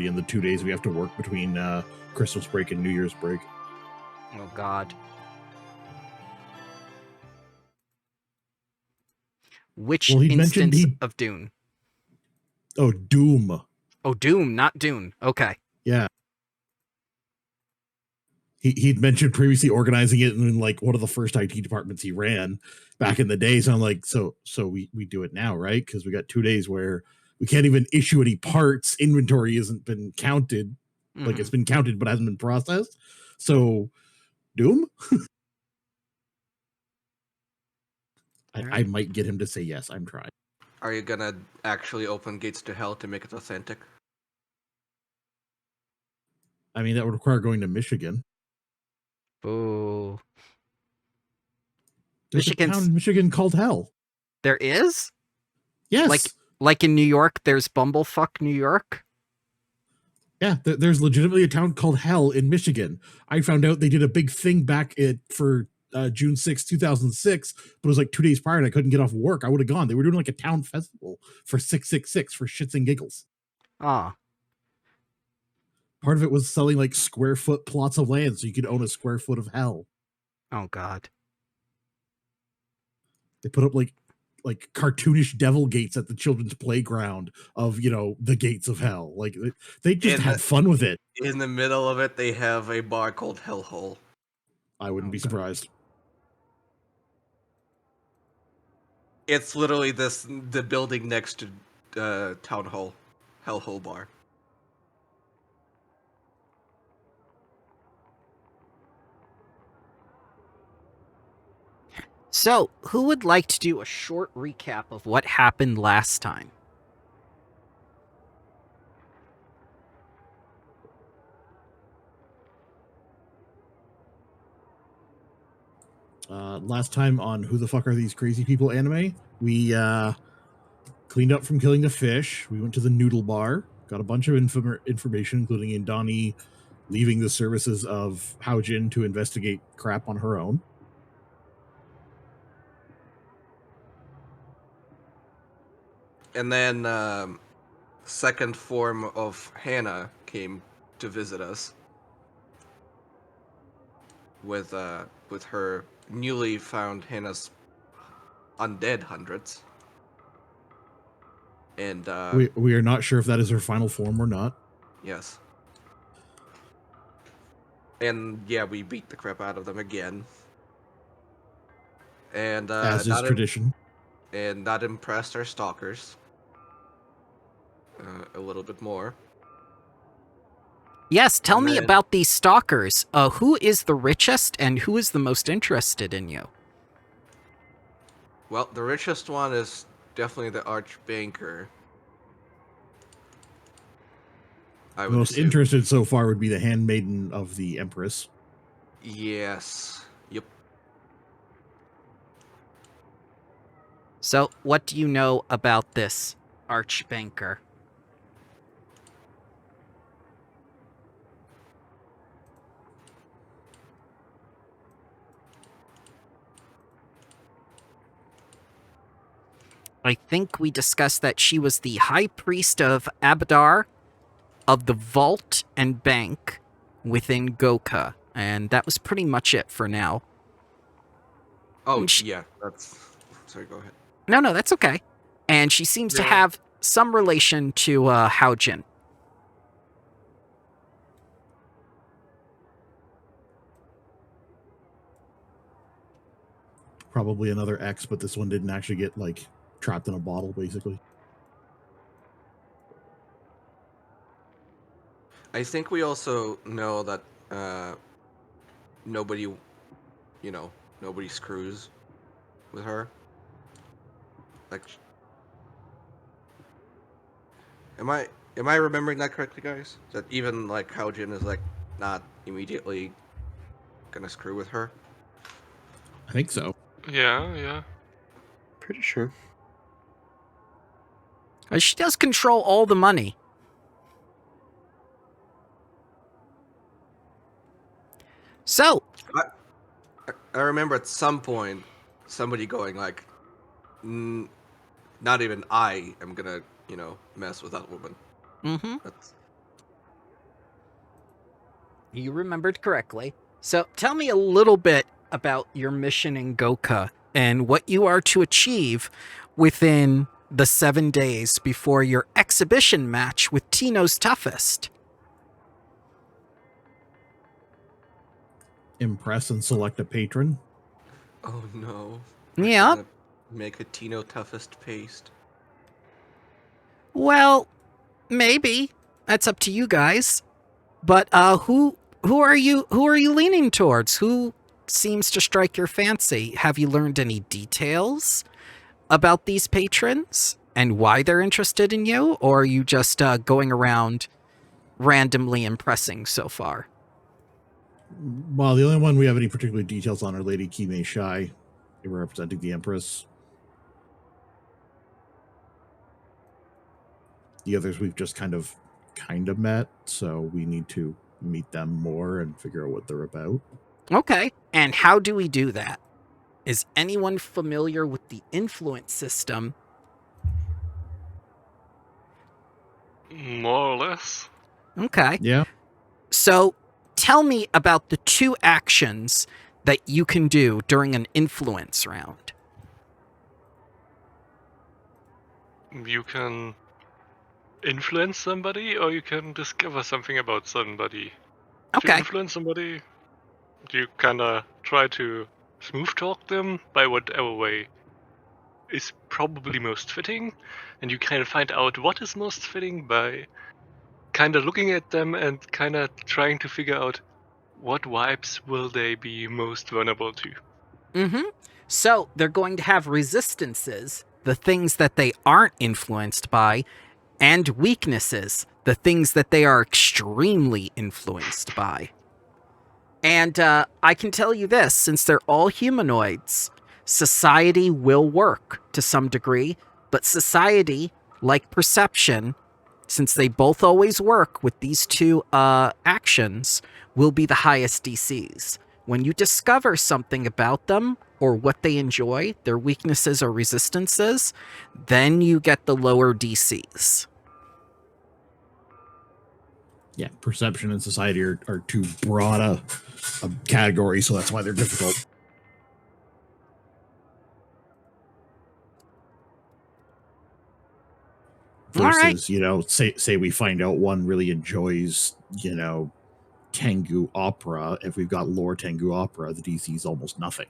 in the 2 days we have to work between Christmas break and New Year's break. Oh, God. Which instance of Dune? Oh, Doom. Oh, Doom, not Dune. Okay. Yeah. He'd mentioned previously organizing it in like one of the first IT departments he ran back in the day. So I'm like, so we do it now, right? Because we got 2 days where we can't even issue any parts. Inventory hasn't been counted. Like it's been counted, but hasn't been processed. So Doom? I might get him to say yes. I'm trying. Are you gonna actually open gates to hell to make it authentic? I mean, that would require going to Michigan. Boo. There's a town in Michigan called Hell. There is? Yes. Like in New York, there's Bumblefuck, New York? Yeah, there's legitimately a town called Hell in Michigan. I found out they did a big thing back for June 6, 2006, but it was like 2 days prior and I couldn't get off work. I would have gone. They were doing like a town festival for 666 for shits and giggles. Ah. Part of it was selling like square foot plots of land so you could own a square foot of hell. Oh, God. They put up like cartoonish devil gates at the children's playground of, the gates of hell. Like they just had fun with it. In the middle of it, they have a bar called Hellhole. I wouldn't be surprised. It's literally the building next to Town Hall, Hellhole Bar. So, who would like to do a short recap of what happened last time? Last time on Who the Fuck Are These Crazy People anime, we cleaned up from killing the fish. We went to the noodle bar, got a bunch of information, including Indani leaving the services of Haojin to investigate crap on her own. And then second form of Hannah came to visit us with her newly found Hannah's undead hundreds. And we are not sure if that is her final form or not. Yes. And yeah, we beat the crap out of them again. And as is tradition. And that impressed our stalkers a little bit more. Yes, tell me about these stalkers. Who is the richest and who is the most interested in you? Well, the richest one is definitely the archbanker. The most interested so far would be the handmaiden of the Empress. Yes. Yep. So, what do you know about this archbanker? I think we discussed that she was the high priest of Abadar, of the vault and bank within Goka, and that was pretty much it for now. Oh, yeah, that's... Sorry, go ahead. No, that's okay. And she seems to have some relation to Haojin. Probably another X, but this one didn't actually get, trapped in a bottle, basically. I think we also know that nobody screws with her. Like, am I remembering that correctly, guys? That even Haojin is not immediately gonna screw with her? I think so. Yeah. Pretty sure. She does control all the money. So, I remember at some point somebody going not even I am gonna, mess with that woman. Mm-hmm. You remembered correctly. So tell me a little bit about your mission in Goka and what you are to achieve within the 7 days before your exhibition match with Tino's Toughest. Impress and select a patron. Oh no. Yeah. Gonna make a Tino toughest paste. Well, maybe. That's up to you guys. But who are you leaning towards? Who seems to strike your fancy? Have you learned any details about these patrons and why they're interested in you, or are you just going around randomly impressing so far? Well, the only one we have any particular details on are Lady Kime Shai, representing the Empress. The others we've just kind of met, so we need to meet them more and figure out what they're about. Okay. And how do we do that? Is anyone familiar with the influence system? More or less. Okay. Yeah. So tell me about the 2 actions that you can do during an influence round. You can influence somebody, or you can discover something about somebody. To Okay. influence somebody, you kind of try to smooth talk them by whatever way is probably most fitting, and you kind of find out what is most fitting by kind of looking at them and kind of trying to figure out what vibes will they be most vulnerable to. Mm-hmm. So they're going to have resistances, the things that they aren't influenced by, and weaknesses, the things that they are extremely influenced by. And I can tell you this, since they're all humanoids, society will work to some degree, but society, like perception, since they both always work with these 2 actions, will be the highest DCs. When you discover something about them or what they enjoy, their weaknesses or resistances, then you get the lower DCs. Yeah, perception and society are too broad a category, so that's why they're difficult. Versus, right. you know, say we find out one really enjoys, you know, Tengu opera. If we've got lore Tengu opera, the DC is almost nothing.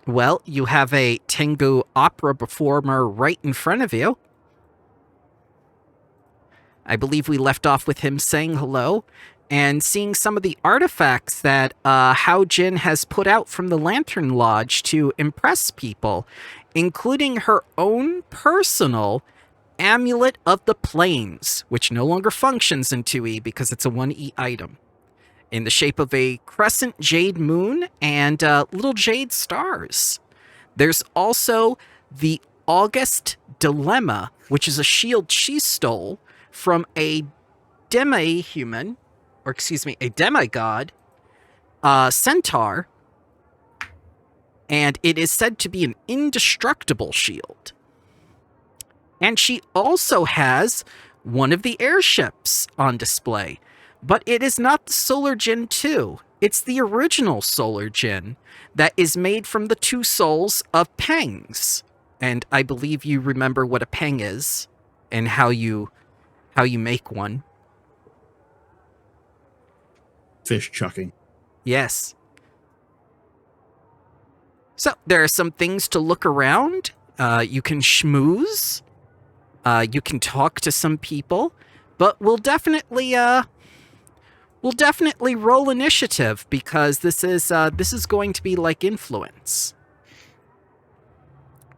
Well, you have a Tengu opera performer right in front of you. I believe we left off with him saying hello and seeing some of the artifacts that Hao Jin has put out from the Lantern Lodge to impress people, including her own personal Amulet of the Plains, which no longer functions in 2E because it's a 1E item, in the shape of a crescent jade moon and little jade stars. There's also the August Dilemma, which is a shield she stole from a demi-human, or excuse me, a demigod centaur, and it is said to be an indestructible shield. And she also has one of the airships on display, but it is not the Solar Djinn 2. It's the original Solar Djinn that is made from the 2 souls of Pengs. And I believe you remember what a Peng is and how you make one. Fish chucking. Yes. So there are some things to look around. You can schmooze. You can talk to some people, but we'll definitely roll initiative because this is going to be like influence.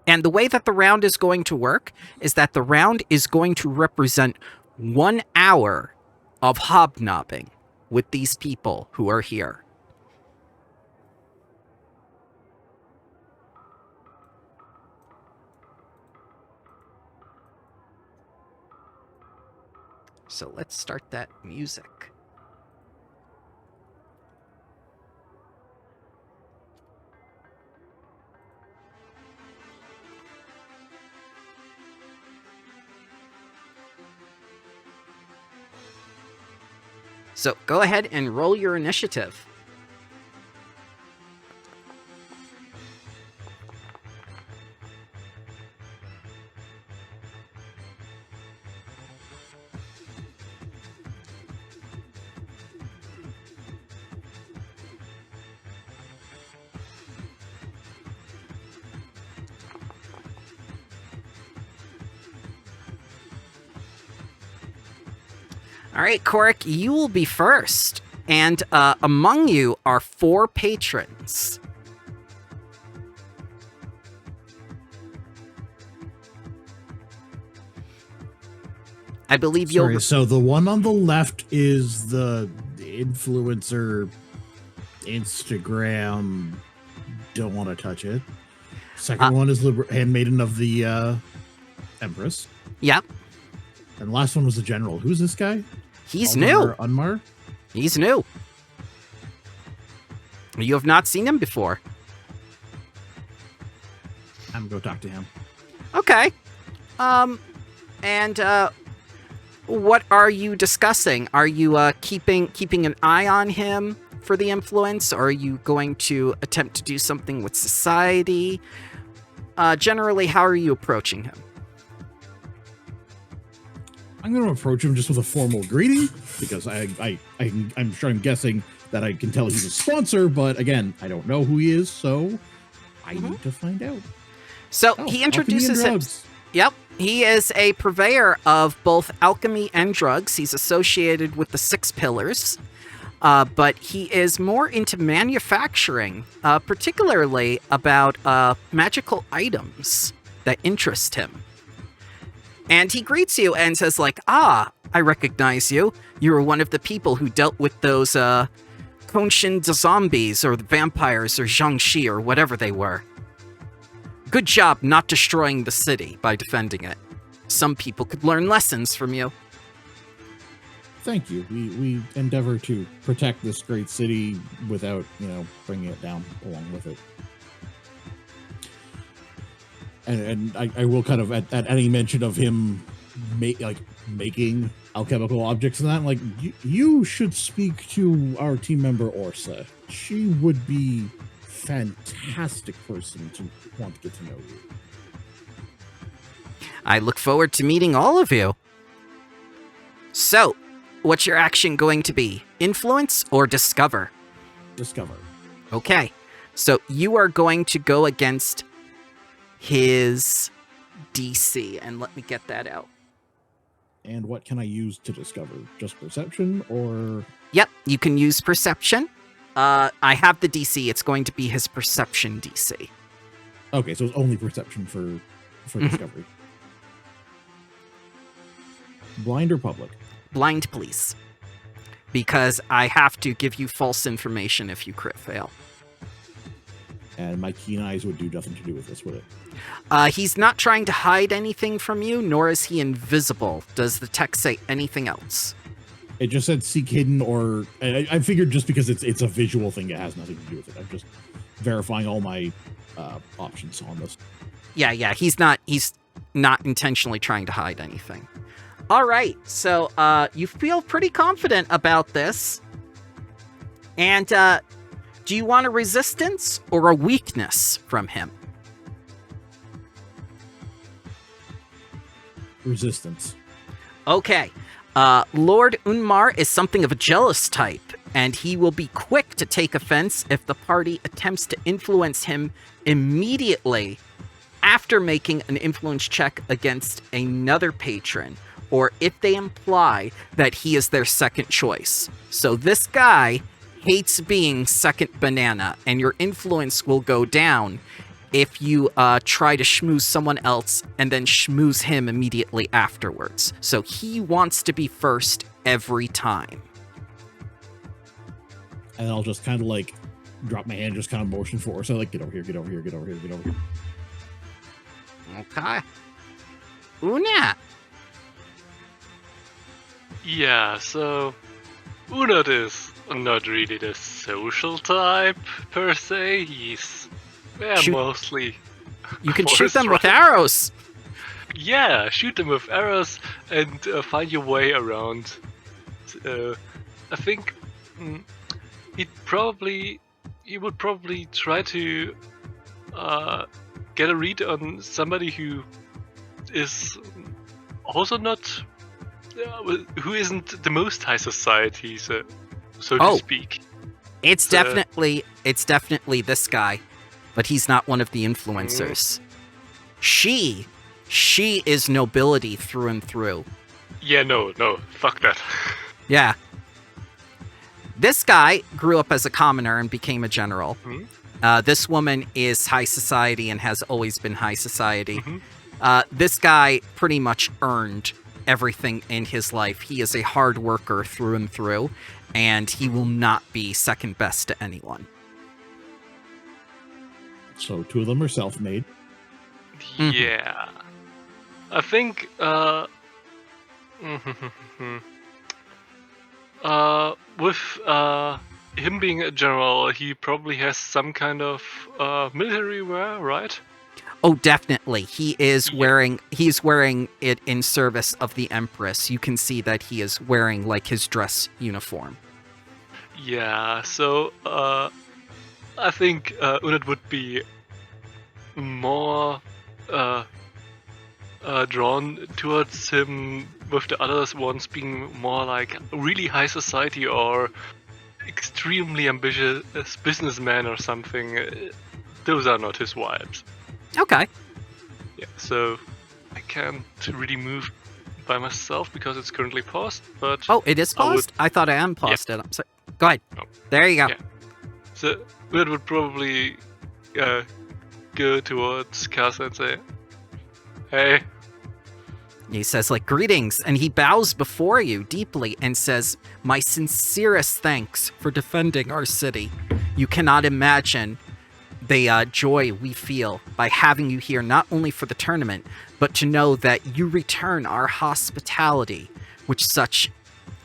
And the way that the round is going to work is that the round is going to represent 1 hour of hobnobbing with these people who are here. So let's start that music. So go ahead and roll your initiative. All right, Korik, you will be first. And among you are 4 patrons. I believe Sorry, you'll... so the one on the left is the influencer Instagram. Don't want to touch it. Second one is the handmaiden of the Empress. Yep. And the last one was the general. Who's this guy? He's Almar new. Unmar? He's new. You have not seen him before. I'm gonna go talk to him. Okay. And what are you discussing? Are you keeping an eye on him for the influence? Or are you going to attempt to do something with society? Generally, how are you approaching him? I'm going to approach him just with a formal greeting because I'm sure I'm guessing that I can tell he's a sponsor, but again, I don't know who he is, so I need to find out. So he introduces him. Yep, he is a purveyor of both alchemy and drugs. He's associated with the 6 pillars, but he is more into manufacturing, particularly about magical items that interest him. And he greets you and says, like, I recognize you. You were one of the people who dealt with those Konshin zombies or the vampires or Jiangxi or whatever they were. Good job not destroying the city by defending it. Some people could learn lessons from you. Thank you. We endeavor to protect this great city without, bringing it down along with it. And I will kind of, at any mention of him making alchemical objects and that, like, you should speak to our team member Orsa. She would be fantastic person to want to get to know you. I look forward to meeting all of you. So, what's your action going to be? Influence or discover? Discover. Okay, so you are going to go against his DC, and let me get that out. And what can I use to discover? Just perception, or... Yep, you can use perception. I have the DC. It's going to be his perception DC. Okay, so it's only perception for discovery. Blind or public? Blind, please. Because I have to give you false information if you crit fail. And my keen eyes would do nothing to do with this, would it? He's not trying to hide anything from you, nor is he invisible. Does the text say anything else? It just said seek hidden, or... I figured just because it's a visual thing, it has nothing to do with it. I'm just verifying all my options on this. Yeah, he's not intentionally trying to hide anything. All right, so you feel pretty confident about this. And do you want a resistance or a weakness from him? Resistance. Okay. Lord Unmar is something of a jealous type, and he will be quick to take offense if the party attempts to influence him immediately after making an influence check against another patron, or if they imply that he is their second choice. So this guy hates being second banana, and your influence will go down if you try to schmooze someone else and then schmooze him immediately afterwards. So he wants to be first every time. And I'll just kind of like drop my hand, just kind of motion for, so like, get over here, get over here, get over here, get over here. Okay. Una. Yeah, so Una is not really the social type per se. He's mostly. You can shoot them with arrows. Yeah, shoot them with arrows and find your way around I think he would probably try to get a read on somebody who is also not who isn't the most high society, so to speak. It's definitely this guy, but he's not one of the influencers. She is nobility through and through. Yeah, no, fuck that. Yeah. This guy grew up as a commoner and became a general. This woman is high society and has always been high society. This guy pretty much earned everything in his life. He is a hard worker through and through, and he will not be second best to anyone. So 2 of them are self-made. Yeah. I think with him being a general, he probably has some kind of military wear, right? Oh, definitely. He's wearing it in service of the Empress. You can see that he is wearing like his dress uniform. Yeah, so I think Unit would be more drawn towards him, with the others ones being more like really high society or extremely ambitious businessman or something. Those are not his vibes. Okay. Yeah, so I can't really move by myself because it's currently paused, but... Oh, it is paused? I thought I unpaused it. I'm sorry. Go ahead. Oh. There you go. Yeah. So it would probably go towards Casa and say, hey. He says, like, greetings, and he bows before you deeply and says, my sincerest thanks for defending our city. You cannot imagine the joy we feel by having you here, not only for the tournament, but to know that you return our hospitality with such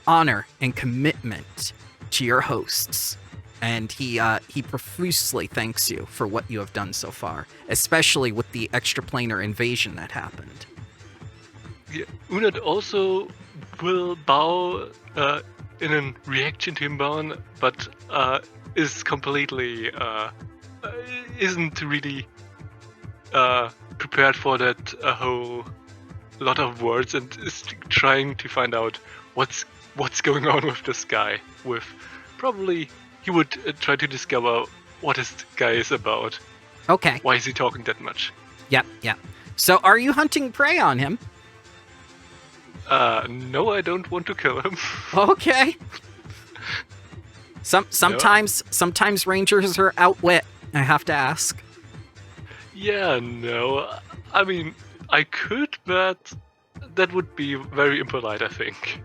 honor and commitment to your hosts. And he profusely thanks you for what you have done so far, especially with the extraplanar invasion that happened. Yeah, Unad also will bow in a reaction to him bowing, but is completely isn't really prepared for that whole lot of words, and is trying to find out what's going on with this guy. With probably he would try to discover what this guy is about. Okay. Why is he talking that much? Yep. So are you hunting prey on him? No, I don't want to kill him. Okay. Sometimes rangers are outwit. I have to ask. Yeah, no. I mean, I could, but that would be very impolite, I think.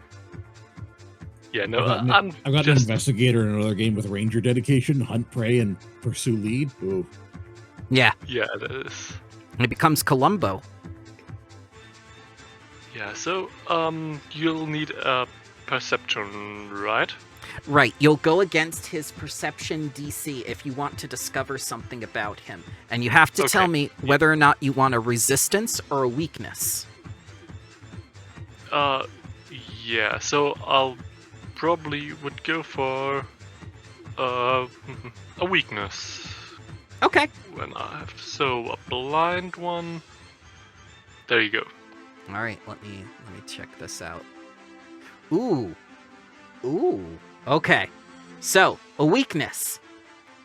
Yeah, no, I've got an investigator in another game with ranger dedication, hunt prey, and pursue lead. Ooh. Yeah. Yeah, that is. It becomes Columbo. Yeah, so, you'll need a perception, right? Right, you'll go against his perception DC if you want to discover something about him. And you have to tell me whether or not you want a resistance or a weakness. Yeah, so I'll probably would go for a weakness. Okay. When I have a blind one. There you go. All right, let me check this out. Ooh. Okay. So, a weakness.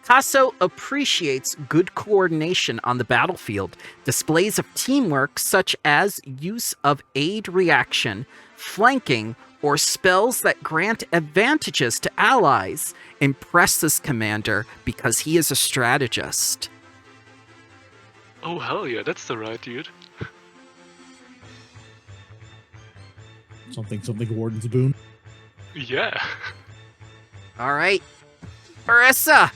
Tasso appreciates good coordination on the battlefield, displays of teamwork such as use of aid reaction, flanking, or spells that grant advantages to allies, impress this commander because he is a strategist. Oh, hell yeah, that's the right dude. Something Warden's boon. Yeah. All right. Marissa!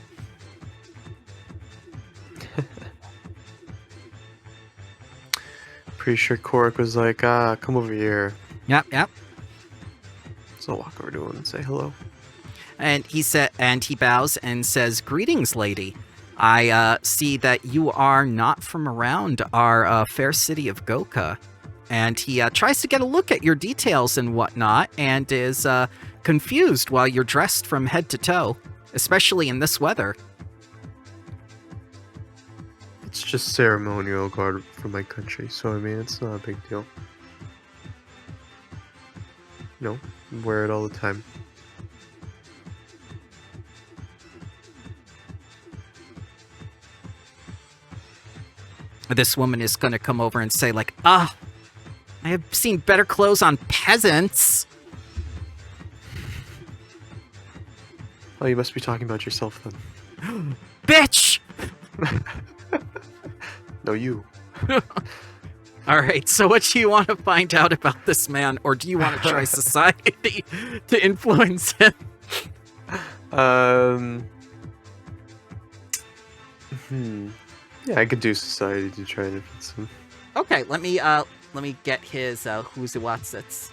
Pretty sure Korik was like, come over here. Yep. So I'll walk over to him and say hello. And he bows and says, greetings, lady. I see that you are not from around our fair city of Goka. and he tries to get a look at your details and whatnot, and is confused while you're dressed from head to toe, especially in this weather. It's just ceremonial guard for my country, so I mean, it's not a big deal. No, wear it all the time. This woman is going to come over and say, like, I have seen better clothes on peasants. Oh, you must be talking about yourself then. Bitch! No, you. All right, so what do you want to find out about this man, or do you want to try society to influence him? Yeah, I could do society to try and influence him. Okay, let me get his who's the what's it's.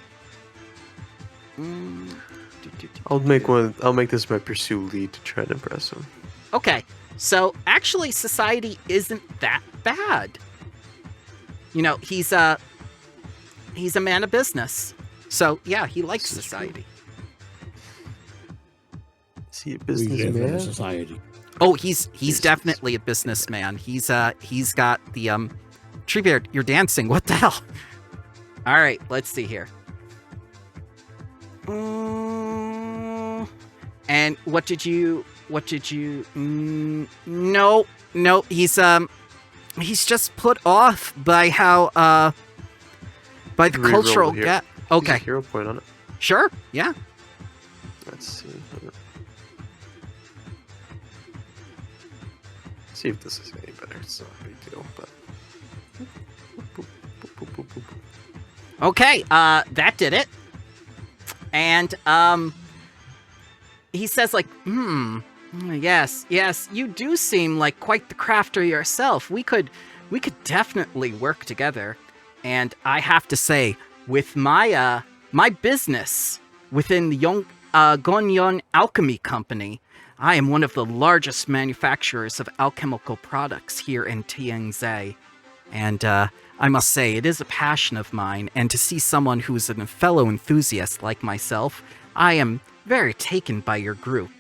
I'll make this my pursue lead to try and impress him. Okay, so actually society isn't that bad. You know, he's a man of business. So yeah, he likes This is society. Is he a We live in a businessman? society. Oh, he's definitely a businessman. He's got the Treebeard, you're dancing. What the hell? All right, let's see here. And what did you no, he's just put off by how by the Reroll cultural here. gap. Use a Okay, hero point on it. sure. Yeah. Let's see. See if this is any better. It's not a big deal, but. Okay, that did it. And he says, like, yes, you do seem like quite the crafter yourself. We could definitely work together. And I have to say, with my my business within the Gonyon Alchemy Company, I am one of the largest manufacturers of alchemical products here in Tianzai. And I must say, it is a passion of mine, and to see someone who is a fellow enthusiast like myself, I am very taken by your group.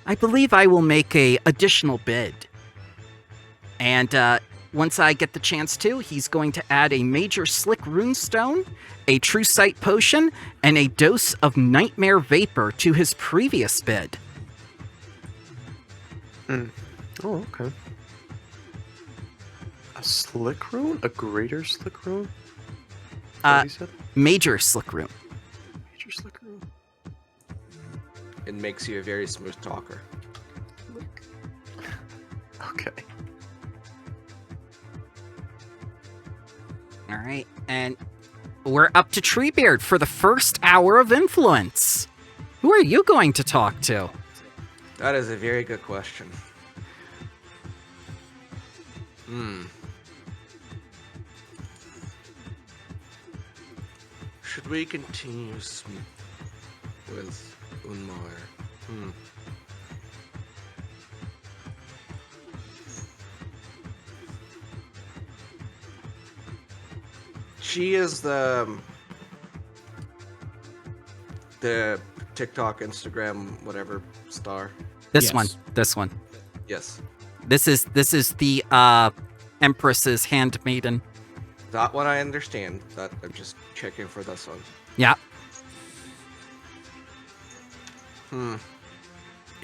I believe I will make a additional bid. And once I get the chance to, he's going to add a major slick runestone, a true sight potion, and a dose of nightmare vapor to his previous bid. Oh, okay. A slick rune? A greater slick rune? Is that what you said? Major slick rune. Major slick rune. It makes you a very smooth talker. Okay. All right, and we're up to Treebeard for the first hour of influence. Who are you going to talk to? That is a very good question. Should we continue with Unmar? She is the TikTok, Instagram, whatever star. This Yes. one. Yes, This is the Empress's handmaiden. that one I understand. That I'm just checking for this one. Yeah.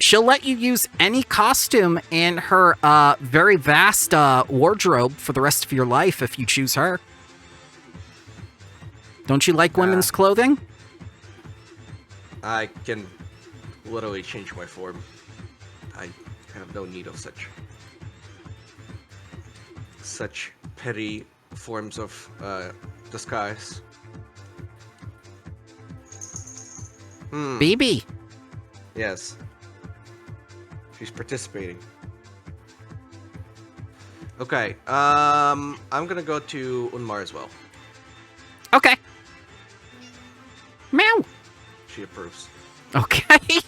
She'll let you use any costume in her very vast wardrobe for the rest of your life if you choose her. Don't you like women's clothing? I can literally change my form. I have no need of such petty forms of disguise. Baby. Yes. She's participating. Okay, I'm gonna go to Unmar as well. Okay. Meow. She approves. Okay.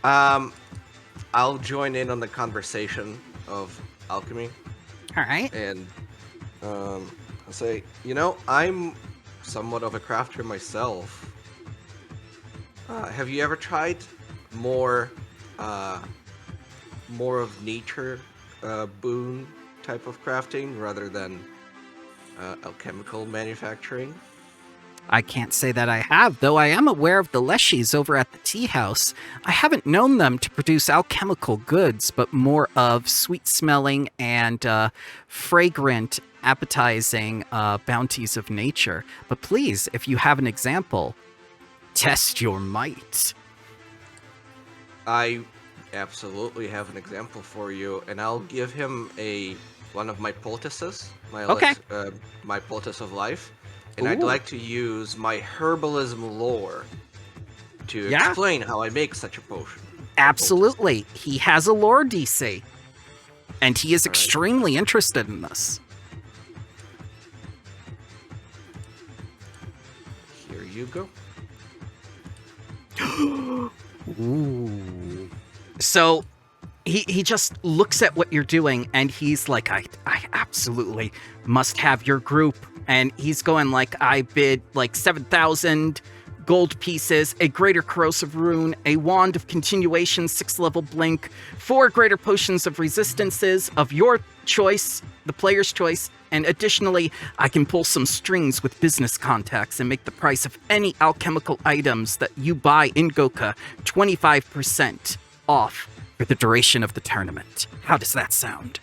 I'll join in on the conversation of alchemy All right. and I'll say, I'm somewhat of a crafter myself. Have you ever tried more, uh, more of nature, boon type of crafting rather than alchemical manufacturing? I can't say that I have, though I am aware of the Leshies over at the tea house. I haven't known them to produce alchemical goods, but more of sweet-smelling and fragrant, appetizing bounties of nature. But please, if you have an example, test your might. I absolutely have an example for you, and I'll give him one of my poultices, Okay. My poultice of life, and I'd Ooh. like to use my herbalism lore to Yeah. explain how I make such a potion. Absolutely. He has a lore DC, and he is All right. extremely interested in this. Here you go. Ooh. So he just looks at what you're doing and he's like, I absolutely must have your group. And he's going like, I bid like 7,000 gold pieces, a greater corrosive rune, a wand of continuation, 6th level blink, 4 greater potions of resistances of your choice, the player's choice, and additionally, I can pull some strings with business contacts and make the price of any alchemical items that you buy in Goka 25% off for the duration of the tournament. How does that sound?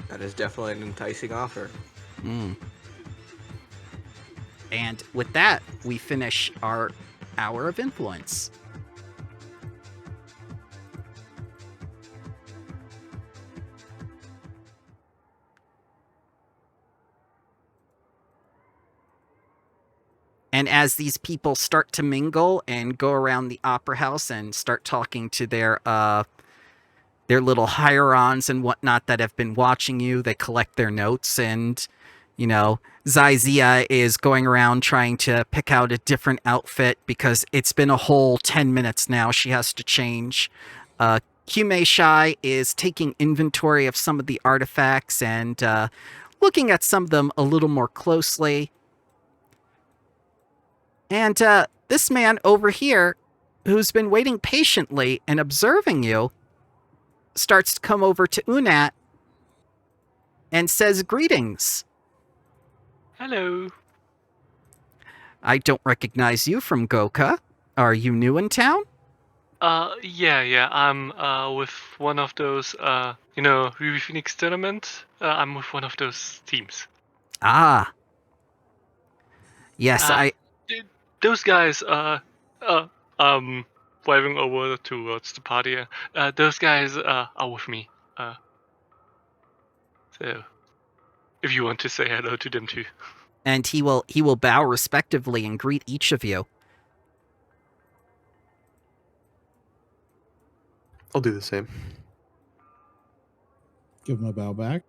That is definitely an enticing offer. And with that, we finish our hour of influence. And as these people start to mingle and go around the opera house and start talking to their little hirons and whatnot that have been watching you, they collect their notes, and Zyzia is going around trying to pick out a different outfit because it's been a whole 10 minutes now. She has to change. Kume Shai is taking inventory of some of the artifacts and looking at some of them a little more closely. And this man over here, who's been waiting patiently and observing you, starts to come over to Unat and says, "Greetings. Hello. I don't recognize you from Goka. Are you new in town?" Yeah. I'm with one of those, Ruby Phoenix tournament. I'm with one of those teams. Ah. Yes, Uh, those guys, driving over towards the party. Those guys are with me. So if you want to say hello to them too. And he will bow respectively and greet each of you. I'll do the same. Give him a bow back.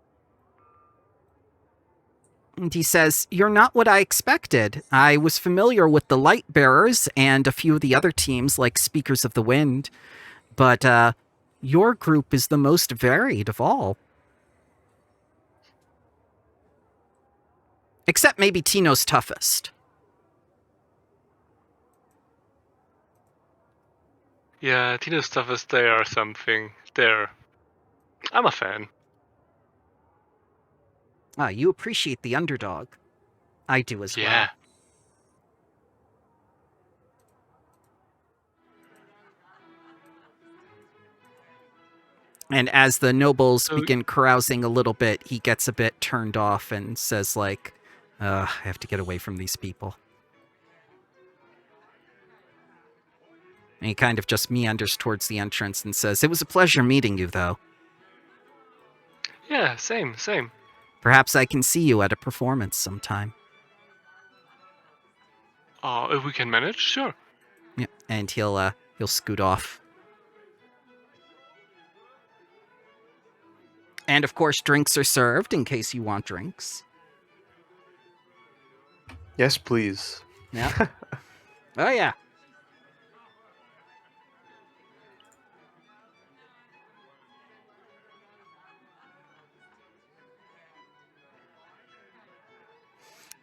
And he says, "You're not what I expected. I was familiar with the Light Bearers and a few of the other teams like Speakers of the Wind, but your group is the most varied of all. Except maybe Tino's toughest." Yeah, Tino's toughest. They are something. I'm a fan. Ah, you appreciate the underdog. I do as well. Yeah. And as the nobles So- begin carousing a little bit, he gets a bit turned off and says, like, I have to get away from these people. And he kind of just meanders towards the entrance and says, "It was a pleasure meeting you, though. Yeah, same. Perhaps I can see you at a performance sometime." If we can manage, sure. Yeah, and he'll scoot off. And of course, drinks are served in case you want drinks. Yes, please. Yeah. Oh, yeah.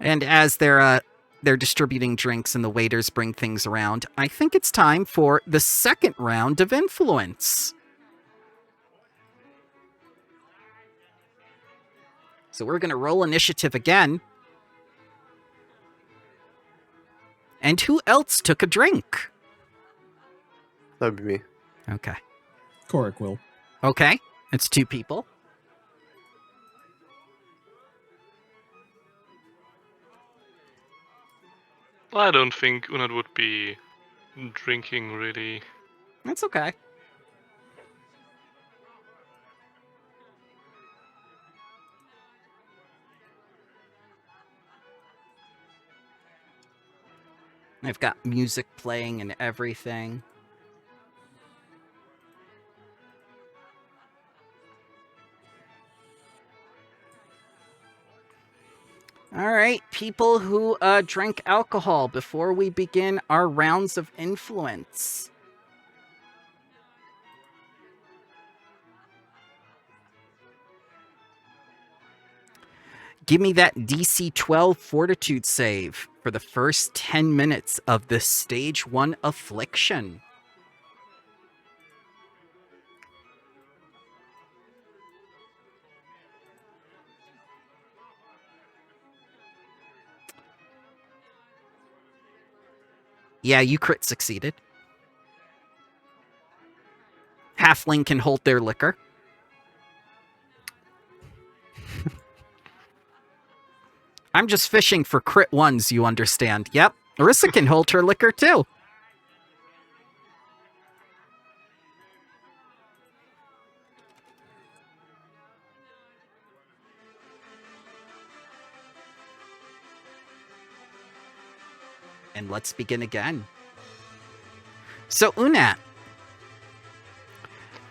And as they're distributing drinks and the waiters bring things around, I think it's time for the second round of influence. So we're going to roll initiative again. And who else took a drink? That'd be me. Okay. Korik will. Okay. It's 2 people. I don't think Unat would be drinking really. That's okay. I've got music playing and everything. All right, people who drank alcohol before we begin our rounds of influence. Give me that DC 12 fortitude save for the first 10 minutes of the stage 1 affliction. Yeah, you crit succeeded. Halfling can hold their liquor. I'm just fishing for crit ones, you understand. Yep, Arissa can hold her liquor too. And let's begin again. So, Unat,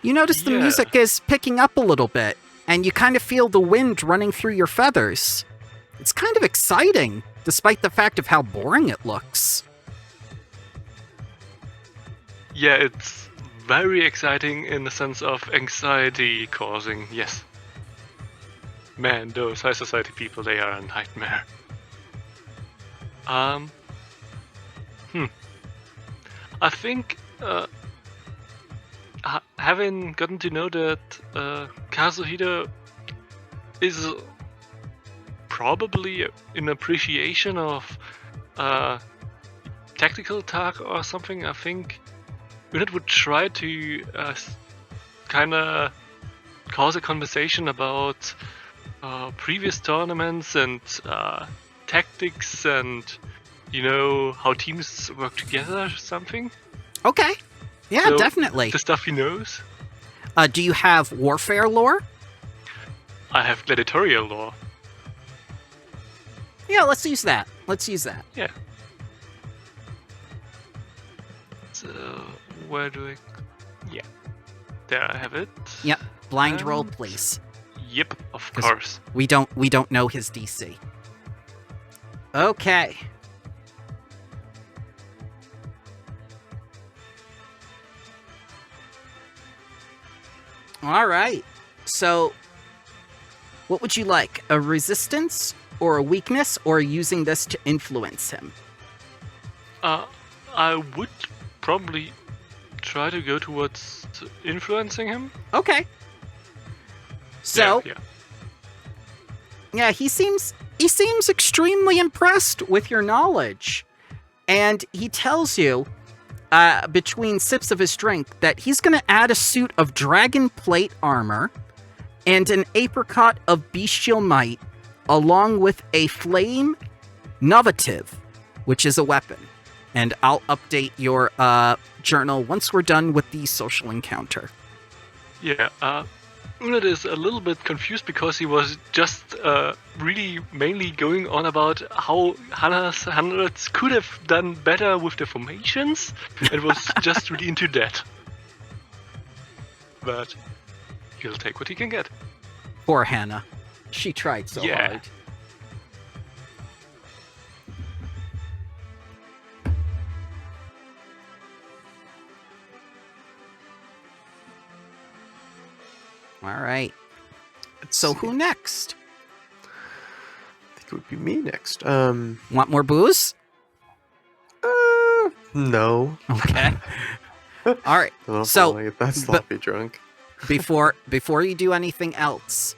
you notice the Yeah. music is picking up a little bit, and you kind of feel the wind running through your feathers. It's kind of exciting, despite the fact of how boring it looks. Yeah, it's very exciting in the sense of anxiety causing, yes. Man, those high society people, they are a nightmare. I think, having gotten to know that Kazuhida is probably an appreciation of tactical talk or something, I think Unit would try to kind of cause a conversation about previous tournaments and tactics and, you know, how teams work together or something. Okay. Yeah, So, definitely. The stuff he knows. Do you have warfare lore? I have gladiatorial law. Yeah, let's use that. Let's use that. Yeah. So, where do I... Yeah. There I have it. Yep. Blind roll, And- please. Yep, of 'Cause- course. We don't know his DC. Okay. All right. So, what would you like? A resistance or a weakness, or using this to influence him? I would probably try to go towards influencing him. Okay. So, Yeah. yeah, he seems extremely impressed with your knowledge, and he tells you, between sips of his drink, that he's going to add a suit of dragon plate armor and an apricot of bestial might, along with a flame novative, which is a weapon. And I'll update your journal once we're done with the social encounter. Yeah. Unit is a little bit confused because he was just really mainly going on about how Hana's hundreds could have done better with the formations and was just really into that. But he'll take what he can get. Poor Hannah. She tried so Yeah. hard. All right. So who next? The it would be me next. Want more booze? No. Okay. All right. I don't know if I So, wanna get that sloppy drunk. before you do anything else,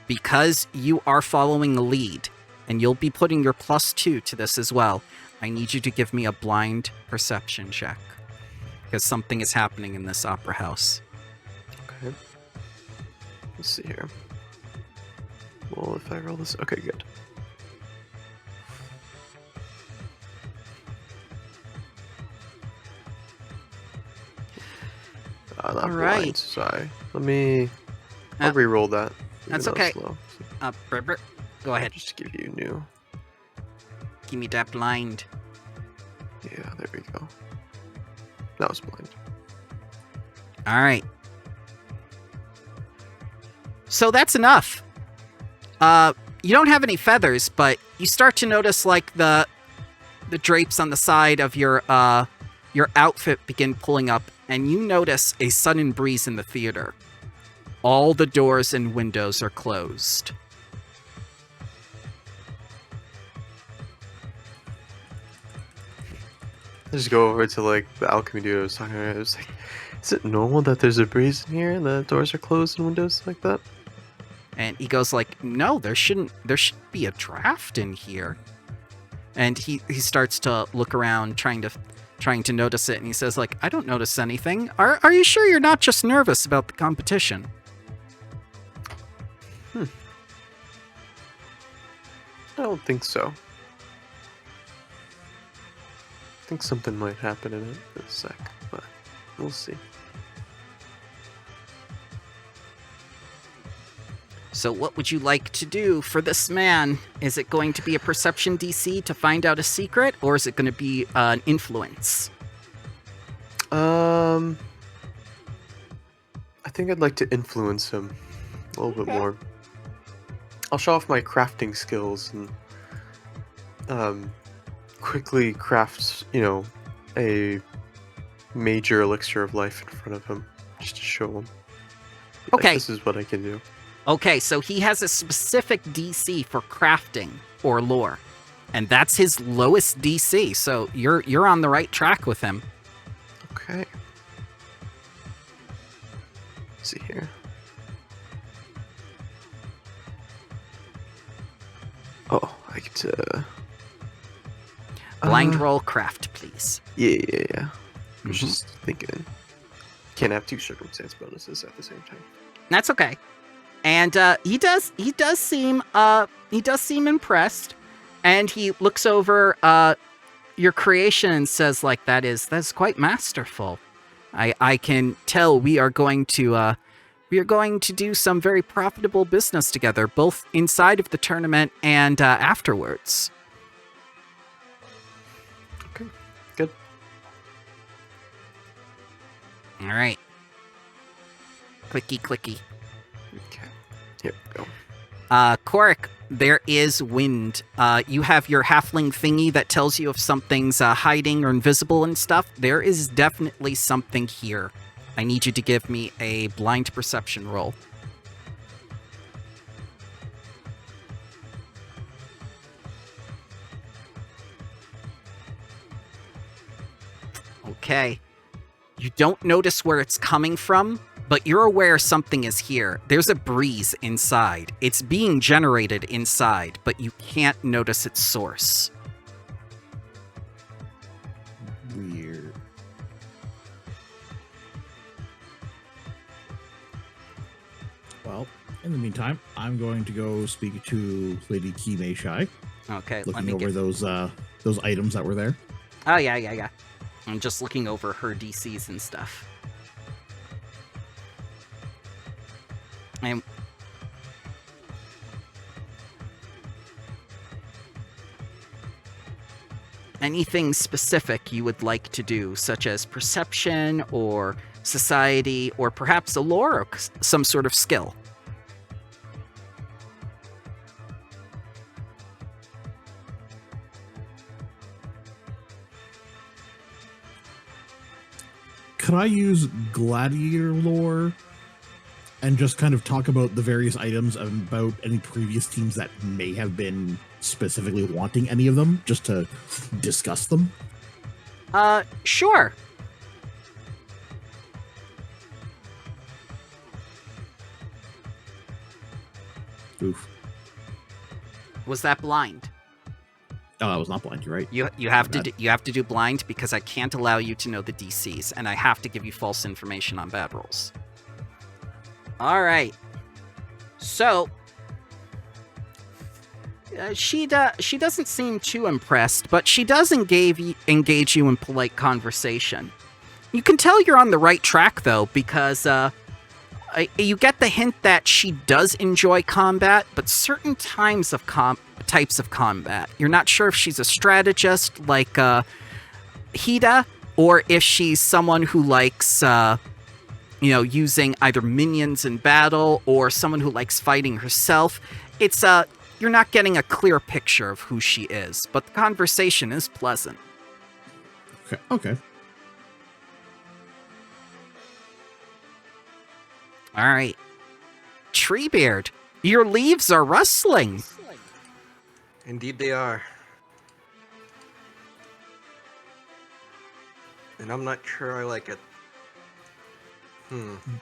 because you are following the lead, and you'll be putting your +2 to this as well, I need you to give me a blind perception check. Because something is happening in this opera house. Okay. Let's see here. Well, if I roll this... Okay, good. Not All blind, right. sorry. I'll re-roll that. even That's though it's okay. slow. Go ahead. Just to give you new. Give me that blind. Yeah, there we go. That was blind. All right. So that's enough. You don't have any feathers, but you start to notice like the drapes on the side of your outfit begin pulling up, and you notice a sudden breeze in the theater. All the doors and windows are closed. I just go over to like the alchemy dude I was talking about. I was like, is it normal that there's a breeze in here and the doors are closed and windows like that? And he goes like, no, there should be a draft in here. And he starts to look around, trying to notice it, and he says like, I don't notice anything. Are you sure you're not just nervous about the competition? I don't think so. I think something might happen in it in a sec, but we'll see. So what would you like to do for this man? Is it going to be a perception DC to find out a secret, or is it going to be an influence? I think I'd like to influence him a little bit more. I'll show off my crafting skills and quickly craft, a major elixir of life in front of him, just to show him. Okay. This is what I can do. Okay, so he has a specific DC for crafting or lore, and that's his lowest DC. So you're on the right track with him. Okay. Let's see here. Oh, I get to... Blind roll craft, please. Yeah. I was Mhm. just thinking. Can't have two circumstance bonuses at the same time. That's okay. And he does seem impressed, and he looks over your creation and says like, that's quite masterful. I can tell we are going to do some very profitable business together, both inside of the tournament and afterwards. Okay, good. All right. Clicky, clicky. Okay, here we go. Korik, there is wind. You have your halfling thingy that tells you if something's hiding or invisible and stuff. There is definitely something here. I need you to give me a blind perception roll. Okay. You don't notice where it's coming from, but you're aware something is here. There's a breeze inside. It's being generated inside, but you can't notice its source. Weird. Well, in the meantime, I'm going to go speak to Lady Kime Shai, Okay, let looking me over get... those items that were there. Oh, yeah. I'm just looking over her DCs and stuff. And anything specific you would like to do, such as perception or society or perhaps a lore or some sort of skill? Could I use gladiator lore and just kind of talk about the various items, about any previous teams that may have been specifically wanting any of them, just to discuss them? Sure. Oof. Was that blind? Oh, I was not blind. You're right. You have My to bad. you have to do blind because I can't allow you to know the DCs, and I have to give you false information on bad rolls. All right. So she doesn't seem too impressed, but she does engage you in polite conversation. You can tell you're on the right track though, because you get the hint that she does enjoy combat, but certain types of combat. You're not sure if she's a strategist like Hida, or if she's someone who likes, using either minions in battle, or someone who likes fighting herself. It's you're not getting a clear picture of who she is, but the conversation is pleasant. Okay. All right. Treebeard, your leaves are rustling. Indeed they are. And I'm not sure I like it.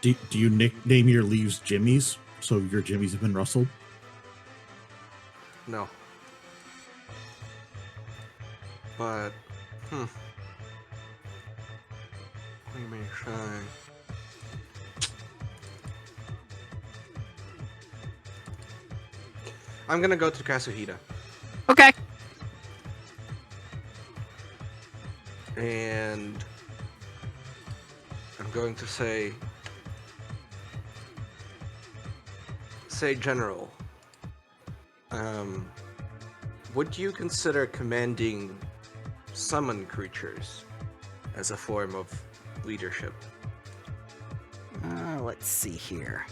Do you nickname your leaves Jimmies? So your Jimmies have been rustled? No. But, What do you mean, say? I'm gonna go to Kazuhida. Okay. And I'm going to say, General, would you consider commanding summon creatures as a form of leadership? Let's see here.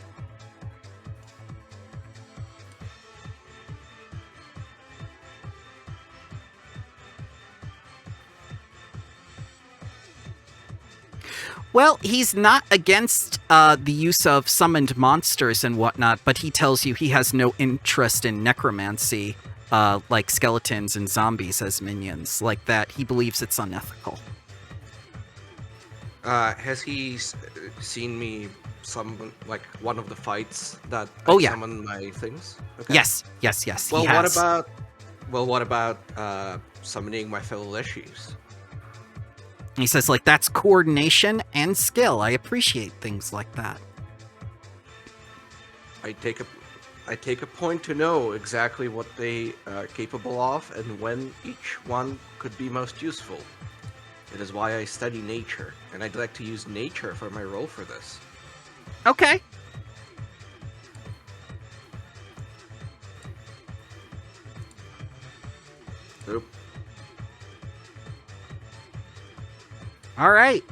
Well, he's not against the use of summoned monsters and whatnot, but he tells you he has no interest in necromancy, like skeletons and zombies as minions. Like that, he believes it's unethical. Has he seen me summon, like, one of the fights that Oh, I yeah. summon my things? Okay. Yes. Well, he has. what about summoning my fellow Leshies? He says, like, that's coordination and skill. I appreciate things like that. I take a point to know exactly what they are capable of and when each one could be most useful. It is why I study nature, and I'd like to use nature for my role for this. Okay. Oop. All right.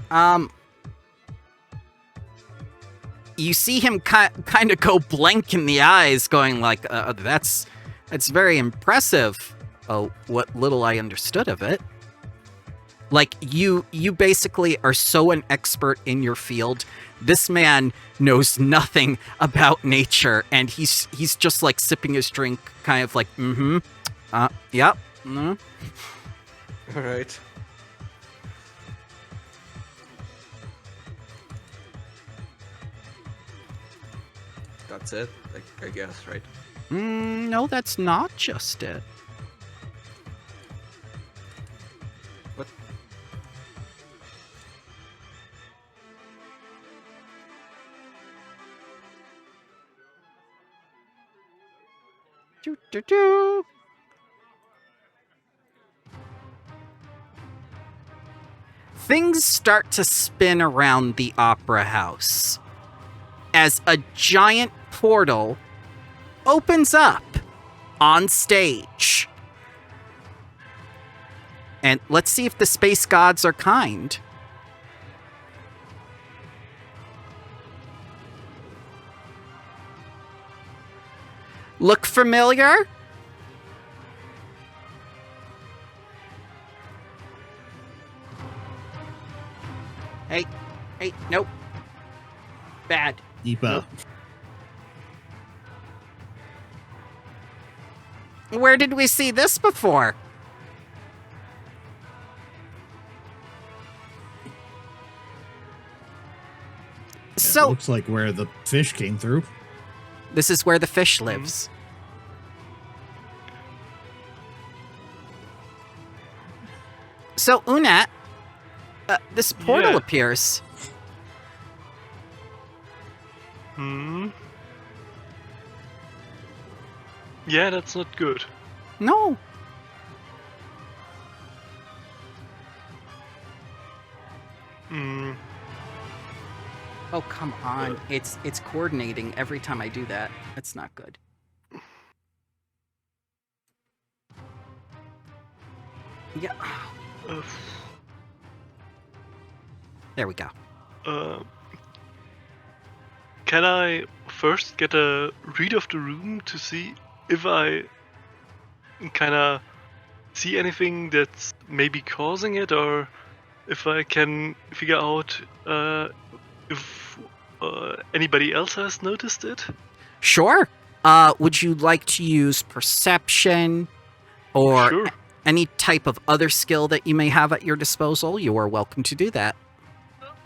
You see him kind of go blank in the eyes, going like, "That's very impressive." Oh, what little I understood of it. Like you basically are so an expert in your field. This man knows nothing about nature, and he's just like sipping his drink, kind of like, yep. All right. That's it, I guess, right? No, that's not just it. What? Doo-doo-doo. Things start to spin around the opera house as a giant portal opens up on stage. And let's see if the space gods are kind. Look familiar? Hey, nope. Bad. Ipa. Where did we see this before? It So, looks like where the fish came through. this is where the fish lives. So, Unat, this portal Yeah. appears. Yeah, that's not good. No. Hmm. Oh, come on. It's coordinating every time I do that. That's not good. Yeah. Uh, There we go. Can I first get a read of the room to see if I kind of see anything that's maybe causing it, or if I can figure out if anybody else has noticed it? Sure. Would you like to use perception or Sure. any type of other skill that you may have at your disposal? You are welcome to do that.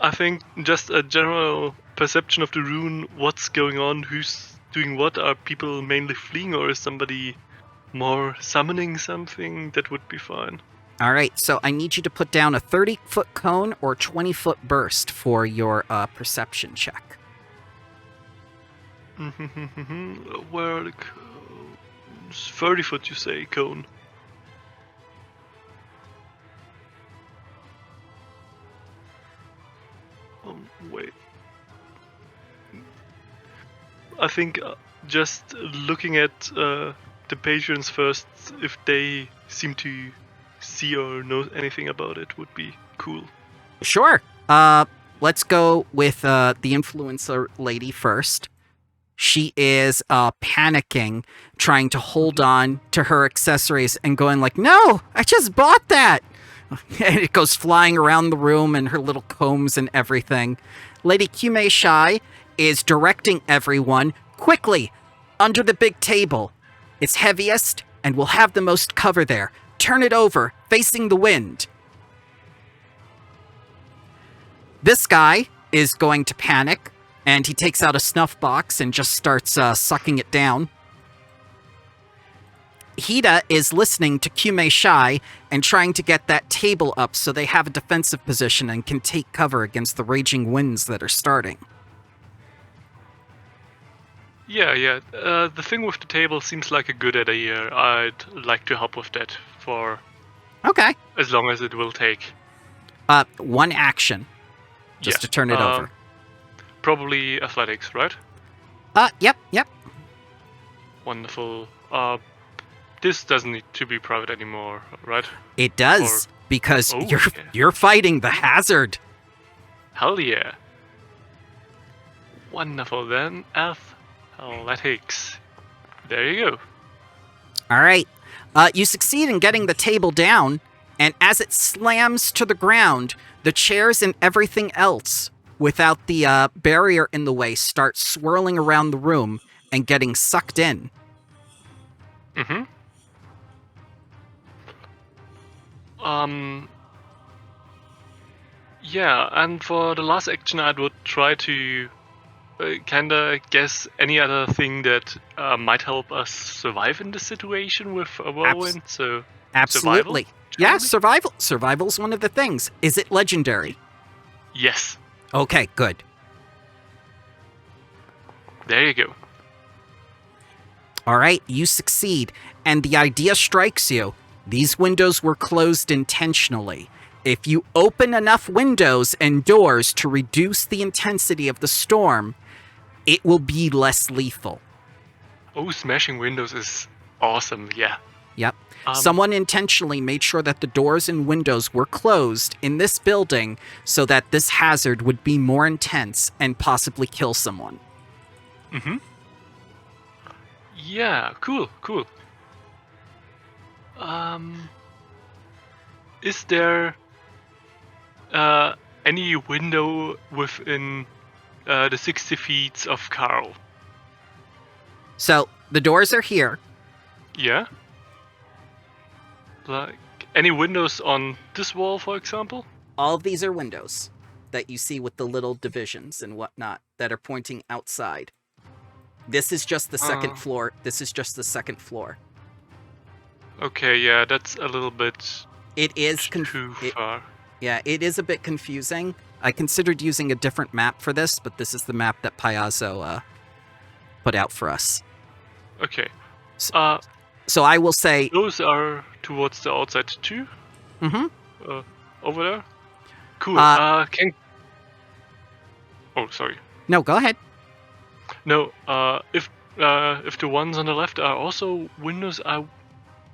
I think just a general perception of the rune, what's going on, who's doing what, are people mainly fleeing, or is somebody more summoning something? That would be fine. All right, so I need you to put down a 30-foot cone or 20-foot burst for your perception check. Where are the cones? 30 foot, you say, cone. Wait. I think just looking at the patrons first, if they seem to see or know anything about it, would be cool. Sure. Let's go with the influencer lady first. She is panicking, trying to hold on to her accessories and going like, "No, I just bought that." And it goes flying around the room and her little combs and everything. Lady Kume Shai is directing everyone quickly under the big table. It's heaviest and will have the most cover there. Turn it over, facing the wind. This guy is going to panic, and he takes out a snuff box and just starts sucking it down. Hida is listening to Kume Shai and trying to get that table up so they have a defensive position and can take cover against the raging winds that are starting. Yeah. The thing with the table seems like a good idea. I'd like to help with that for Okay. as long as it will take. One action. Just to turn it over. Probably athletics, right? Yep. Wonderful. This doesn't need to be private anymore, right? It does, because Oh, you're fighting the hazard. Hell yeah. Wonderful then. Athletics. There you go. All right. You succeed in getting the table down, and as it slams to the ground, the chairs and everything else, without the barrier in the way, start swirling around the room and getting sucked in. Mm-hmm. Yeah, and for the last action, I would try to kinda guess any other thing that might help us survive in this situation with a whirlwind. So Absolutely. survival, Yeah, generally? survival. Survival's one of the things. Is it legendary? Yes. Okay, good. There you go. All right, you succeed, and the idea strikes you. These windows were closed intentionally. If you open enough windows and doors to reduce the intensity of the storm, it will be less lethal. Oh, smashing windows is awesome. Yeah. Yep. Someone intentionally made sure that the doors and windows were closed in this building so that this hazard would be more intense and possibly kill someone. Mm-hmm. Yeah. Cool. Is there any window within the 60 feet of Carl? So the doors are here. Yeah. Like any windows on this wall, for example? All of these are windows that you see with the little divisions and whatnot that are pointing outside. This is just the second floor. This is just the second floor. Okay, yeah, that's a little bit It is too far. Yeah, it is a bit confusing. I considered using a different map for this, but this is the map that Piazzo put out for us. Okay. So I will say... Those are towards the outside too? Mm-hmm. Over there? Cool. Can... Oh, sorry. No, go ahead. No, if the ones on the left are also windows,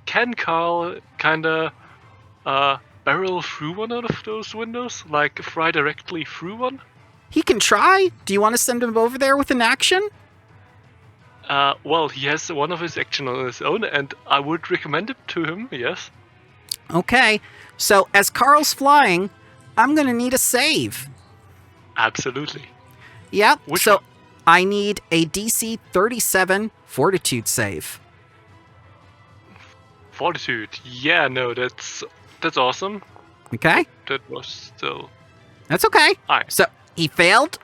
can Carl kinda barrel through one out of those windows? Like fly directly through one? He can try. Do you want to send him over there with an action? Well, he has one of his action on his own, and I would recommend it to him, yes. Okay, so as Carl's flying, I'm going to need a save. Absolutely. Yep, Which so one? I need a DC 37 Fortitude save. Fortitude. Yeah, no, that's awesome. Okay, That was still... that's okay. Alright. So he failed,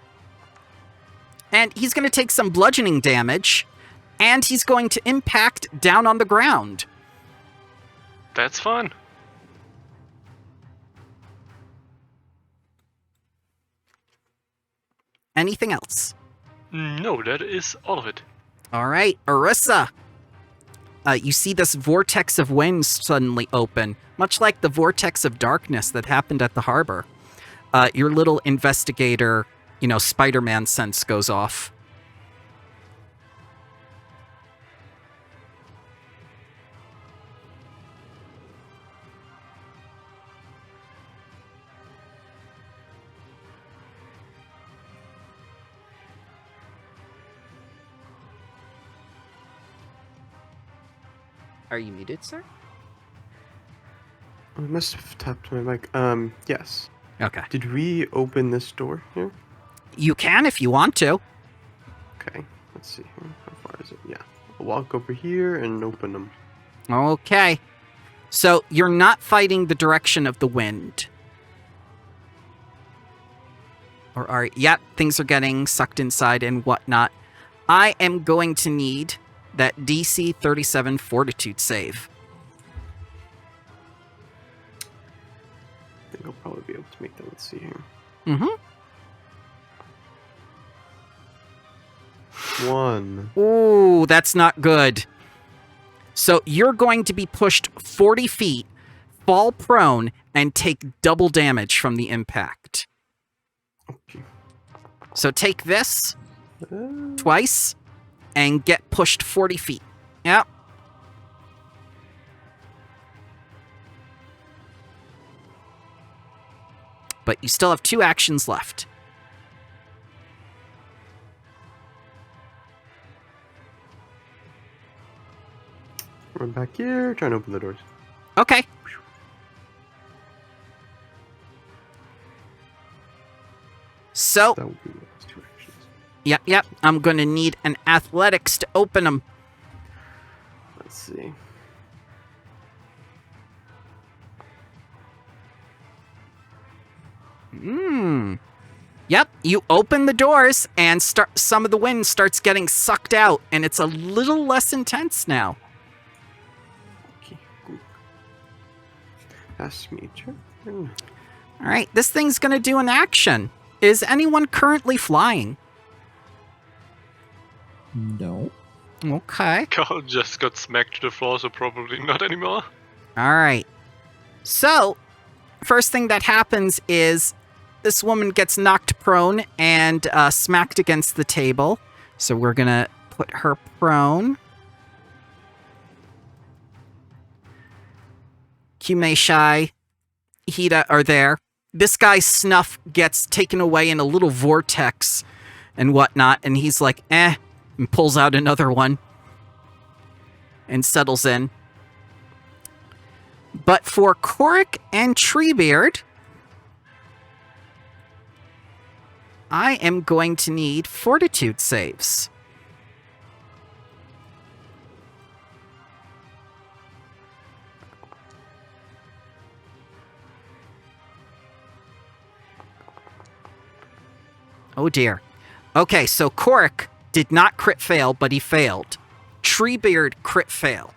and he's going to take some bludgeoning damage, and he's going to impact down on the ground. That's fine. Anything else? No, that is all of it. All right, Arissa. You see this vortex of wind suddenly open, much like the vortex of darkness that happened at the harbor. Your little investigator, Spider-Man sense goes off. Are you muted, sir? I must have tapped my mic. Yes. Okay. Did we open this door here? You can if you want to. Okay. Let's see here. How far is it? Yeah. I'll walk over here and open them. Okay. So you're not fighting the direction of the wind. Or are... Yep, things are getting sucked inside and whatnot. I am going to need that DC 37 Fortitude save. I think I'll probably be able to make that. Let's see here. Mm-hmm. 1. Ooh, that's not good. So you're going to be pushed 40 feet, fall prone, and take double damage from the impact. Okay. So take this twice and get pushed 40 feet. Yep. But you still have 2 actions left. Run back here. Try and open the doors. Okay. So, That will be the last 2 actions. yep. I'm going to need an athletics to open them. Let's see. Yep, you open the doors and some of the wind starts getting sucked out, and it's a little less intense now. Okay, good. That's me turn. All right, this thing's going to do an action. Is anyone currently flying? No. Okay. Carl just got smacked to the floor, so probably not anymore. All right. So, first thing that happens is this woman gets knocked prone and smacked against the table. So we're going to put her prone. Kumei, Hida are there. This guy's snuff gets taken away in a little vortex and whatnot, and he's like, and pulls out another one and settles in. But for Korik and Treebeard, I am going to need fortitude saves. Oh dear. Okay, so Korik did not crit fail, but he failed. Treebeard crit fail.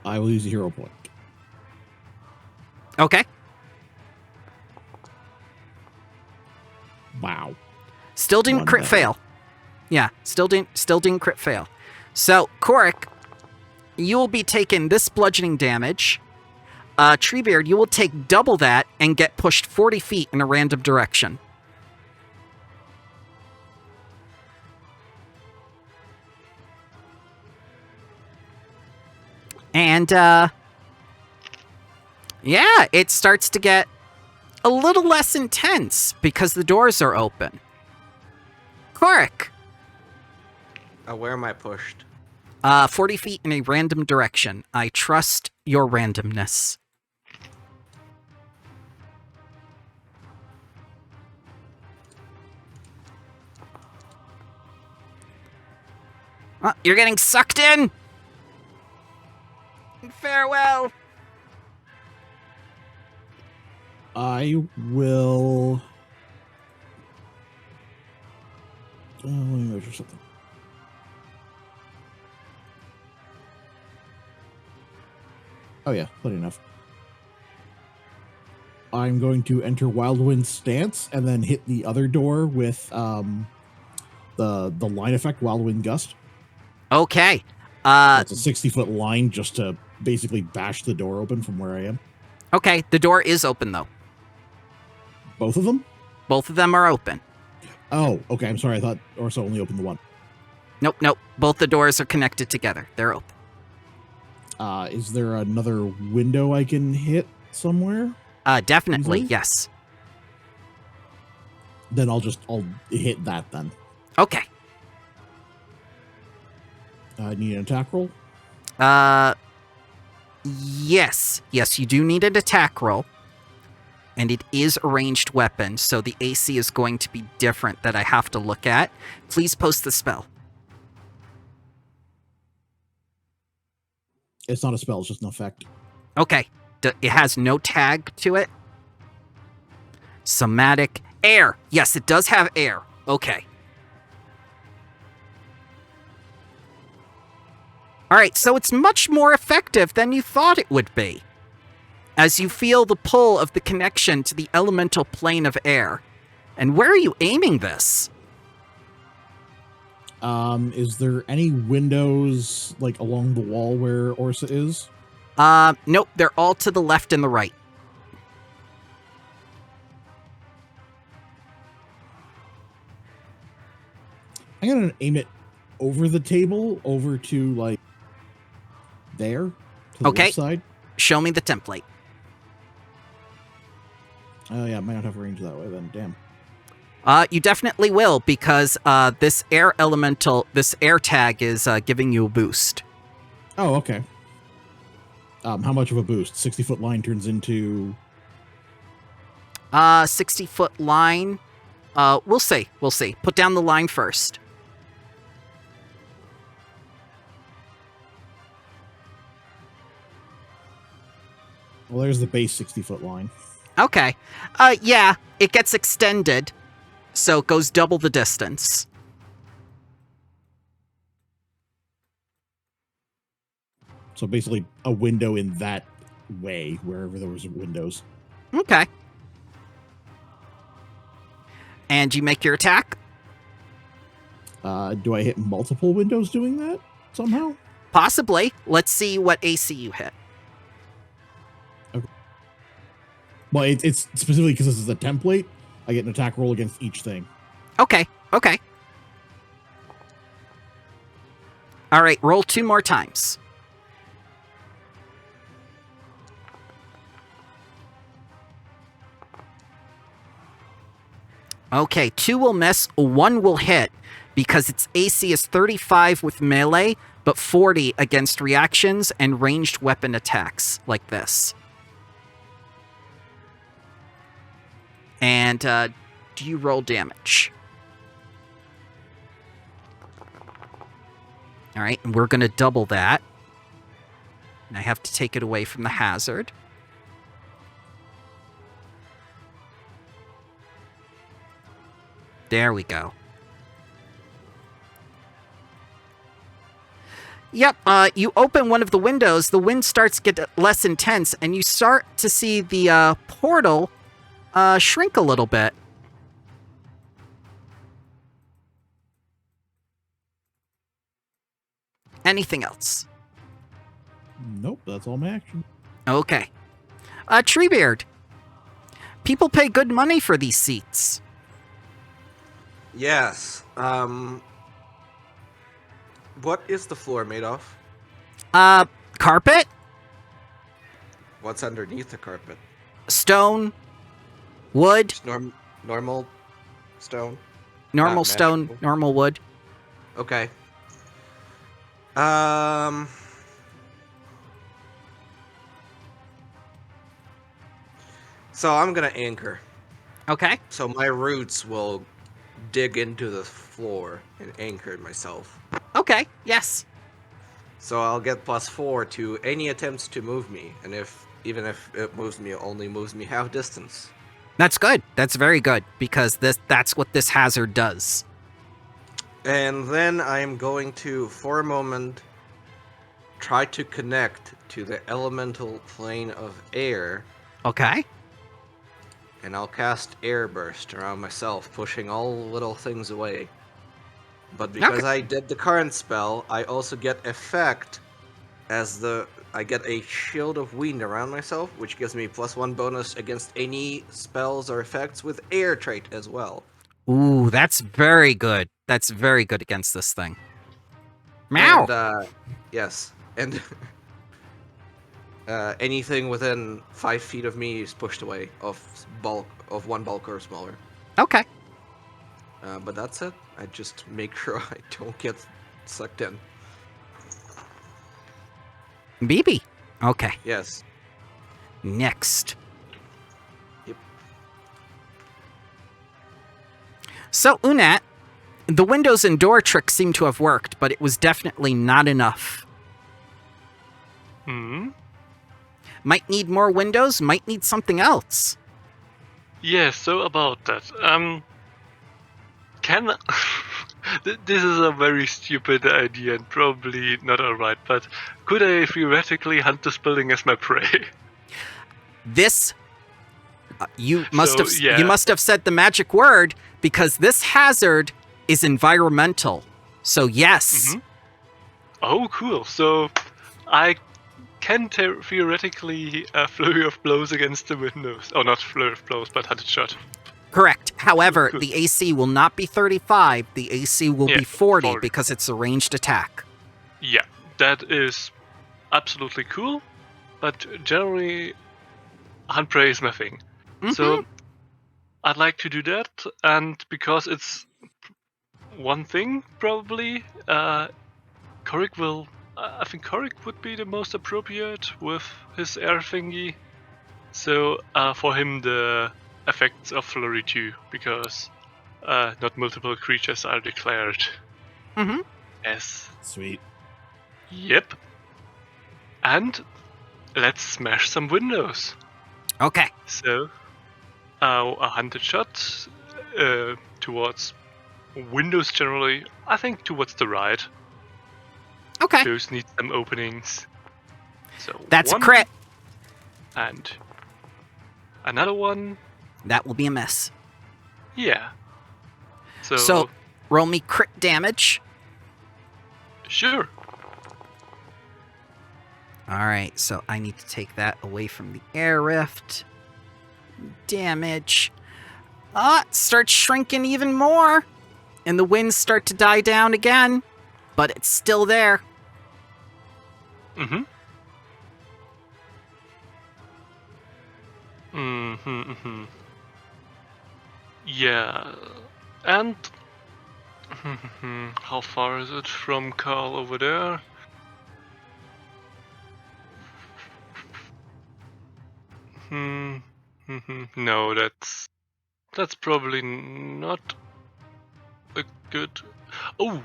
I will use a hero point. Okay. Wow. Still didn't One crit better. fail. Yeah, still didn't crit fail. So, Korik, you will be taking this bludgeoning damage. Treebeard, you will take double that and get pushed 40 feet in a random direction. And, yeah, it starts to get a little less intense because the doors are open. Korik, Where am I pushed? 40 feet in a random direction. I trust your randomness. You're getting sucked in! Farewell! I will. Let me measure something. Oh yeah, plenty enough. I'm going to enter Wildwind Stance and then hit the other door with the line effect Wildwind Gust. Okay. It's a 60-foot line just to basically bash the door open from where I am. Okay, the door is open, though. Both of them? Both of them are open. Oh, okay. I'm sorry. I thought Orso only opened the one. Nope. Both the doors are connected together. They're open. Is there another window I can hit somewhere? Definitely, Easily? yes. Then I'll hit that then. Okay. I need an attack roll. Yes, you do need an attack roll. And it is a ranged weapon, so the AC is going to be different that I have to look at. Please post the spell. It's not a spell, it's just an effect. Okay. It has no tag to it. Somatic air. Yes, it does have air. Okay. All right, so it's much more effective than you thought it would be. As you feel the pull of the connection to the elemental plane of air. And where are you aiming this? Is there any windows like along the wall where Orsa is? Nope, they're all to the left and the right. I'm gonna aim it over the table, over to like there, to the Okay. left side. Show me the template. Oh yeah, I might not have range that way then. Damn. You definitely will, because this air tag is giving you a boost. Oh, okay. How much of a boost? 60-foot line turns into 60-foot line. We'll see. Put down the line first. well, there's the base 60-foot line. Okay. Yeah, it gets extended, so it goes double the distance. So basically a window in that way, wherever there was windows. Okay. And you make your attack? Do I hit multiple windows doing that somehow? Possibly. Let's see what AC you hit. Well, it's specifically because this is a template. I get an attack roll against each thing. Okay. All right, roll 2 more times. Okay, 2 will miss, 1 will hit, because its AC is 35 with melee, but 40 against reactions and ranged weapon attacks, like this. And do you roll damage? All right, and we're going to double that. And I have to take it away from the hazard. There we go. Yep, you open one of the windows, the wind starts to get less intense, and you start to see the portal shrink a little bit. Anything else? Nope, that's all my action. Okay. Treebeard. People pay good money for these seats. Yes. What is the floor made of? Carpet? What's underneath the carpet? Stone? Wood? Just normal stone? Normal Not stone, magical. normal wood. Okay. So I'm gonna anchor. Okay. So my roots will dig into the floor and anchor myself. Okay, yes. So I'll get +4 to any attempts to move me, and even if it moves me, it only moves me half distance. That's good. That's very good, because that's what this hazard does. And then I'm going to, for a moment, try to connect to the elemental plane of air, Okay. and I'll cast Air Burst around myself, pushing all little things away. But because I did the current spell, I also get effect as I get a shield of wind around myself, which gives me +1 bonus against any spells or effects with air trait as well. Ooh, that's very good. That's very good against this thing. Meow! And, yes. And anything within 5 feet of me is pushed away of 1 bulk or smaller. Okay. But that's it. I just make sure I don't get sucked in. BB. Okay. Yes. Next. Yep. So, Unat, the windows and door trick seem to have worked, but it was definitely not enough. Hmm? Might need more windows, might need something else. Yeah, so about that. Can this is a very stupid idea and probably not alright, but could I theoretically hunt this building as my prey? This you must So, yeah. you must have said the magic word, because this hazard is environmental. So yes. Mhm. Oh, cool. So I can theoretically flurry of blows against the windows. Oh, not flurry of blows, but hunted shot. Correct. However, Cool. the AC will not be 35, the AC will Yeah, be 40 40. because it's a ranged attack. Yeah, that is absolutely cool, but generally, hunt prey is my thing. So I'd like to do that, and because it's one thing, probably, Korik will. I think Korik would be the most appropriate with his air thingy. So for him, the effects of Flurry too, because not multiple creatures are declared. Mhm. Yes. Sweet. Yep. And let's smash some windows. Okay. So, a hunted shot towards windows generally. I think towards the right. Okay. Those need some openings. So That's a one, crit. and another one. That will be a miss. Yeah. So roll me crit damage. Sure. Alright, so I need to take that away from the air rift. Damage. It starts shrinking even more. And the winds start to die down again. But it's still there. Mm-hmm. Mm-hmm. Yeah. And how far is it from Carl over there? No, that's probably not a good. Oh,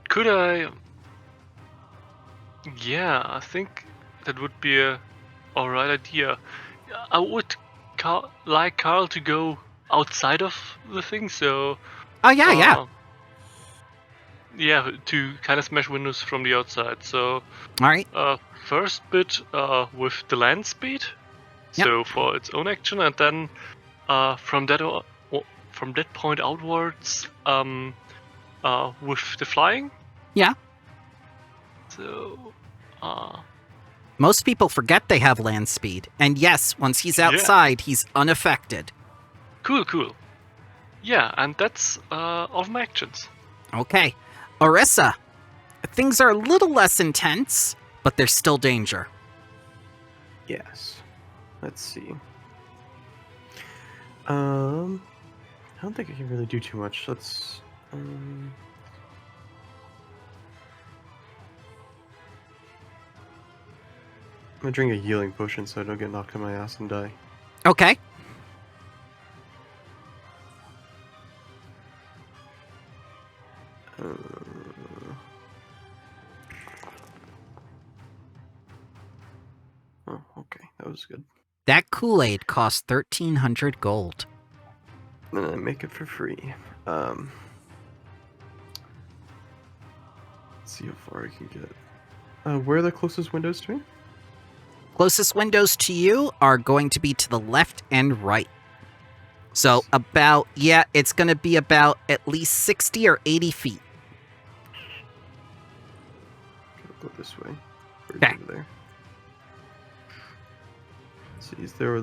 could I? Yeah, I think that would be a alright idea. I would like Carl to go outside of the thing. So Oh, yeah. uh, yeah, to kind of smash windows from the outside. So All right. first bit with the land speed, Yep. so for its own action, and then from that point outwards, with the flying. Yeah. So Most people forget they have land speed. And yes, once he's Yeah. outside, he's unaffected. cool. Yeah, and that's all of my actions. Okay. Orissa, things are a little less intense, but there's still danger. Yes. Let's see. I don't think I can really do too much. Let's. I'm gonna drink a healing potion so I don't get knocked on my ass and die. Okay. Oh, okay, that was good. That Kool-Aid costs 1,300 gold. And I make it for free. Let's see how far I can get. Where are the closest windows to me? Closest windows to you are going to be to the left and right. So about, it's going to be about at least 60 or 80 feet. I'll go this way. Okay. Over there. Let's see, is there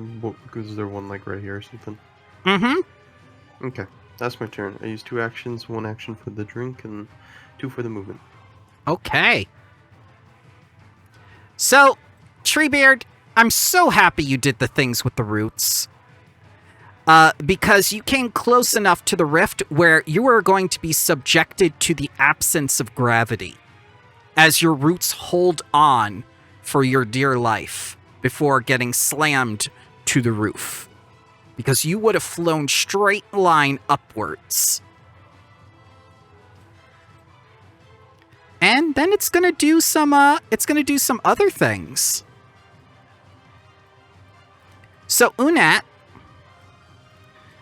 one like right here or something? Mm-hmm. Okay, that's my turn. I use 2 actions, 1 action for the drink and 2 for the movement. Okay. So, Treebeard, I'm so happy you did the things with the roots. Because you came close enough to the rift where you are going to be subjected to the absence of gravity as your roots hold on for your dear life before getting slammed to the roof. Because you would have flown straight line upwards. And then it's gonna do some other things. So Unat,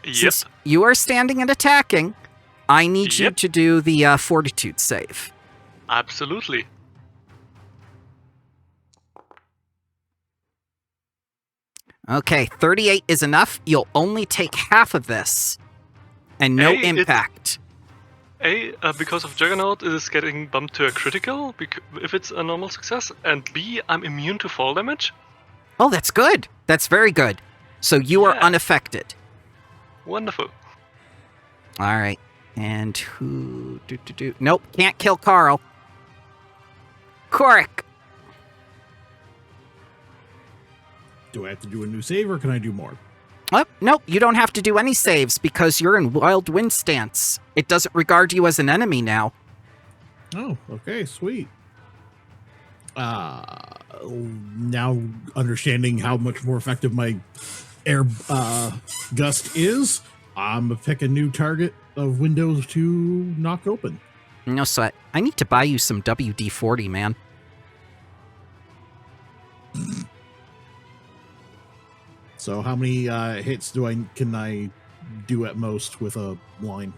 Yep. since you are standing and attacking, I need you Yep. to do the fortitude save. Absolutely. Okay, 38 is enough. You'll only take half of this. And no Hey, it's- impact. A, because of Juggernaut, it is getting bumped to a critical if it's a normal success, and B, I'm immune to fall damage. Oh, that's good. That's very good. So you are Yeah. unaffected. Wonderful. All right. And who... Nope, can't kill Carl. Korik. Do I have to do a new save or can I do more? Oh, nope, you don't have to do any saves because you're in Wild Wind stance. It doesn't regard you as an enemy now. Oh, okay, sweet. Now understanding how much more effective my air gust is, I'm gonna pick a new target of windows to knock open. No sweat. I need to buy you some WD-40, man. So how many hits can I do at most with a line?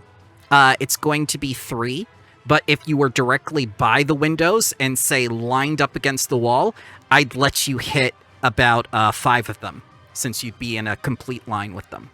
It's going to be 3, but if you were directly by the windows and, say, lined up against the wall, I'd let you hit about 5 of them, since you'd be in a complete line with them.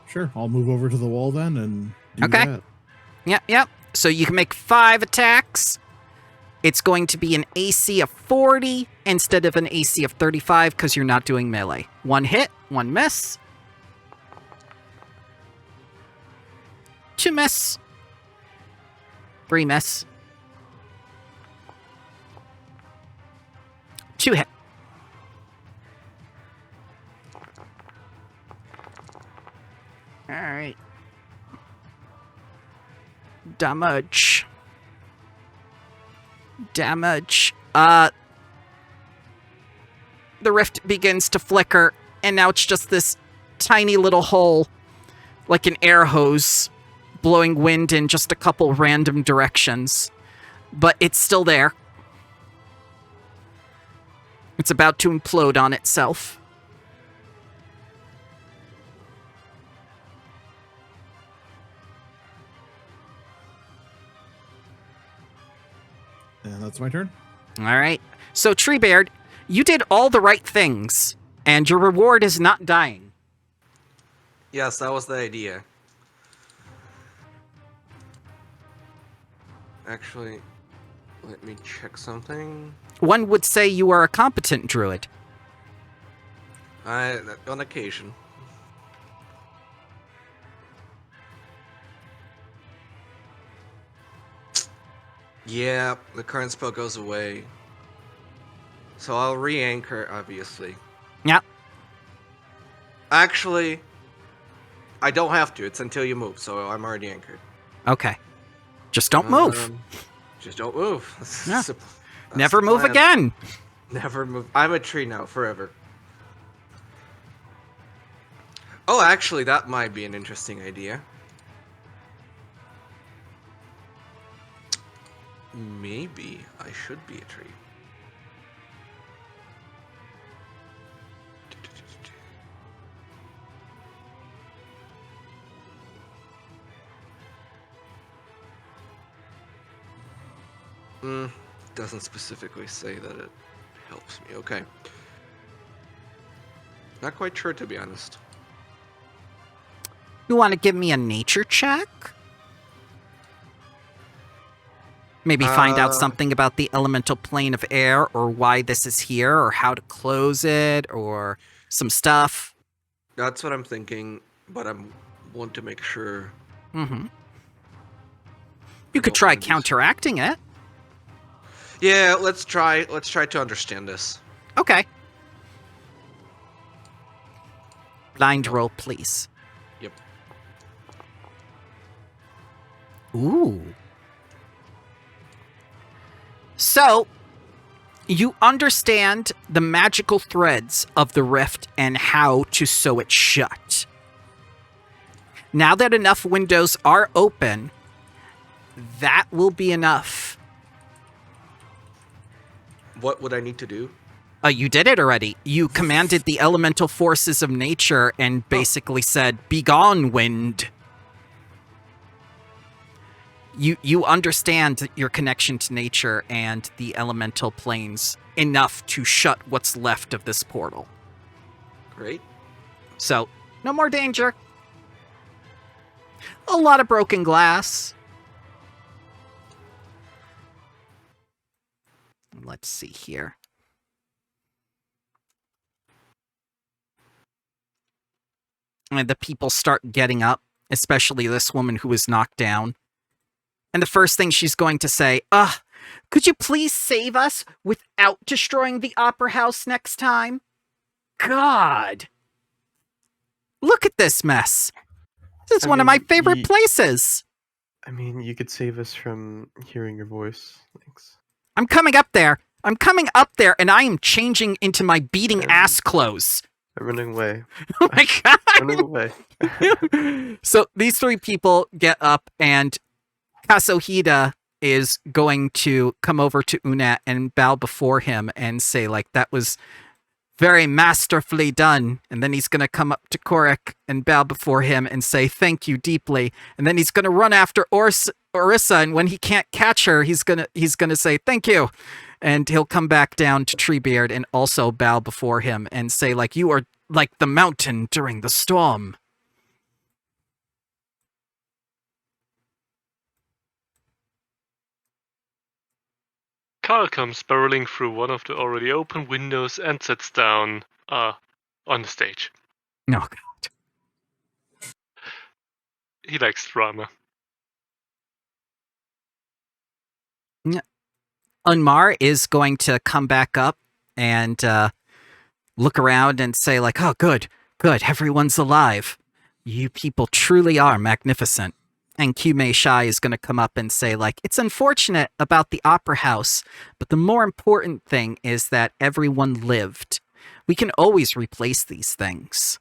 Sure, I'll move over to the wall then and do Okay. that. Yep. So you can make 5 attacks. It's going to be an AC of 40 instead of an AC of 35 because you're not doing melee. 1 hit, 1 miss. 2 miss. 3 miss. 2 hit. Alright. Damage. the rift begins to flicker, and now it's just this tiny little hole, like an air hose, blowing wind in just a couple random directions. But it's still there. It's about to implode on itself. And that's my turn. All right. So, Treebeard, you did all the right things, and your reward is not dying. Yes, that was the idea. Actually, let me check something. One would say you are a competent druid. On occasion. Yeah, the current spell goes away. So I'll re-anchor, obviously. Yeah. Actually, I don't have to. It's until you move, so I'm already anchored. Okay. Just don't move. Just don't move. Yeah. That's Never the move plan. again. Never move. I'm a tree now, forever. Oh, actually, that might be an interesting idea. Maybe I should be a tree. Doesn't specifically say that it helps me. Okay. Not quite sure, to be honest. You want to give me a nature check? Maybe find out something about the elemental plane of air, or why this is here, or how to close it, or some stuff. That's what I'm thinking, but I want to make sure. Mm-hmm. You could try counteracting it. Yeah, let's try to understand this. Okay. Blind roll, please. Yep. Ooh. So, you understand the magical threads of the rift and how to sew it shut. Now that enough windows are open, that will be enough. What would I need to do? You did it already. You commanded the elemental forces of nature and basically said, "Begone, wind." You understand your connection to nature and the elemental planes enough to shut what's left of this portal. Great. So, no more danger. A lot of broken glass. Let's see here. And the people start getting up, especially this woman who was knocked down. And the first thing she's going to say, could you please save us without destroying the opera house next time? God. Look at this mess. This is one of my favorite places. I mean, you could save us from hearing your voice. Thanks. I'm coming up there. And I am changing into my beating ass clothes. I'm running away. Oh my God. Running away. So these three people get up, and Kazuhida is going to come over to Una and bow before him and say, like, that was very masterfully done. And then he's going to come up to Korik and bow before him and say, thank you deeply. And then he's going to run after Orissa, and when he can't catch her, he's going to say, thank you. And he'll come back down to Treebeard and also bow before him and say, like, you are like the mountain during the storm. Carl comes barreling through one of the already open windows and sits down on the stage. Oh, God. He likes drama. Unmar is going to come back up and look around and say, like, oh, good, everyone's alive. You people truly are magnificent. And Kyumei Shai is going to come up and say, like, it's unfortunate about the opera house, but the more important thing is that everyone lived. We can always replace these things.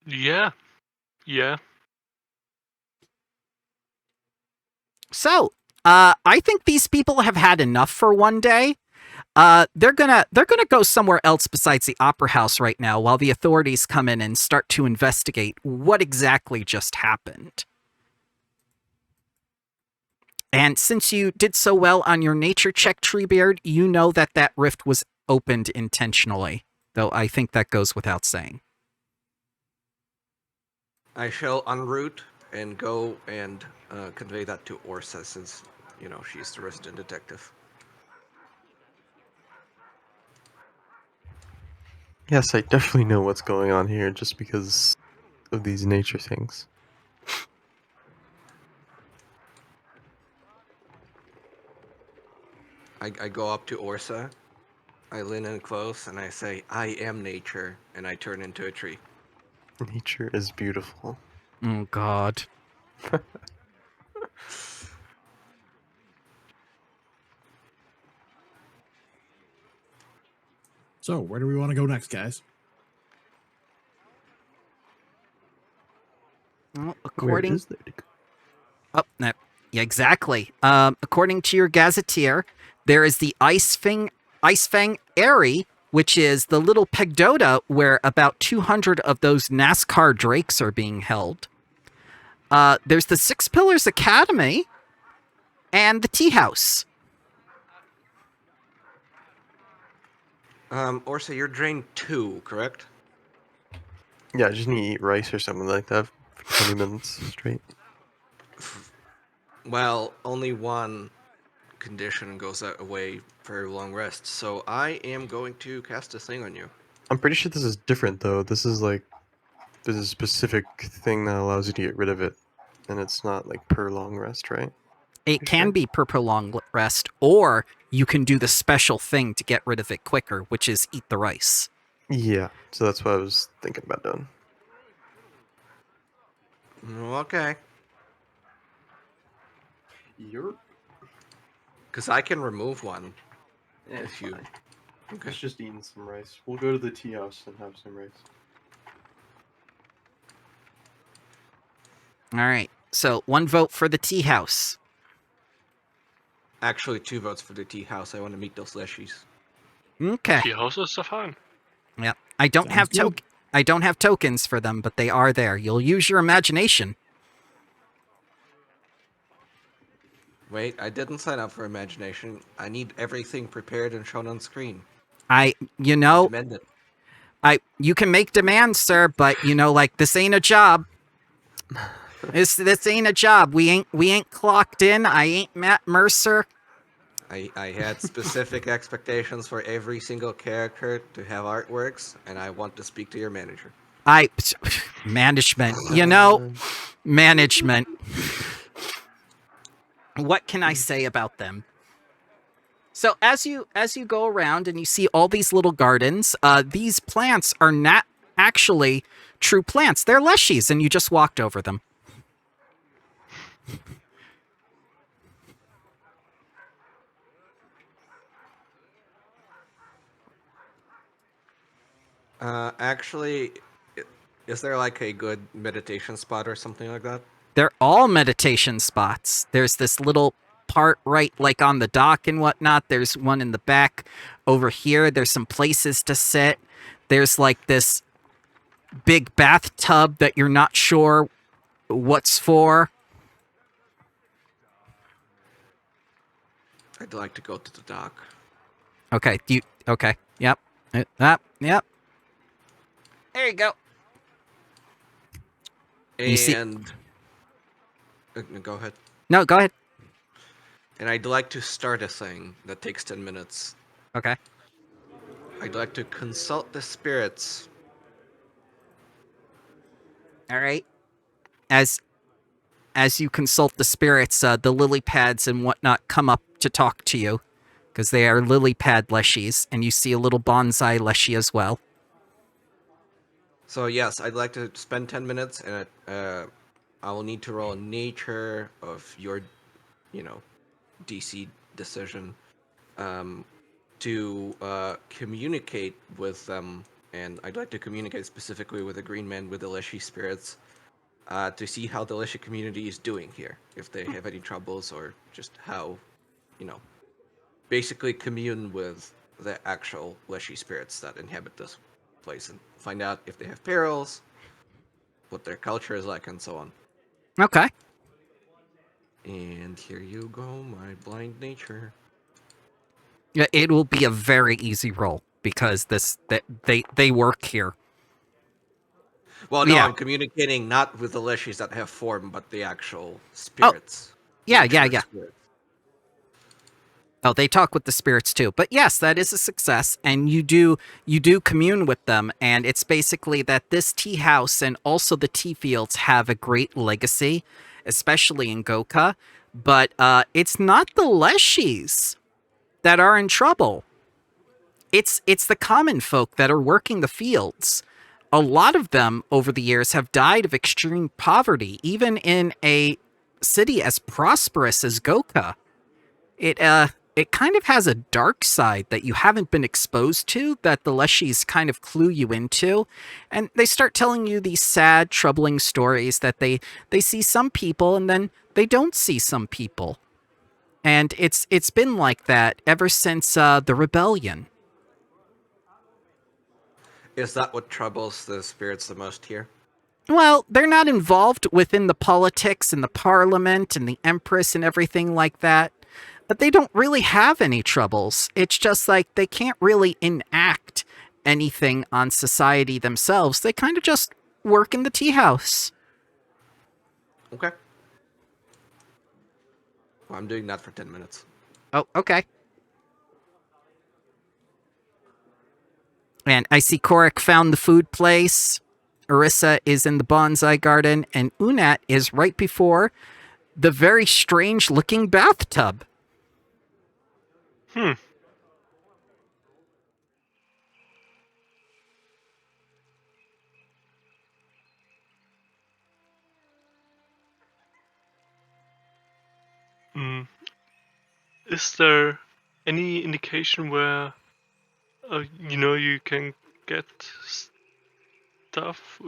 Yeah. Yeah. So, I think these people have had enough for one day. They're gonna go somewhere else besides the opera house right now while the authorities come in and start to investigate what exactly just happened. And since you did so well on your nature check, Treebeard, you know that that rift was opened intentionally, though I think that goes without saying. I shall unroot and go and convey that to Orsa, since, you know, she's the resident detective. Yes, I definitely know what's going on here just because of these nature things. I go up to Orsa, I lean in close, and I say, "I am nature," and I turn into a tree. Nature is beautiful. Oh, God. So, where do we want to go next, guys? Well, Where according... is there to go? Oh, no. Yeah, exactly. According to your gazetteer, there is the Icefang Airy, which is the little Pegdota where about 200 of those NASCAR drakes are being held. There's the Six Pillars Academy and the Tea House. Orsa, you're drain 2, correct? Yeah, I just need to eat rice or something like that for 20 minutes straight. Well, only one condition goes away for a long rest, so I am going to cast a thing on you. I'm pretty sure this is different though. This is like there's a specific thing that allows you to get rid of it, and it's not like per long rest, right? It You can sure? be per prolonged rest, or you can do the special thing to get rid of it quicker, which is eat the rice. Yeah, so that's what I was thinking about doing. Okay. You're Because I can remove one. if you- Okay. It's just eating some rice. We'll go to the tea house and have some rice. All right. So 1 vote for the Tea House. Actually, 2 votes for the tea house. I want to meet those leshies. Okay. The houses are fine. Yep. I don't Sounds have good. I don't have tokens for them, but they are there. You'll use your imagination. Wait, I didn't sign up for imagination. I need everything prepared and shown on screen. You know, Demand it. you can make demands, sir, but you know, like this ain't a job. This ain't a job. We ain't clocked in. I ain't Matt Mercer. I had specific expectations for every single character to have artworks, and I want to speak to your manager. Management. You know, management. What can I say about them? So as you go around and you see all these little gardens, these plants are not actually true plants. They're leshies, and you just walked over them. Actually, is there like a good meditation spot or something like that? They're all meditation spots. There's this little part right like on the dock and whatnot. There's one in the back over here. There's some places to sit. There's like this big bathtub that you're not sure what's for. I'd like to go to the dock. Okay. Okay. Yep. Yep. There you go. You see- And go ahead. No, go ahead. And I'd like to start a thing that takes 10 minutes. Okay. I'd like to consult the spirits. All right. As you consult the spirits, the lily pads and whatnot come up to talk to you, because they are lily pad leshies, and you see a little bonsai leshie as well. So yes, I'd like to spend 10 minutes, and I will need to roll nature of your, DC decision to communicate with them, and I'd like to communicate specifically with the green man with the Leshy spirits to see how the Leshy community is doing here, if they have any troubles, or just how, basically commune with the actual Leshy spirits that inhabit this place and find out if they have perils, what their culture is like, and so on. Okay. And here you go, my blind nature. Yeah, it will be a very easy roll because they work here. Well, no, Yeah. I'm communicating not with the Leshis that have form, but the actual spirits. Yeah, Nature yeah. spirits. Oh, they talk with the spirits too. But yes, that is a success, and you do commune with them, and it's basically that this tea house and also the tea fields have a great legacy, especially in Goka. But it's not the Leshis that are in trouble. It's the common folk that are working the fields. A lot of them over the years have died of extreme poverty, even in a city as prosperous as Goka. It kind of has a dark side that you haven't been exposed to, that the Leshis kind of clue you into, and they start telling you these sad, troubling stories that they see some people and then they don't see some people. And it's been like that ever since the rebellion. Is that what troubles the spirits the most here? Well, they're not involved within the politics and the parliament and the empress and everything like that. But they don't really have any troubles. It's just like they can't really enact anything on society themselves. They kind of just work in the tea house. Okay. Well, I'm doing that for 10 minutes. Oh, okay. And I see Korik found the food place. Orissa is in the bonsai garden. And Unat is right before the very strange-looking bathtub. Is there any indication where, you can get stuff?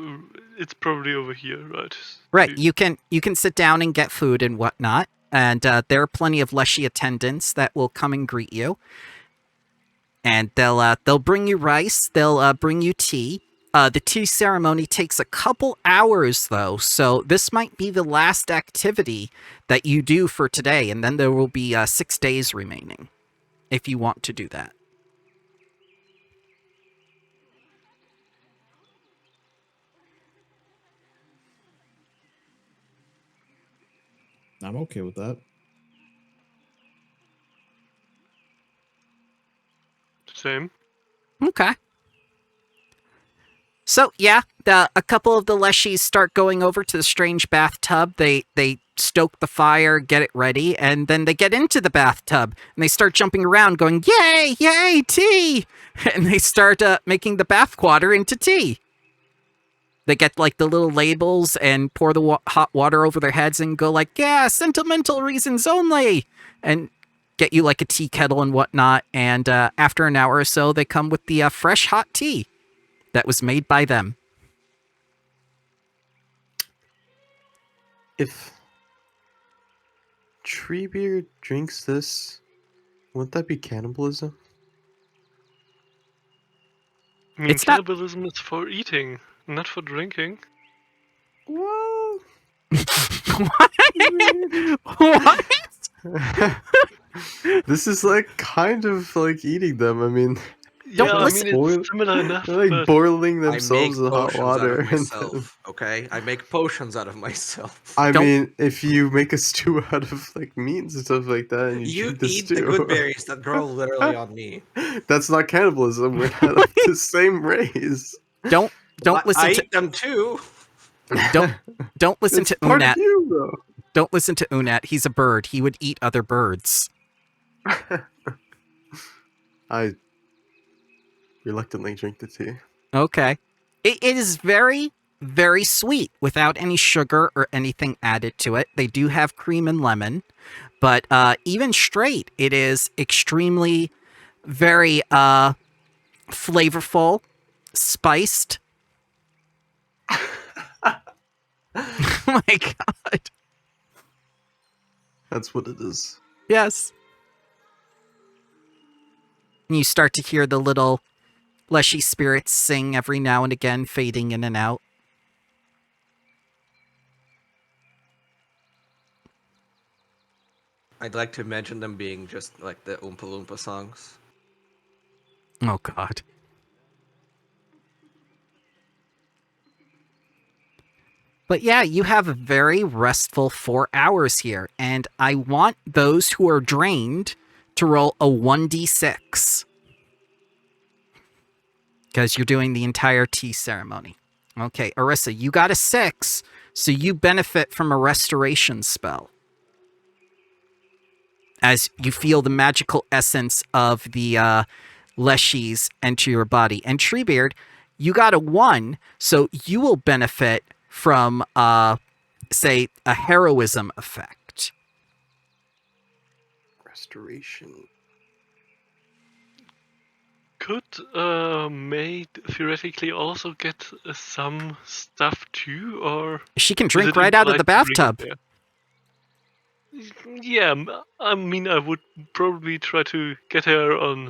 It's probably over here, right? Right, you can sit down and get food and whatnot, and there are plenty of Leshy attendants that will come and greet you, and they'll bring you rice, they'll bring you tea. The tea ceremony takes a couple hours though, so this might be the last activity that you do for today, and then there will be 6 days remaining, if you want to do that. I'm okay with that. Same. Okay. So yeah, a couple of the Leshis start going over to the strange bathtub. They stoke the fire, get it ready, and then they get into the bathtub and they start jumping around, going "Yay, yay, tea!" And they start making the bath water into tea. They get like the little labels and pour the hot water over their heads and go like, "Yeah, sentimental reasons only," and get you like a tea kettle and whatnot. And after an hour or so, they come with the fresh hot tea that was made by them. If Treebeard drinks this, wouldn't that be cannibalism? I mean, It's not- cannibalism is for eating, not for drinking. Well, What? this is like kind of like eating them. I mean, Don't yeah, listen- I mean, it's similar enough, they're like but boiling I make themselves in hot potions water. out of and myself, okay? I make potions out of myself. I Don't- mean, if you make a stew out of like meat and stuff like that, and you You drink the eat the stew, good berries that grow literally on me. that's not cannibalism. We're not of the same race. Don't listen I to eat them too. don't listen It's to part Unat. of you, though. Don't listen to Unat. He's a bird. He would eat other birds. I reluctantly drink the tea. Okay. It is very very sweet without any sugar or anything added to it. They do have cream and lemon, but even straight, it is extremely very flavorful, spiced. Oh my god. That's what it is. Yes. And you start to hear the little leshy spirits sing every now and again, fading in and out. I'd like to imagine them being just like the Oompa Loompa songs. Oh god. But yeah, you have a very restful 4 hours here, and I want those who are drained to roll a 1d6. Because you're doing the entire tea ceremony. Okay, Arissa, you got a 6, so you benefit from a restoration spell. As you feel the magical essence of the leshies enter your body. And Treebeard, you got a 1, so you will benefit from, say, a heroism effect. Restoration. Could May theoretically also get some stuff too, or She can is drink it right out of the implied to bring bathtub. it there? Yeah, I mean, I would probably try to get her on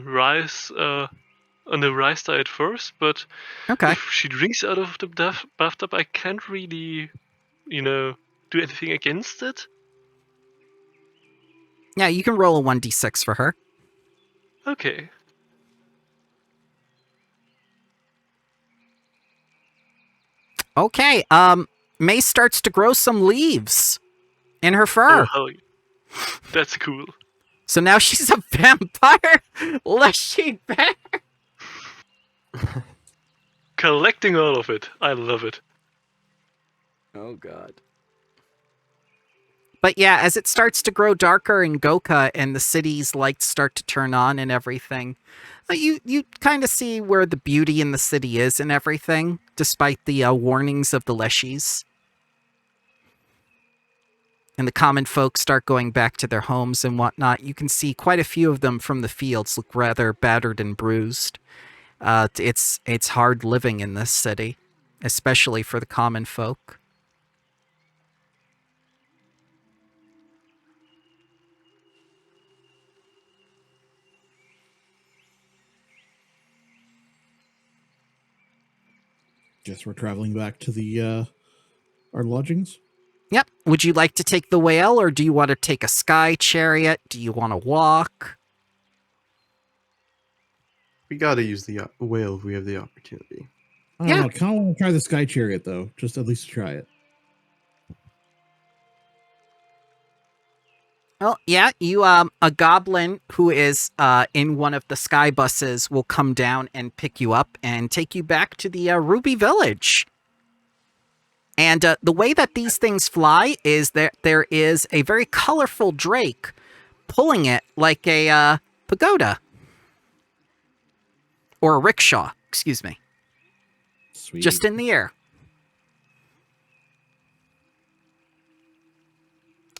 the rice diet first, but Okay. if she drinks out of the bathtub, I can't really, do anything against it. Yeah, you can roll a 1d6 for her. Okay. Okay, May starts to grow some leaves in her Oh, fur. hell yeah. That's cool. So now she's a vampire leshy bear. Collecting all of it. I love it. Oh god. But yeah, as it starts to grow darker in Goka and the city's lights start to turn on and everything, you kind of see where the beauty in the city is and everything, despite the warnings of the leshies. And the common folk start going back to their homes and whatnot. You can see quite a few of them from the fields look rather battered and bruised. It's hard living in this city, especially for the common folk. Guess we're traveling back to the our lodgings. Yep. Would you like to take the whale, or do you want to take a sky chariot? Do you want to walk? We gotta use the whale if we have the opportunity. I don't Yeah. know. I kind of want to try the sky chariot though, just at least try it. Well, yeah, you a goblin who is in one of the sky buses will come down and pick you up and take you back to the Ruby Village. And the way that these things fly is that there is a very colorful drake pulling it like a pagoda. Or a rickshaw, excuse me. Sweet. Just in the air.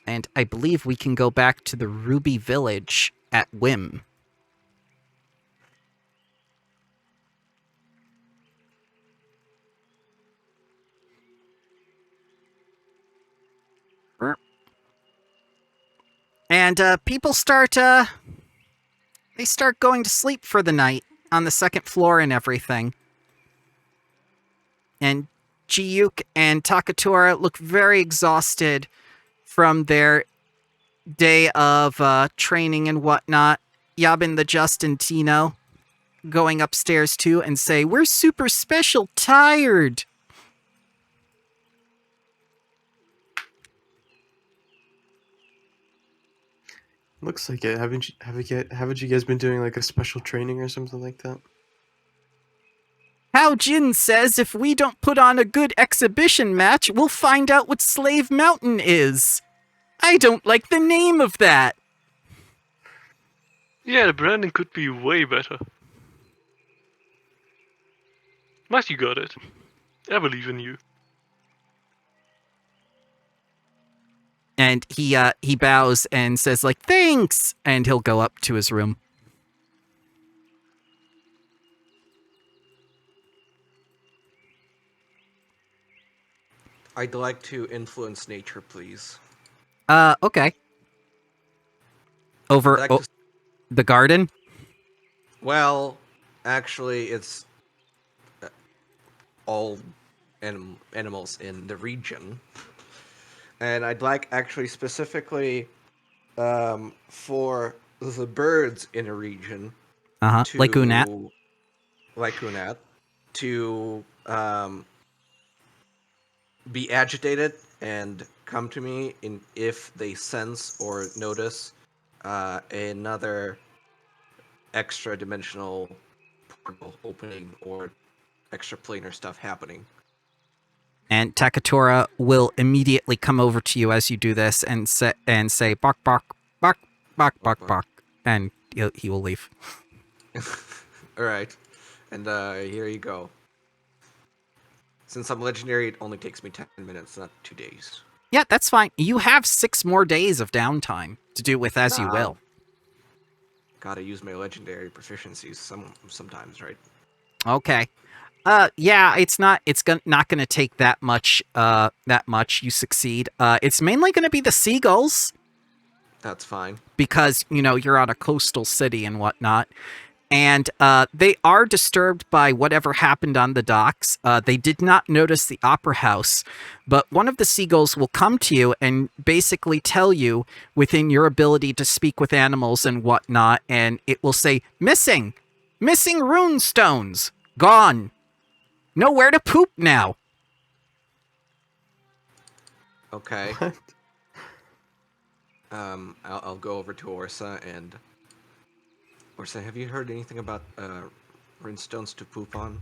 And I believe we can go back to the Ruby Village at whim. And people start they start going to sleep for the night on the second floor and everything. And Jiyuk and Takatora look very exhausted from their day of training and whatnot. Yabin the Just and Tino going upstairs too and say, "We're super special tired." Looks like it. Haven't you guys been doing like a special training or something like that? Hao Jin says if we don't put on a good exhibition match, we'll find out what Slave Mountain is. I don't like the name of that. Yeah, the branding could be way better. But you got it. I believe in you. And he bows and says like, "Thanks," and he'll go up to his room. I'd like to influence nature, please. Okay. Over I'd like to, the garden. well, actually, it's all animals in the region. And I'd like actually specifically for the birds in a region to Like Unat. like Unat to be agitated and come to me if they sense or notice another extra dimensional portal opening or extraplanar stuff happening. And Takatora will immediately come over to you as you do this and say bark bark bark bark bark bark, and he will leave. All right, and here you go. Since I'm legendary, it only takes me 10 minutes, not 2 days. Yeah, that's fine. You have 6 more days of downtime to do with as you will. Gotta use my legendary proficiencies sometimes, right? Okay. Yeah, it's not going to take that much. You succeed. It's mainly going to be the seagulls That's fine. because you're on a coastal city and whatnot, and they are disturbed by whatever happened on the docks. They did not notice the opera house, but one of the seagulls will come to you and basically tell you within your ability to speak with animals and whatnot, and it will say missing rune stones, gone. Nowhere to poop now. Okay. What? I'll go over to Orsa and Orsa, have you heard anything about runestones to poop on?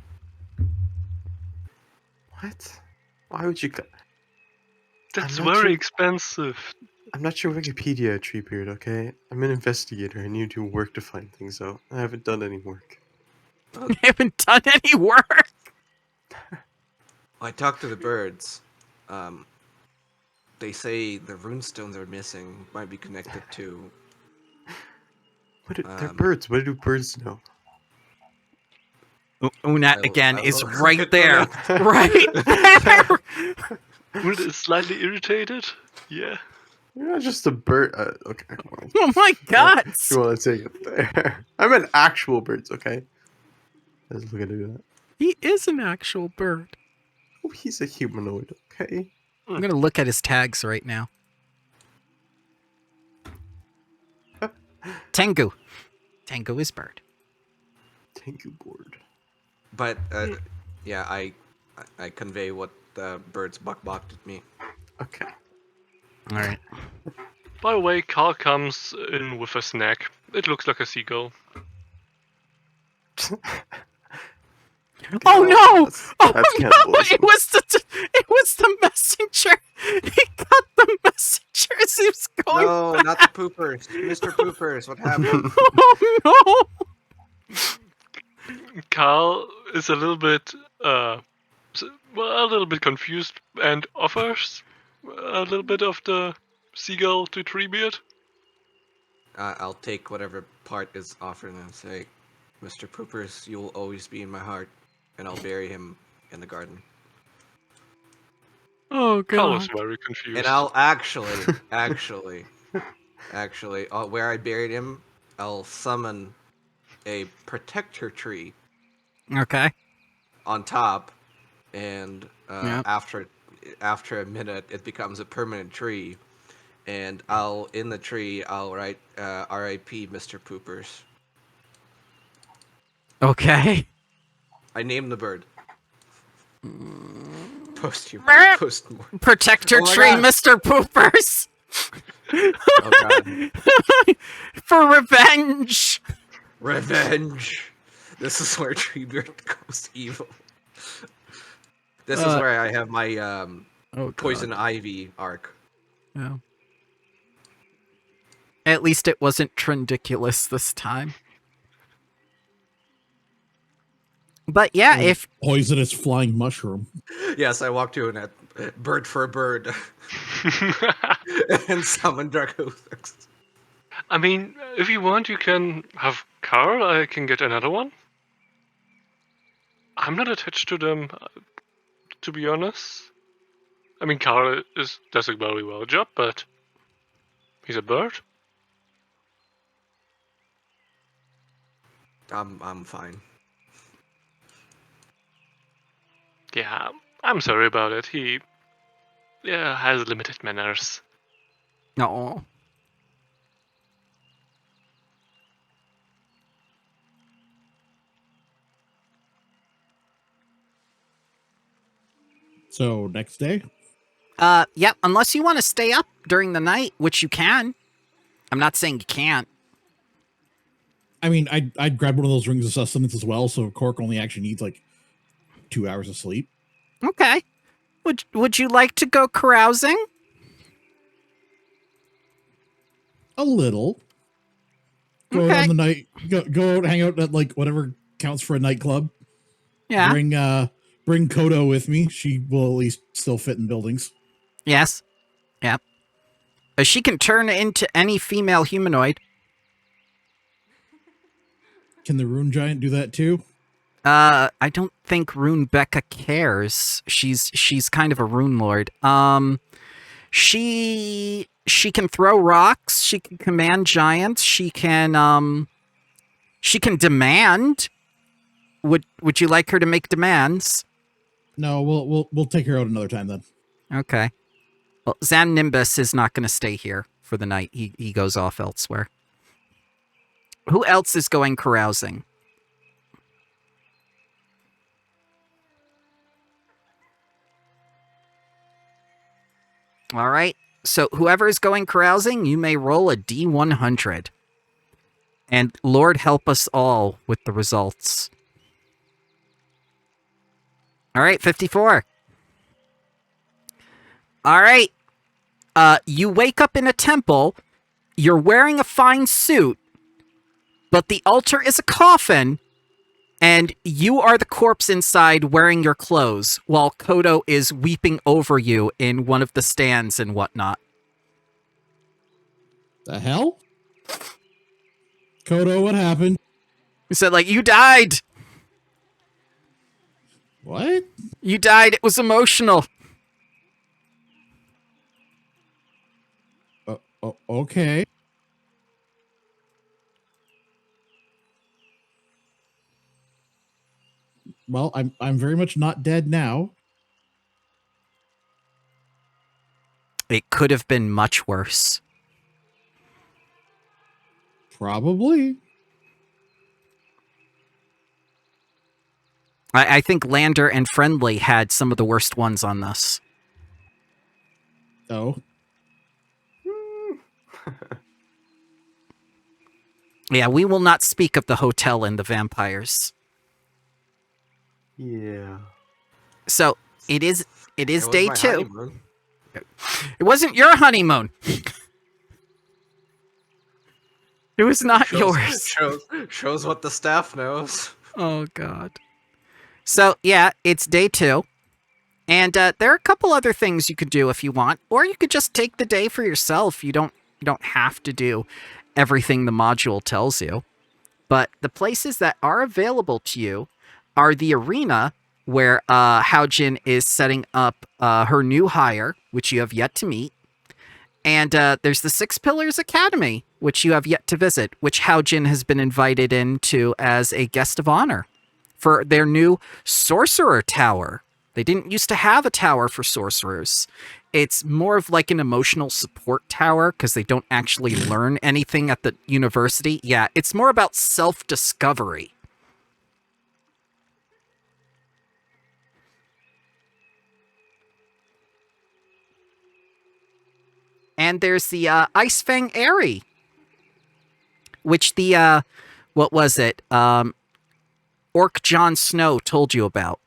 What? Why would you? That's I'm not very sure- expensive. I'm not your Wikipedia, Treebeard. Okay, I'm an investigator. I need to work to find things out. I haven't done any work. You haven't done any work. I talked to the birds. They say the runestones are missing. Might be connected to. They're birds. What do birds know? Unat again I is will- right there. Right there. Wood is slightly irritated. Yeah. You're not just a bird. Okay. Well, Oh my god. if you want to take it there. I'm an actual birds. Okay. Let's look at that. He is an actual bird. Oh, he's a humanoid. Okay. I'm going to look at his tags right now. Tengu. Tengu is bird. Tengu board. But yeah, I convey what the birds bucked at me. Okay. All right. By the way, Carl comes in with a snack. It looks like a seagull. Oh no! That's cannibalism. It was the messenger. He got the messenger as he was going. No, not the poopers, Mr. Poopers. What happened? Oh no! Carl is a little bit, a little bit confused and offers a little bit of the seagull to Treebeard. I'll take whatever part is offered and say, Mr. Poopers, you will always be in my heart, and I'll bury him in the garden. Oh Carl is god! very confused. And I'll actually, where I buried him, I'll summon a protector tree Okay. on top, and Yep. after a minute, it becomes a permanent tree. And in the tree, I'll write R.I.P. Mr. Poopers. Okay. I named the bird. Post more. Protector Oh my tree, God. Mr. Poopers. Oh god. For revenge. Revenge. This is where Treebeard goes evil. This is where I have my poison ivy arc. Yeah. At least it wasn't trendiculous this time. But yeah, if Poisonous flying mushroom. Yes, I walked to and Bird for a bird. And summon Dracothix. I mean, if you want, you can have Carl. I can get another one. I'm not attached to them, to be honest. I mean, Carl does a very well job, but he's a bird. I'm fine. Yeah, I'm sorry about it. He has limited manners. No. So next day, Yep, unless you want to stay up during the night, which you can. I'm not saying you can't. I mean, I'd grab one of those rings of sustenance as well. So Cork only actually needs like 2 hours of sleep. Okay. Would you like to go carousing? A little. Go out on the night. Go out, hang out at like whatever counts for a nightclub. Yeah. Bring Kodo with me. She will at least still fit in buildings. Yes. Yep. She can turn into any female humanoid. Can the Rune Giant do that too? I don't think Rune Becca cares. She's kind of a Rune Lord. She can throw rocks. She can command giants. She can demand. Would you like her to make demands? No, we'll take her out another time then. Okay. Well, Zam Nimbus is not going to stay here for the night. He goes off elsewhere. Who else is going carousing? All right. So whoever is going carousing, you may roll a D100. And Lord help us all with the results. All right, 54. All right. You wake up in a temple. You're wearing a fine suit, but the altar is a coffin, and you are the corpse inside wearing your clothes, while Kodo is weeping over you in one of the stands and whatnot. The hell? Kodo, what happened? He said, like, you died. What? You died. It was emotional. Okay. Well, I'm very much not dead now. It could have been much worse. Probably. I think Lander and Friendly had some of the worst ones on this. Oh. Yeah, we will not speak of the hotel and the vampires. Yeah. So it is day my 2. honeymoon. It wasn't your honeymoon. It was not yours. Shows what the staff knows. Oh God. So yeah, it's day 2. And there are a couple other things you could do if you want, or you could just take the day for yourself. You don't have to do everything the module tells you. But the places that are available to you are the arena where Haojin is setting up her new hire, which you have yet to meet. And there's the Six Pillars Academy, which you have yet to visit, which Haojin has been invited into as a guest of honor for their new Sorcerer Tower. They didn't used to have a tower for sorcerers. It's more of like an emotional support tower because they don't actually learn anything at the university. Yeah, it's more about self-discovery. And there's the Ice Fang Airy, which the, what was it? Orc Jon Snow told you about.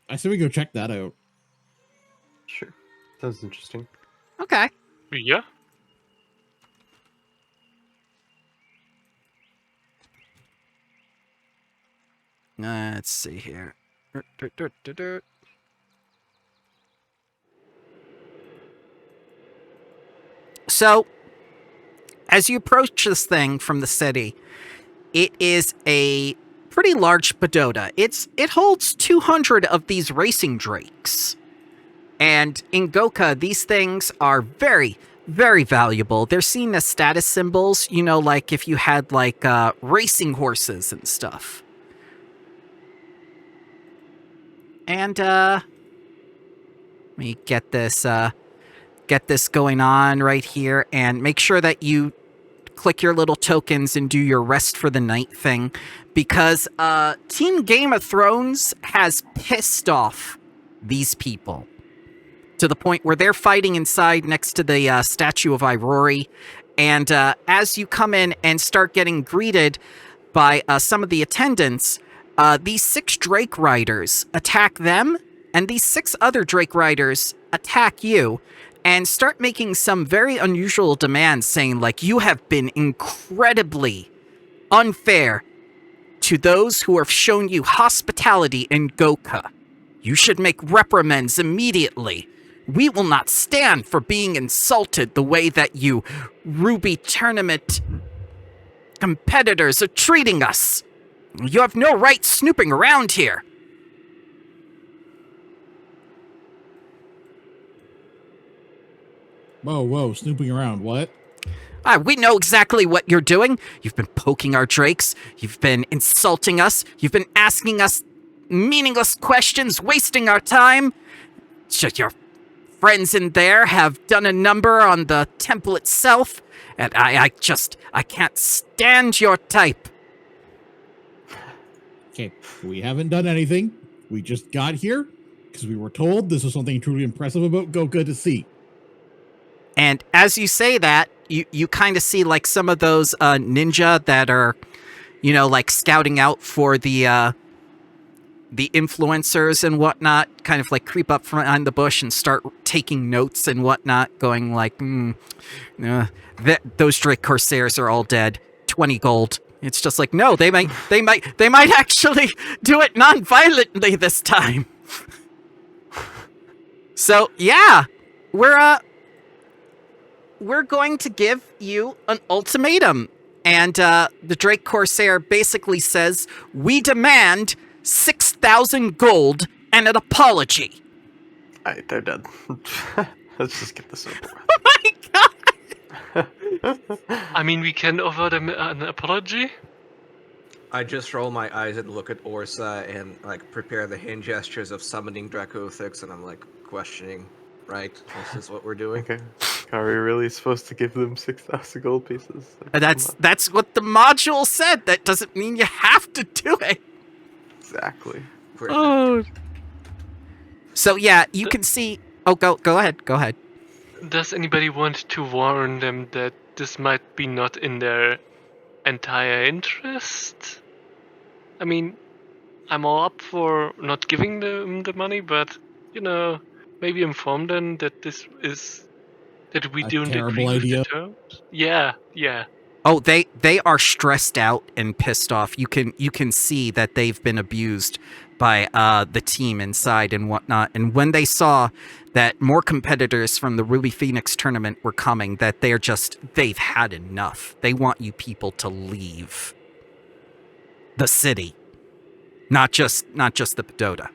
I say we go check that out. Sure. Sounds interesting. Okay. Yeah. Let's see here. So, as you approach this thing from the city, it is a pretty large pagoda. It holds 200 of these racing drakes. And in Goka, these things are very, very valuable. They're seen as status symbols, like if you had like racing horses and stuff. And let me get this going on right here, and make sure that you click your little tokens and do your rest for the night thing, because Team Game of Thrones has pissed off these people to the point where they're fighting inside next to the statue of Irori. And as you come in and start getting greeted by some of the attendants, these 6 Drake Riders attack them, and these 6 other Drake Riders attack you and start making some very unusual demands, saying, like, you have been incredibly unfair to those who have shown you hospitality in Goka. You should make reprimands immediately. We will not stand for being insulted the way that you Ruby Tournament competitors are treating us. You have no right snooping around here. Whoa, snooping around, what? We know exactly what you're doing. You've been poking our drakes. You've been insulting us. You've been asking us meaningless questions, wasting our time. Your friends in there have done a number on the temple itself, and I can't stand your type. Okay, we haven't done anything. We just got here because we were told this was something truly impressive about Goka to see. And as you say that, you kind of see like some of those ninja that are, like scouting out for the influencers and whatnot, kind of like creep up from behind the bush and start taking notes and whatnot, going like, those Drake Corsairs are all dead. 20 gold. It's just like, no, they might actually do it non-violently this time. So yeah, we're going to give you an ultimatum. And the Drake Corsair basically says, we demand 6,000 gold and an apology. Alright, they're dead. Let's just get this over with. Oh my god! I mean, we can offer them an apology. I just roll my eyes and look at Orsa and like prepare the hand gestures of summoning Dracothics, and I'm like questioning, right? This is what we're doing. Okay. Are we really supposed to give them 6,000 gold pieces? That's what the module said. That doesn't mean you have to do it. Exactly. Oh. So yeah, you can see. Oh, go ahead. Does anybody want to warn them that this might be not in their entire interest? I mean, I'm all up for not giving them the money, but maybe inform them that this is that we don't agree with the terms. Yeah. Oh, they are stressed out and pissed off. You can see that they've been abused by the team inside and whatnot. And when they saw that more competitors from the Ruby Phoenix tournament were coming, that they've had enough. They want you people to leave the city, not just the Pagoda.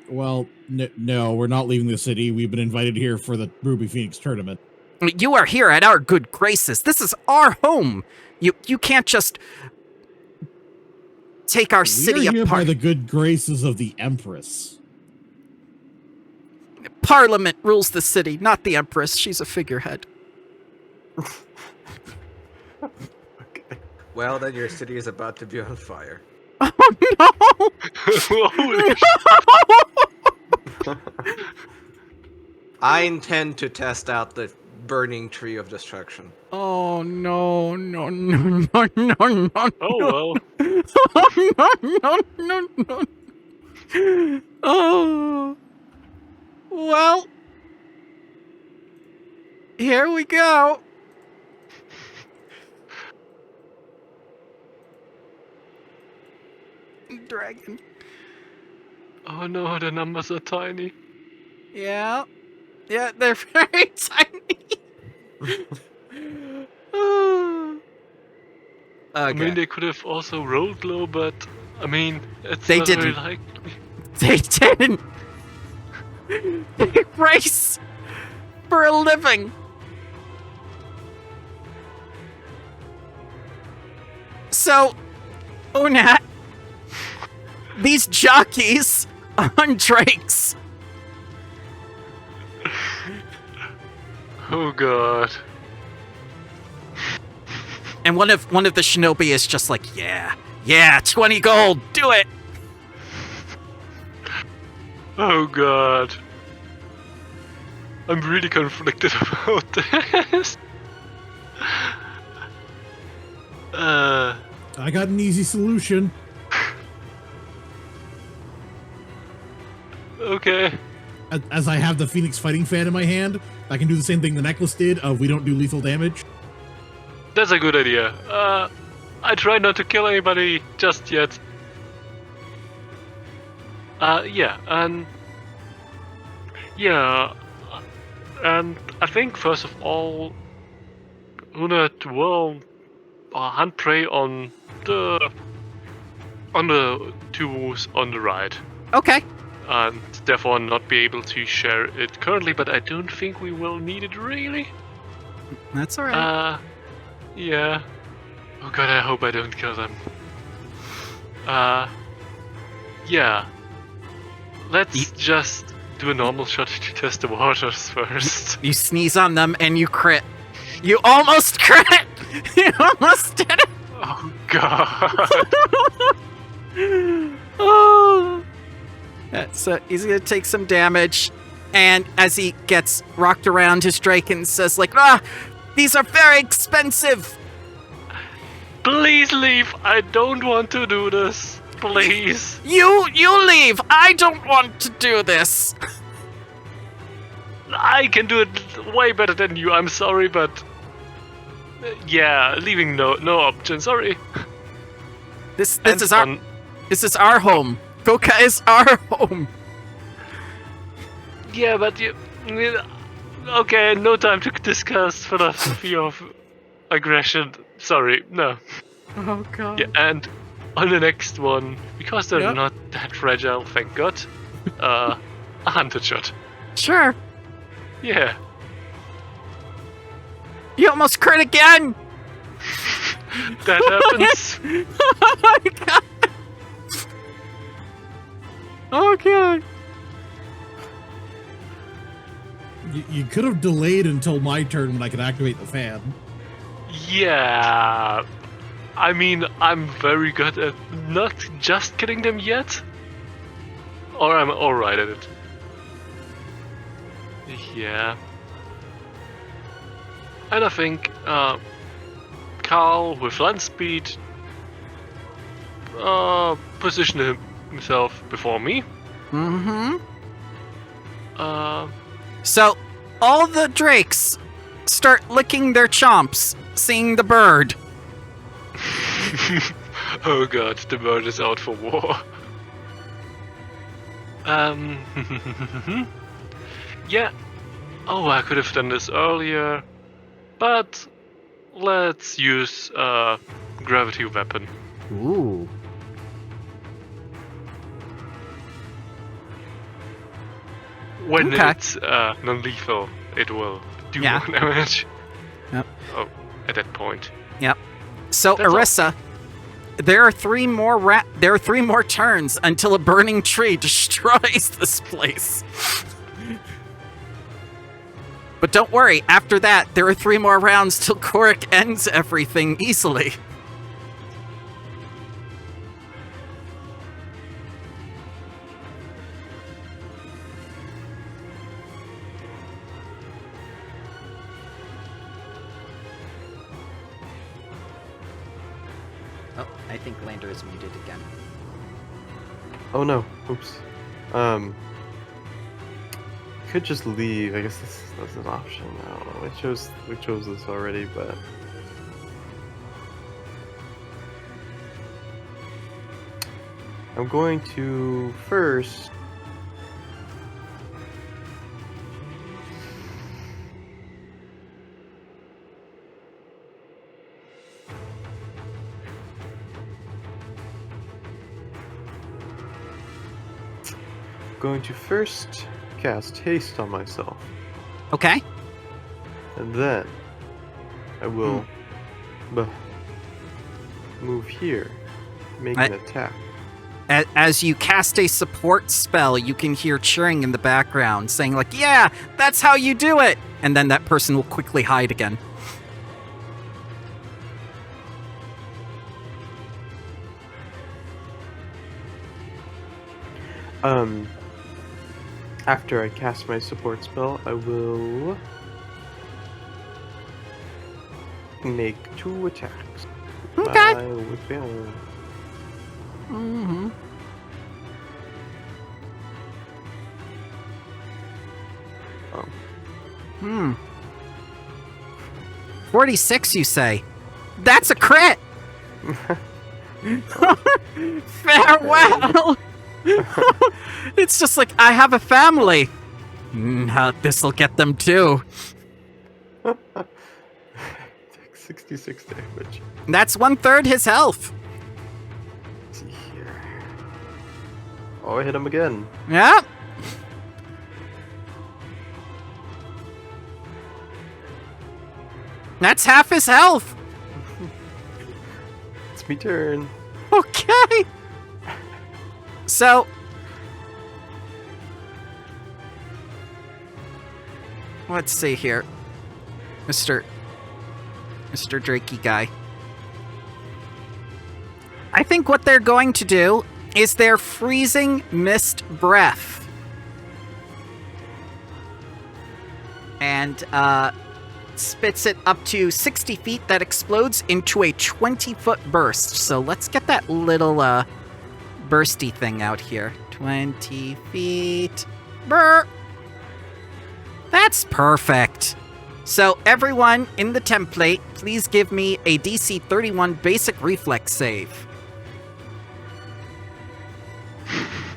Well, no, we're not leaving the city. We've been invited here for the Ruby Phoenix tournament. You are here at our good graces. This is our home. You can't just take our city apart. We're here by apart. the good graces of the Empress. Parliament rules the city, not the Empress. She's a figurehead. Okay. Well, then your city is about to be on fire. Oh no! Holy I intend to test out the burning tree of destruction. Oh no! Oh Oh well. no! Oh. Well, here we go. Dragon. Oh no, the numbers are tiny. Yeah, they're very tiny. I mean, Okay. they could have also rolled low, but I mean, it's They not very didn't. likely. They didn't. They race for a living. So, Onat, these jockeys on Drakes. Oh god. And one of the shinobi is just like, yeah, 20 gold, do it. Oh god. I'm really conflicted about this. I got an easy solution. Okay. As I have the Phoenix Fighting Fan in my hand, I can do the same thing the necklace did of we don't do lethal damage. That's a good idea. I try not to kill anybody just yet. Yeah, and I think first of all, Unat will hunt prey on the two wolves on the right, Okay. and therefore not be able to share it currently. But I don't think we will need it really. That's all right. Yeah. Oh god, I hope I don't kill them. Yeah. Let's just do a normal shot to test the waters first. You sneeze on them and you crit. You almost crit. You almost did it. Oh god. Oh. So he's gonna take some damage, and as he gets rocked around, his Draken says like, these are very expensive. Please leave. I don't want to do this. Please. You leave. I don't want to do this. I can do it way better than you. I'm sorry, but yeah, leaving no option. Sorry. This And is our fun. this is our home. Goka is our home. Yeah, but you. Okay, no time to discuss philosophy of aggression. Sorry, no. Oh god. Yeah, and on the next one, because they're Yep. not that fragile, thank God, a 100 shot. Sure. Yeah. You almost crit again. That happens. Oh my god. Okay. You could have delayed until my turn when I could activate the fan. Yeah. I mean, I'm very good at not just killing them yet. Or I'm alright at it. Yeah. And I think Carl with land speed positioned himself before me. Mm-hmm. Uh, So all the drakes start licking their chomps, seeing the bird. oh god, the bird is out for war. Yeah. Oh, I could have done this earlier, but let's use gravity weapon. Ooh. When Okay. it's non-lethal, it will do Yeah. more damage. Yep. Oh, at that point. Yep. So That's all. Arissa, there are three more turns until a burning tree destroys this place. But don't worry, after that, there are 3 more rounds till Korik ends everything easily. Oh, I think Lander is muted again. Oh no, oops. Could just leave. I guess that's an option. I don't know. We chose this already, but I'm going to first. going to first cast haste on myself, Okay. and then I will move here, make an attack. As you cast a support spell, you can hear cheering in the background saying like, yeah, that's how you do it. And then that person will quickly hide again. After I cast my support spell, I will make 2 attacks. Okay. My weapon. Mm-hmm. Oh. 46, you say? That's a crit! Farewell! It's just like, I have a family. This'll get them too. Take 66 damage. That's 1/3 his health. Let's see here. Oh, I hit him again. Yeah. That's half his health. It's me turn. Okay. So, let's see here. Mr. Drakey guy. I think what they're going to do is their freezing mist breath. And spits it up to 60 feet that explodes into a 20-foot burst. So let's get that little bursty thing out here. 20 feet. Brr. That's perfect. So everyone in the template, please give me a DC 31 basic reflex save.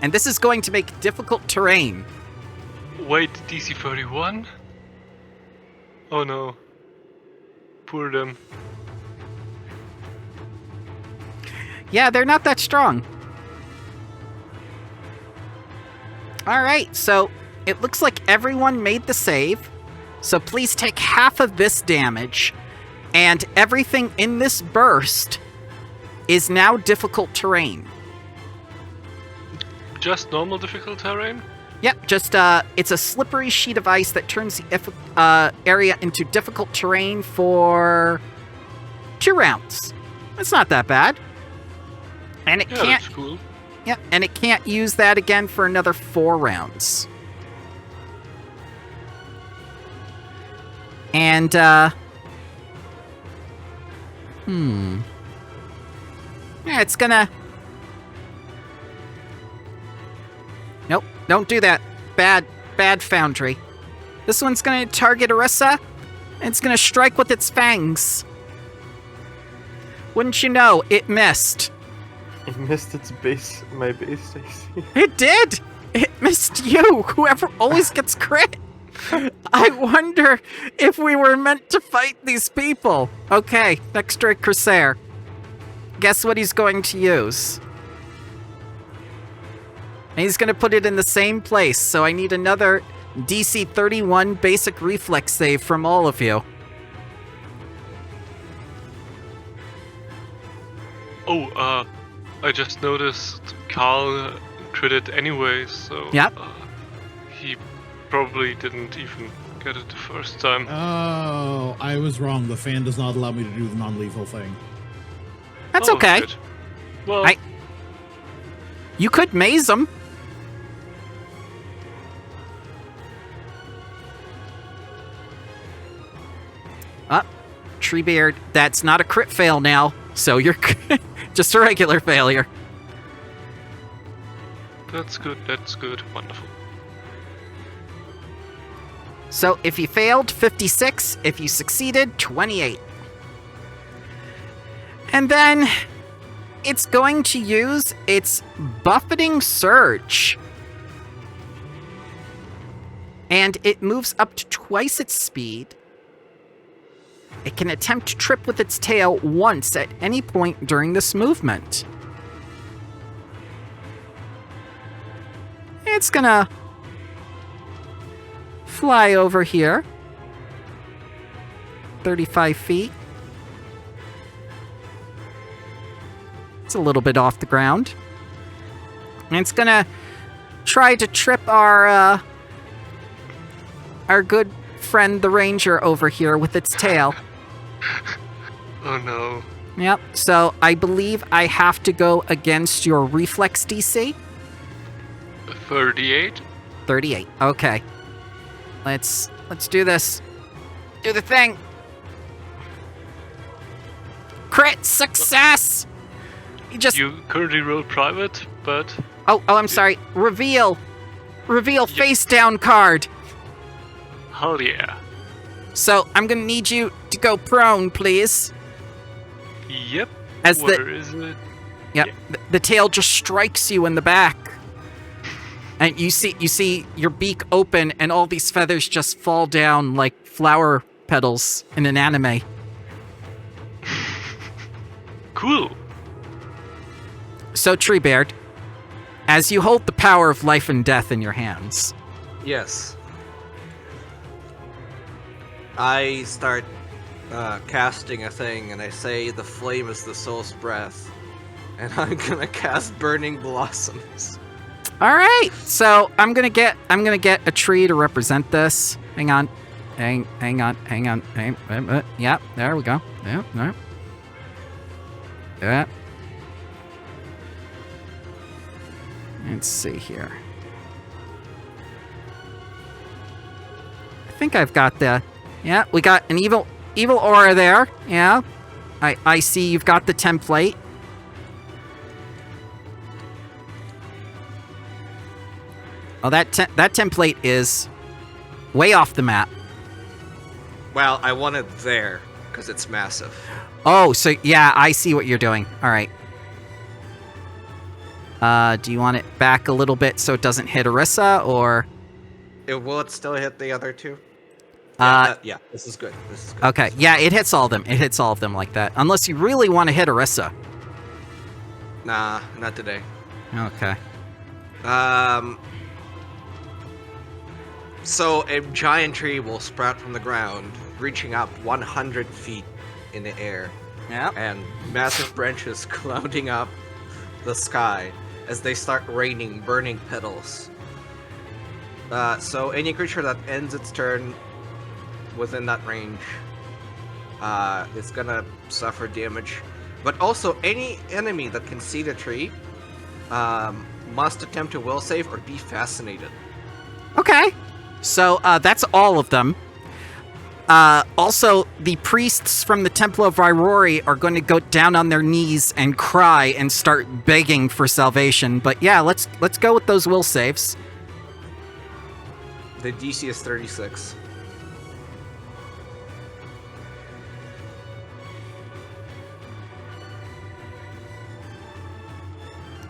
And this is going to make difficult terrain. Wait, DC 31? Oh no. Poor them. Yeah, they're not that strong. Alright, so it looks like everyone made the save. So please take half of this damage. And everything in this burst is now difficult terrain. Just normal difficult terrain? Yep, just, it's a slippery sheet of ice that turns the area into difficult terrain for 2 rounds. It's not that bad. And it Yeah, can't... that's cool. Yep, and it can't use that again for another 4 rounds. And, Yeah, it's gonna... Nope, don't do that. Bad foundry. This one's gonna target Orissa, and it's gonna strike with its fangs. Wouldn't you know, it missed. It missed my base AC. It did! It missed you, whoever always gets crit. I wonder if we were meant to fight these people. Okay, next Drake Corsair. Guess what he's going to use? And he's going to put it in the same place, so I need another DC 31 basic reflex save from all of you. Oh, I just noticed Carl critted anyway, so Yep. He probably didn't even get it the first time. Oh, I was wrong. The fan does not allow me to do the non-lethal thing. That's Oh, okay. shit. Well, You could maze him. Treebeard, that's not a crit fail now, so you're just a regular failure. that's good, wonderful. So if you failed, 56. If you succeeded, 28. And then it's going to use its Buffeting Surge. And it moves up to twice its speed. It can attempt to trip with its tail once at any point during this movement. It's gonna fly over here. 35 feet. It's a little bit off the ground. And it's gonna try to trip our good friend the ranger over here with its tail. Oh no. Yep, so I believe I have to go against your reflex DC. 38? 38. Okay. Let's do this. Do the thing. Crit success. You currently roll private, but Oh, I'm sorry. Reveal face down card. hell yeah. So, I'm going to need you to go prone, please. Yep. As Where is it? Yep. The tail just strikes you in the back. And you see your beak open and all these feathers just fall down like flower petals in an anime. Cool. So, Treebeard, as you hold the power of life and death in your hands, Yes. I start casting a thing, and I say the flame is the soul's breath, and I'm gonna cast Burning Blossoms. all right. So I'm gonna get a tree to represent this. Hang on. Yeah, there we go. Yeah. Yeah. Let's see here. I think I've got the. Yeah, we got an evil aura there. Yeah, I see you've got the template. Oh, that template is way off the map. Well, I want it there, because it's massive. Oh, so yeah, I see what you're doing. All right. Do you want it back a little bit so it doesn't hit Orisa, or? Will it still hit the other two? Yeah, this is good. Okay, yeah, it hits all of them. It hits all of them like that. Unless you really want to hit Orisa. Nah, not today. Okay. So a giant tree will sprout from the ground, reaching up 100 feet in the air, Yeah. and massive branches clouding up the sky as they start raining burning petals. So any creature that ends its turn within that range is gonna suffer damage. But also, any enemy that can see the tree must attempt to will save or be fascinated. Okay. So that's all of them. Also, the priests from the Temple of Ryrori are going to go down on their knees and cry and start begging for salvation. But yeah, let's go with those will saves. The DC is 36.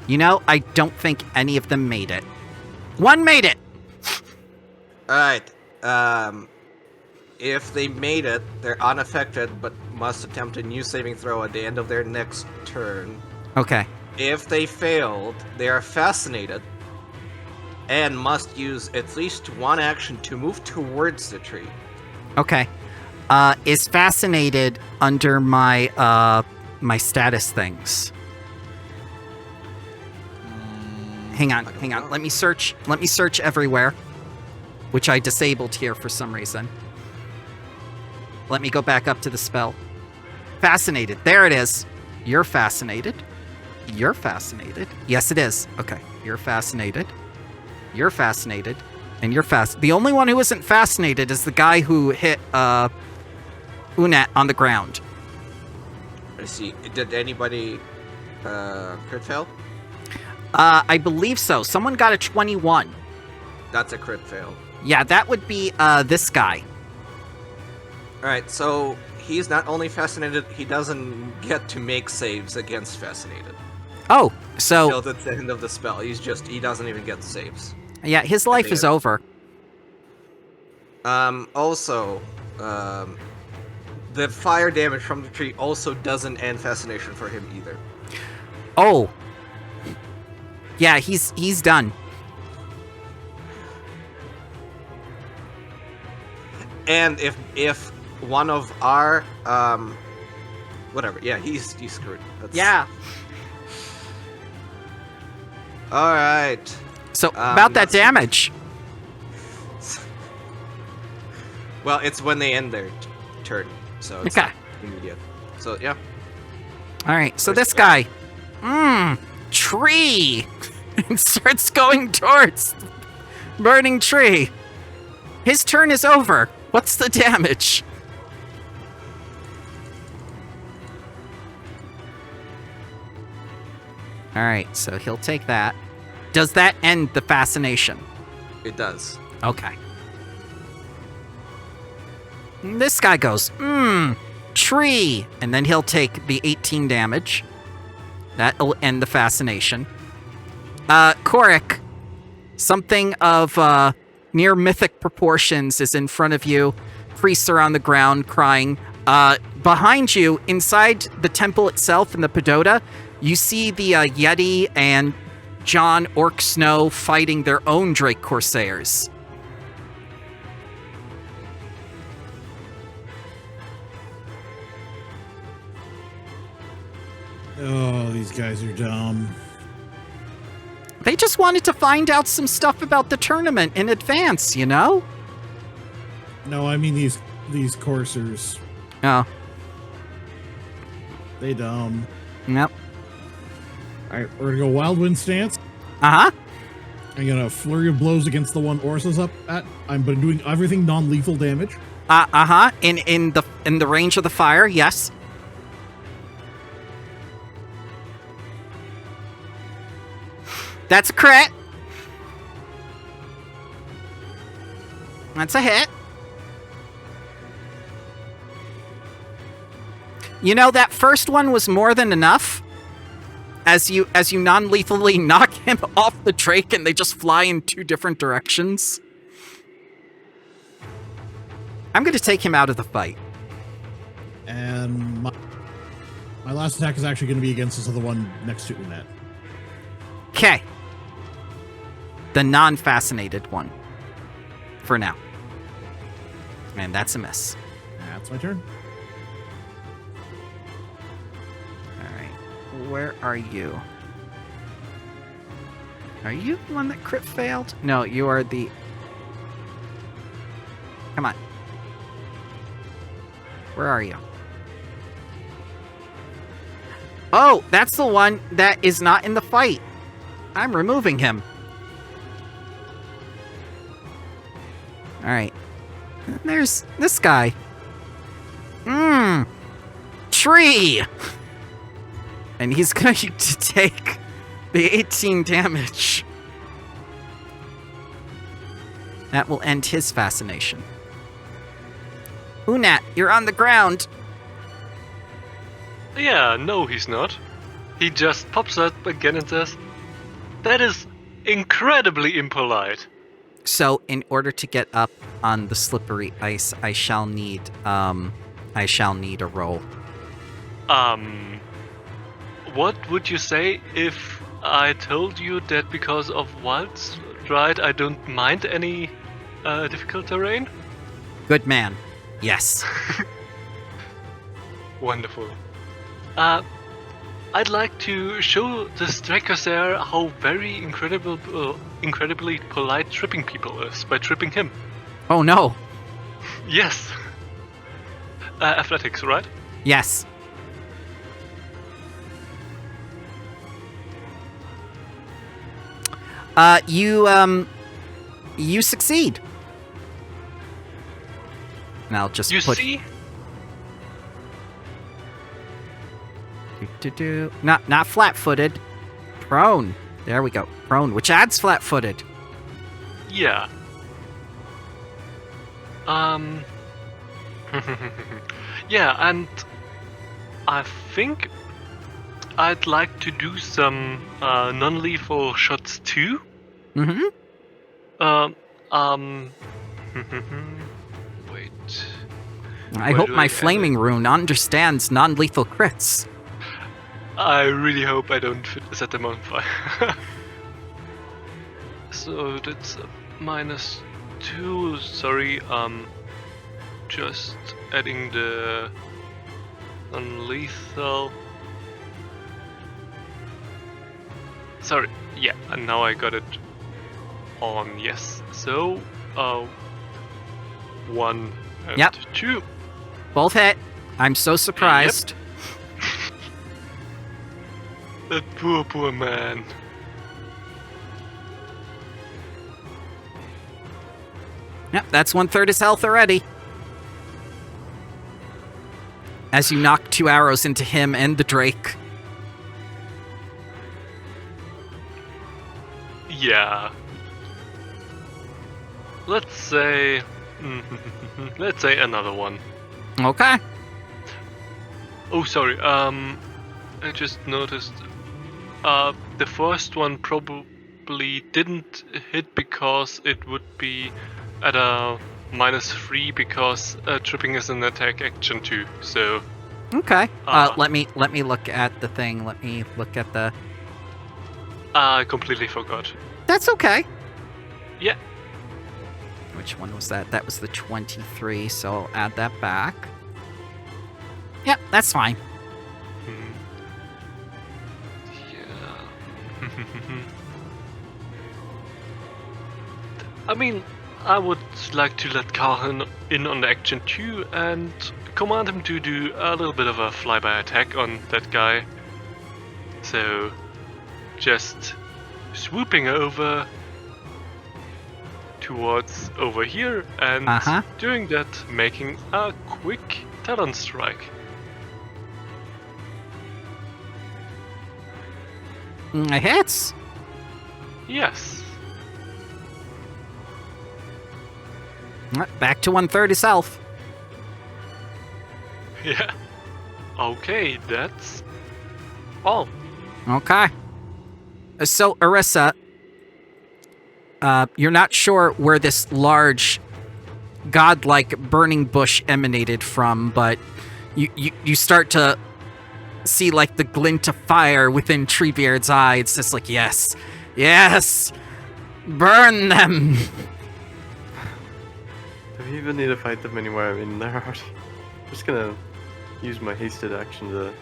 You know, I don't think any of them made it. One made it! Alright, if they made it, they're unaffected but must attempt a new saving throw at the end of their next turn. Okay. If they failed, they are fascinated and must use at least one action to move towards the tree. Okay. Is fascinated under my my status things? Hang on. know. Let me search everywhere, which I disabled here for some reason. Let me go back up to the spell. Fascinated. There it is. You're fascinated. You're fascinated. Yes, it is. Okay. You're fascinated. You're fascinated. And you're The only one who isn't fascinated is the guy who hit Unat on the ground. I see. Did anybody crit fail? I believe so. Someone got a 21. That's a crit fail. Yeah, that would be this guy. Alright, so he's not only fascinated, he doesn't get to make saves against fascinated. Oh, so Until the end of the spell. He doesn't even get saves. yeah, his life is over. Also, the fire damage from the tree also doesn't end fascination for him either. Oh. Yeah, he's done. And if one of our whatever, yeah, he's screwed. That's... Yeah. All right. So about that damage. Well, it's when they end their turn, so it's Okay. not immediate. So yeah. All right. So Where's this the guy, tree, and starts going towards the burning tree. His turn is over. What's the damage? All right, so he'll take that. Does that end the fascination? It does. Okay. And this guy goes, tree. And then he'll take the 18 damage. That'll end the fascination. Korik, something of near mythic proportions is in front of you. Priests are on the ground crying. Behind you, inside the temple itself in the pagoda, you see the Yeti and John Orc Snow fighting their own Drake Corsairs. Oh, these guys are dumb. They just wanted to find out some stuff about the tournament in advance, you know? No, I mean these coursers. Oh, They dumb. yep. All right, we're gonna go Wild Wind stance. Uh-huh. I'm gonna flurry of blows against the one Orsa's up at. I'm doing everything non-lethal damage. Uh-huh. In the range of the fire, yes. That's a crit. That's a hit. You know, that first one was more than enough. As you non-lethally knock him off the Drake and they just fly in two different directions. I'm going to take him out of the fight. And my last attack is actually going to be against this other one next to Unat. Okay. The non-fascinated one. For now. And that's a miss. That's my turn. Alright. Where are you? Are you the one that crit failed? No, you are the... Come on. Where are you? Oh, that's the one that is not in the fight. I'm removing him. Alright. There's this guy. Tree! And he's going to take the 18 damage. That will end his fascination. Unat, you're on the ground. Yeah, no, he's not. He just pops up again and says, "That is incredibly impolite." So, in order to get up on the slippery ice, I shall need a roll. What would you say if I told you that because of Wild Stride I don't mind any difficult terrain? Good man. Yes. Wonderful. I'd like to show the Striker there how very incredibly polite tripping people is by tripping him. Oh no. Yes. Athletics, right? Yes. You succeed. And I'll just You put... see? Not flat-footed. Prone. There we go. Prone, which adds flat-footed. Yeah. Yeah, and I think I'd like to do some non-lethal shots too. Mm-hmm. Wait. I Where hope do my I flaming rune understands non-lethal crits. I really hope I don't set them on fire. So that's -2. Sorry. just adding the non-lethal. Sorry, yeah, and now I got it on, yes. So, 1 and Yep. 2. Both hit. I'm so surprised. That poor man. Yep, that's 1/3 his health already. As you knock 2 arrows into him and the Drake. Yeah. Let's say... let's say another one. Okay. Oh, sorry, I just noticed... the first one probably didn't hit because it would be at a -3 because tripping is an attack action too, so... Okay. Let me look at the thing. Let me look at the... I completely forgot. That's okay. Yeah. Which one was that? That was the 23, so I'll add that back. Yep, that's fine. Yeah. I mean, I would like to let Carl in on the action too and command him to do a little bit of a flyby attack on that guy. So, just swooping over towards over here and doing that, making a quick talon strike. It hits. Yes. Back to 1/3 his health. Yeah. Okay, that's all. Okay. So, Arissa, you're not sure where this large, godlike burning bush emanated from, but you start to see, like, the glint of fire within Treebeard's eye. It's just like, yes, burn them. Do we even need to fight them anywhere? I mean, they're already... I'm just gonna use my hasted action to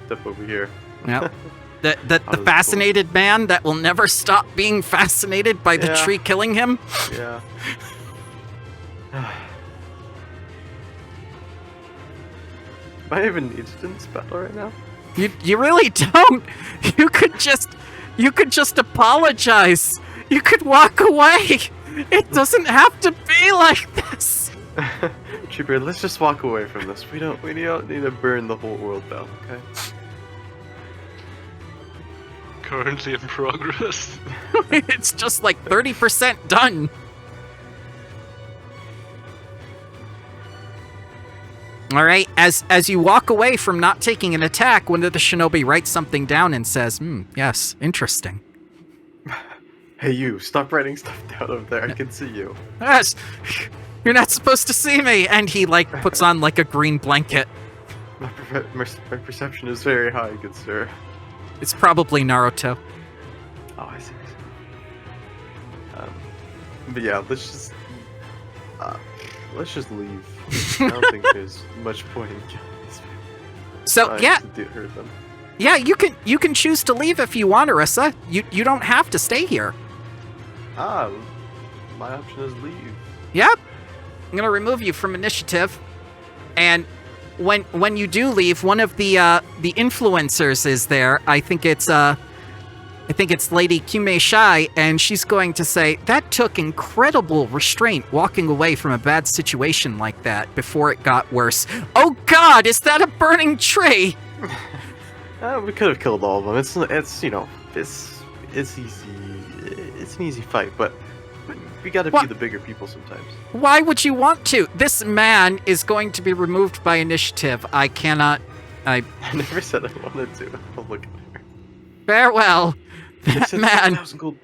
step over here. Yep. The fascinated man that will never stop being fascinated by the tree killing him. Yeah. Do I even need to do this battle right now? You really don't. You could just apologize. You could walk away. It doesn't have to be like this. Cheaper, let's just walk away from this. We don't need to burn the whole world down, okay? Currently in progress. It's just like 30% done. All right, as you walk away from not taking an attack, one of the shinobi writes something down and says, yes, interesting. Hey you, stop writing stuff down over there, I can see you. Yes, you're not supposed to see me. And he, like, puts on, like, a green blanket. My perception is very high, good sir. It's probably Naruto. Oh, I see. But yeah, let's just leave. I don't think there's much point in killing these people. So yeah, to hurt them. Yeah, you can choose to leave if you want, Arissa. You don't have to stay here. My option is leave. Yep. I'm gonna remove you from initiative, and when you do leave, one of the influencers is there. I think it's Lady Kume Shai, and she's going to say, that took incredible restraint walking away from a bad situation like that before it got worse. Oh God, is that a burning tree? We could have killed all of them. It's easy. It's an easy fight, but we gotta be the bigger people sometimes. Why would you want to? This man is going to be removed by initiative. I cannot. I never said I wanted to. I'll look at her. Farewell. That man. 6,000 gold.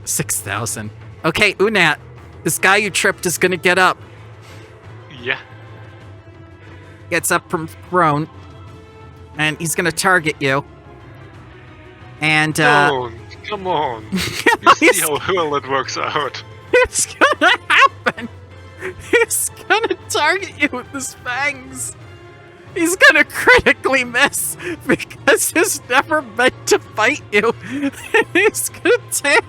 6,000. Okay, Unat. This guy you tripped is gonna get up. Yeah. Gets up from throne, and he's gonna target you. And Come on. You see how well it works out. It's gonna happen. He's gonna target you with his fangs. He's gonna critically miss because he's never meant to fight you. He's gonna take.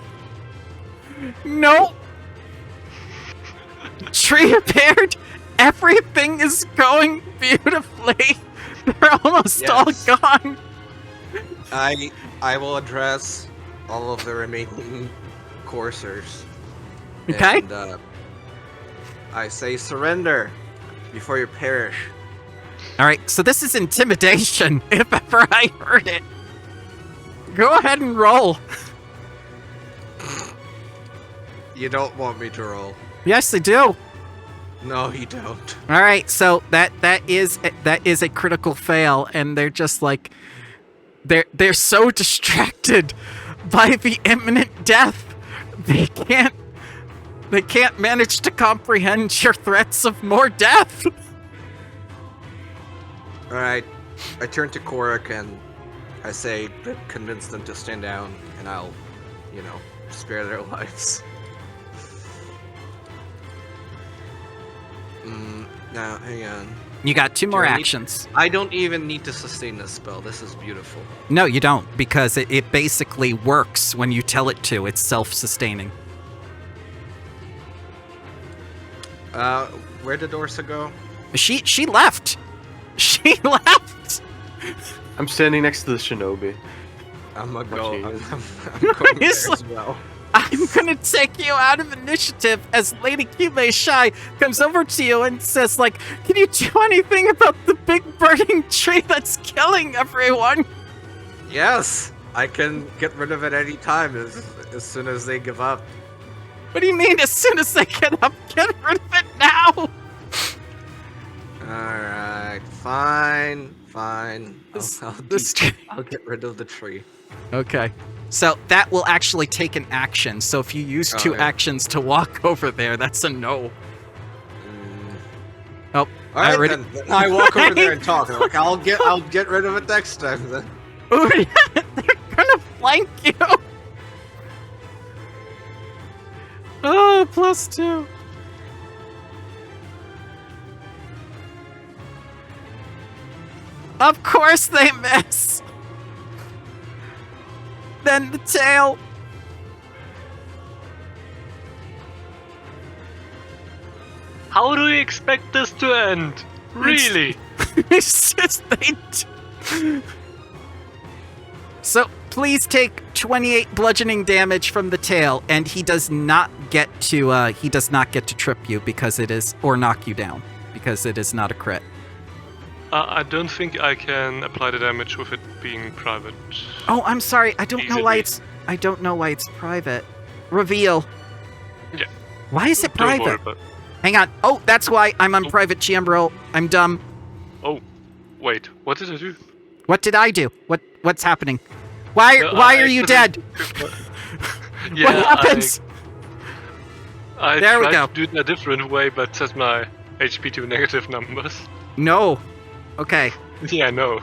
No. Tree appeared. Everything is going beautifully. They're almost all gone. I will address all of the remaining coursers. Okay. And I say surrender before you perish. All right, so this is intimidation, if ever I heard it. Go ahead and roll. You don't want me to roll. Yes, I do. No, you don't. All right, so that is a critical fail, and they're just like they're so distracted by the imminent death, they can't manage to comprehend your threats of more death. Alright, I turn to Korak and I say, convince them to stand down, and I'll, spare their lives. Now, hang on. You got 2 more I need- actions. I don't even need to sustain this spell. This is beautiful. No, you don't, because it basically works when you tell it to. It's self-sustaining. Where did Orsa go? She left. She left. I'm standing next to the shinobi. I'm gonna Oh, go. jeez. I'm going there He's as well. I'm gonna take you out of initiative as Lady Kyubei Shy comes over to you and says, like, can you do anything about the big burning tree that's killing everyone? Yes, I can get rid of it any time as soon as they give up. What do you mean as soon as they get up? Get rid of it now! Alright, fine. I'll get rid of the tree. Okay. So that will actually take an action. So if you use 2 actions to walk over there, that's a no. Oh, I Alright, already... then I walk over there and talk. I'm like, I'll get rid of it next time then. Ooh, yeah, they're gonna flank you! Oh, +2. Of course they miss! Then the tail. How do you expect this to end? Really? It's just So please take 28 bludgeoning damage from the tail, and he does not get to trip you because it is, or knock you down because it is not a crit. I don't think I can apply the damage with it being private. Oh, I'm sorry. I don't know why Easily. it's private. Reveal. Yeah. Why is it Don't worry private? about- Hang on. Oh, that's why I'm on private GM roll. I'm dumb. Oh, wait. What did I do? What did I do? What's happening? Why I are you couldn't- dead? Yeah, What happens? I There we tried go. to do it a different way, but set my HP to negative numbers. No. Okay. Yeah, no.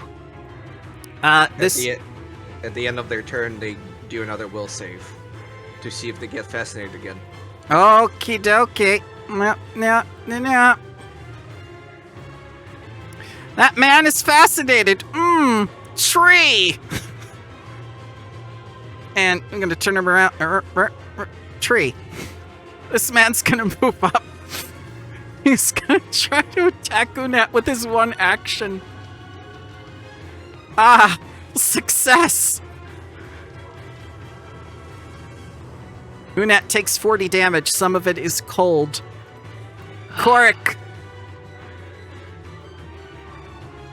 This. At the end of their turn, they do another will save to see if they get fascinated again. Okie dokie. No. That man is fascinated. Tree. And I'm gonna turn him around. Tree. This man's gonna move up. He's gonna try to attack Unat with his one action. Ah, success. Unat takes 40 damage. Some of it is cold. Korak.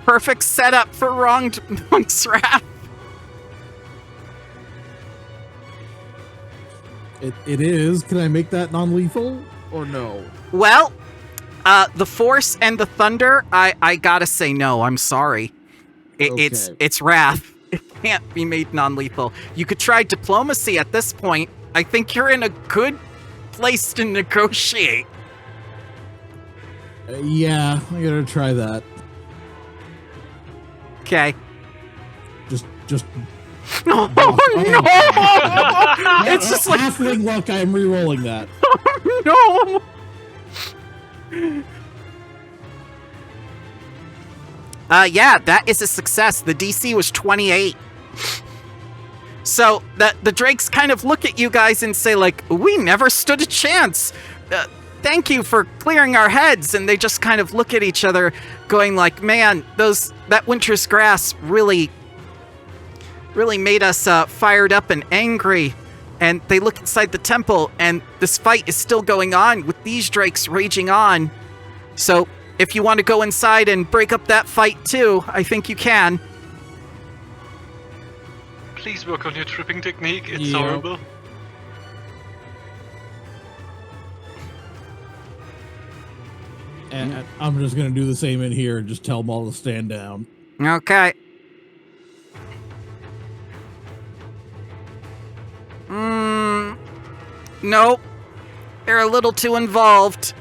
Perfect setup for wronged Monk's Wrath. It is. Can I make that non-lethal or no? Well, the Force and the Thunder, I gotta say no. I'm sorry. It's Okay. Wrath. It can't be made non-lethal. You could try diplomacy at this point. I think you're in a good place to negotiate. Yeah, I gotta try that. Okay. Just. Oh no! It's just like halfling luck. I'm re-rolling that. home. Yeah, that is a success. The DC was 28. So the drakes kind of look at you guys and say, like, we never stood a chance. Thank you for clearing our heads. And they just kind of look at each other going like, man, that winter's grass really made us fired up and angry. And they look inside the temple, and this fight is still going on with these drakes raging on. So if you want to go inside and break up that fight too, I think you can. Please work on your tripping technique. It's Yeah. horrible. And I'm just gonna do the same in here and just tell them all to stand down. Okay. Nope. They're a little too involved.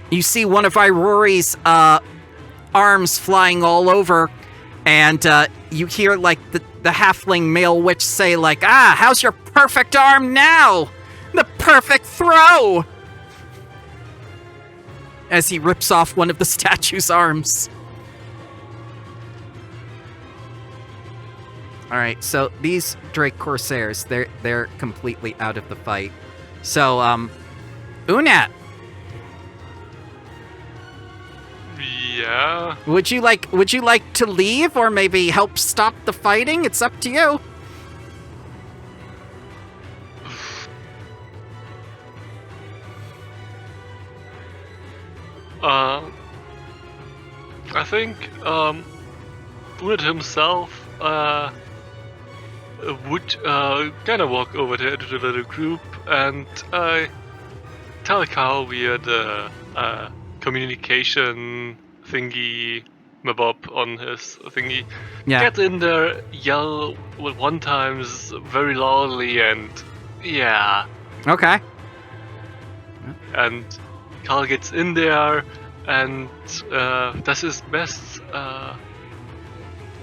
You see one of Irori's arms flying all over, and you hear like the halfling male witch say like, how's your perfect arm now? The perfect throw! As he rips off one of the statue's arms. Alright, so these Drake Corsairs, they're completely out of the fight. So, Unat, Yeah. would you like to leave or maybe help stop the fighting? It's up to you. I think Wood himself would kind of walk over to the little group and tell Carl via the communication thingy mabob on his thingy. Yeah. Get in there, yell with one times very loudly, and yeah. Okay. And Carl gets in there and does his best.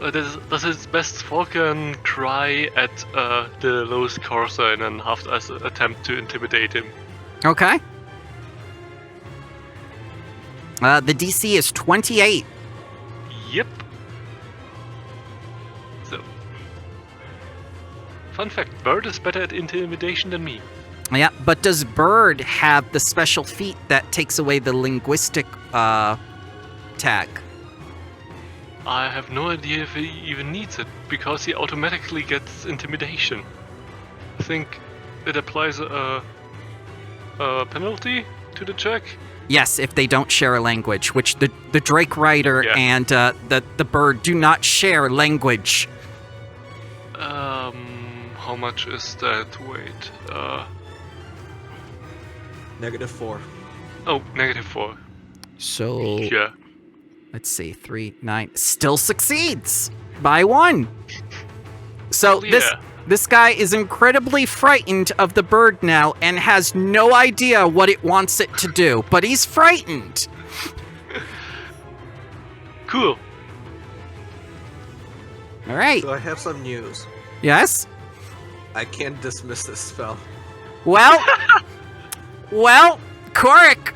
Does his best spoken cry at the lowest Corsair in an half-assed attempt to intimidate him. Okay. The DC is 28. Yep. So, fun fact: Bird is better at intimidation than me. Yeah, but does Bird have the special feat that takes away the linguistic tag? I have no idea if he even needs it, because he automatically gets intimidation. I think it applies a penalty to the check. Yes, if they don't share a language, which the Drake Rider and the Bird do not share language. How much is that? Wait. -4. Oh, -4. So Yeah. let's see, 3, 9, still succeeds by 1. So Yeah. this guy is incredibly frightened of the bird now and has no idea what it wants it to do, but he's frightened. Cool. All right. So I have some news. Yes? I can't dismiss this spell. Well, Korik,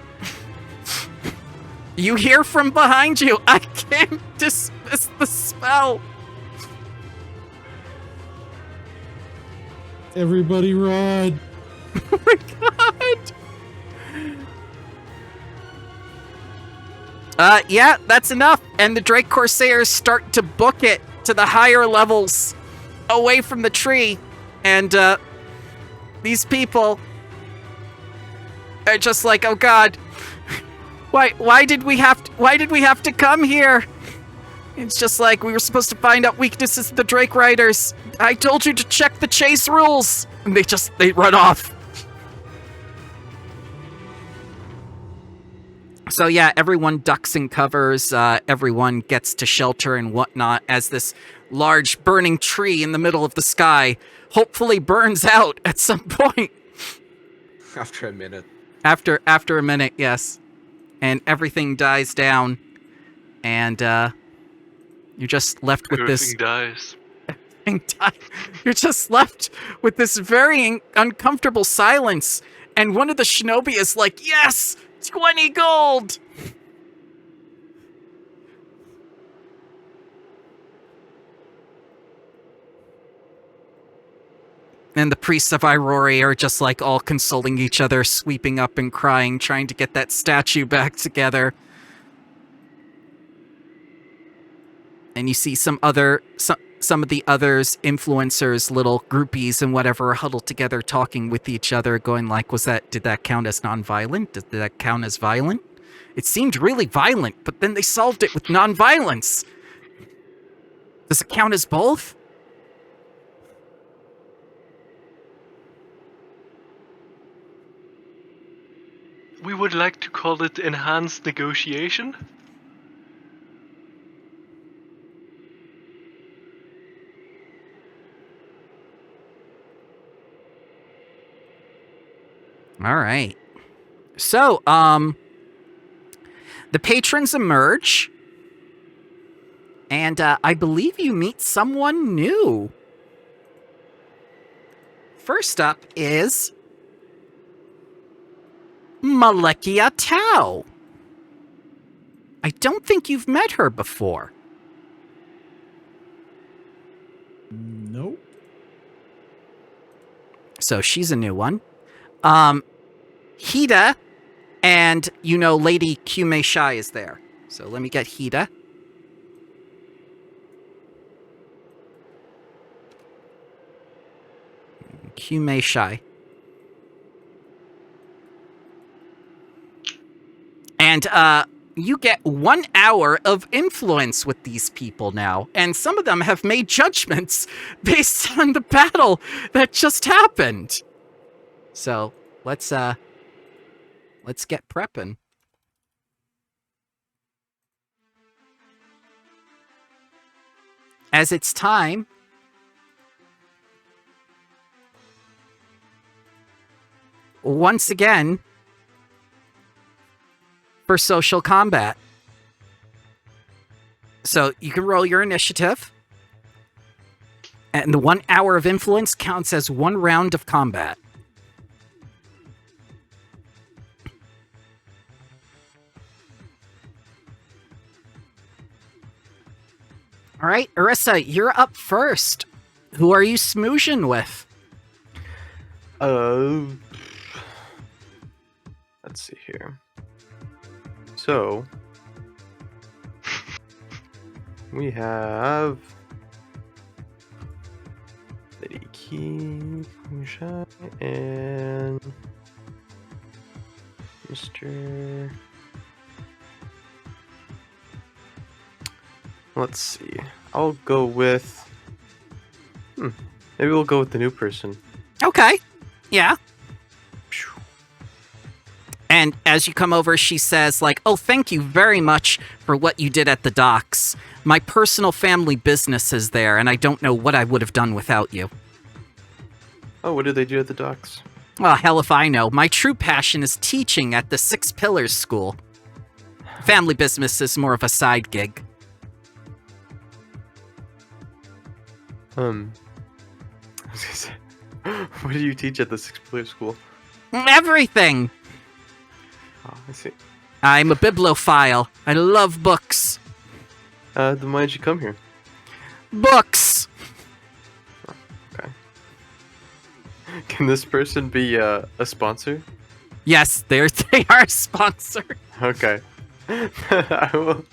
you hear from behind you, I can't dismiss the spell. Everybody run! Oh my god. Yeah, that's enough. And the Drake Corsairs start to book it to the higher levels away from the tree. And these people are just like, oh god, why did we have to come here? It's just like, we were supposed to find out weaknesses of the Drake Riders. I told you to check the chase rules. And they run off. So yeah, everyone ducks and covers, everyone gets to shelter and whatnot as this large burning tree in the middle of the sky hopefully burns out at some point. After a minute. After a minute, yes. And everything dies down. And you're just left with Everything dies. You're just left with this very uncomfortable silence And one of the shinobi is like, yes, 20 gold. And the priests of Aurori are just like all consoling each other, sweeping up and crying, trying to get that statue back together. And you see some of the others, influencers, little groupies and whatever, are huddled together talking with each other, going like, did that count as non-violent? Did that count as violent? It seemed really violent, but then they solved it with non-violence. Does it count as both? We would like to call it enhanced negotiation. All right. So, the patrons emerge, and I believe you meet someone new. First up is Malekia Tao. I don't think you've met her before. Nope. So she's a new one. Hida and, Lady Kume Shai is there. So let me get Hida. Kume Shai. And, you get 1 hour of influence with these people now. And some of them have made judgments based on the battle that just happened. So, let's get prepping. As it's time, once again, for social combat. So you can roll your initiative, and the 1 hour of influence counts as 1 round of combat. All right, Arissa, you're up first. Who are you smoozing with? Let's see here. So, we have Lady Key, and Mr. Let's see. I'll go with. Maybe we'll go with the new person. Okay. Yeah. And as you come over, she says, like, oh, thank you very much for what you did at the docks. My personal family business is there, and I don't know what I would have done without you. Oh, what did they do at the docks? Well, hell if I know. My true passion is teaching at the Six Pillars School. Family business is more of a side gig. I was gonna say, what do you teach at the Six Pillars School? Everything! Oh, I see. I'm a bibliophile. I love books. Then why did you come here? Books! Okay. Can this person be a sponsor? Yes, they are a sponsor. Okay. I will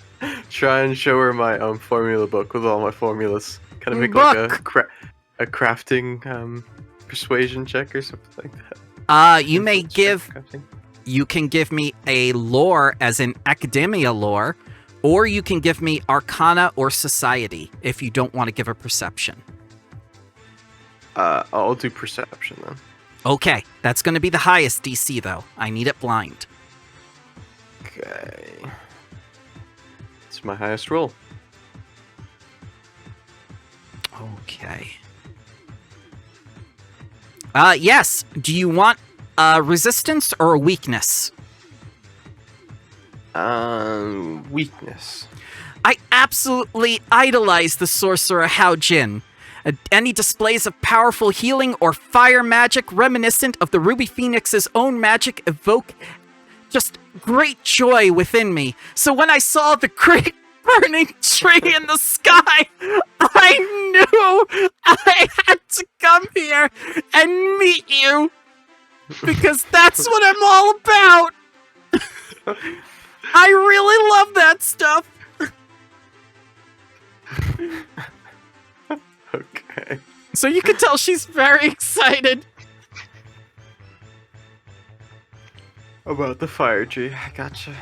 try and show her my formula book with all my formulas. Kind of make like a crafting persuasion check or something like that. You may give... Crafting. You can give me a lore, as in academia lore, or you can give me arcana or society if you don't want to give a perception. I'll do perception then. Okay, that's going to be the highest DC, though. I need it blind. Okay. It's my highest roll. Okay. Yes. Do you want resistance or a weakness? Weakness. I absolutely idolize the sorcerer Hao Jin. Any displays of powerful healing or fire magic reminiscent of the Ruby Phoenix's own magic evoke just great joy within me. So when I saw the great burning tree in the sky, I knew I had to come here and meet you. Because that's what I'm all about. I really love that stuff. Okay. So you can tell she's very excited. About the fire tree. I gotcha.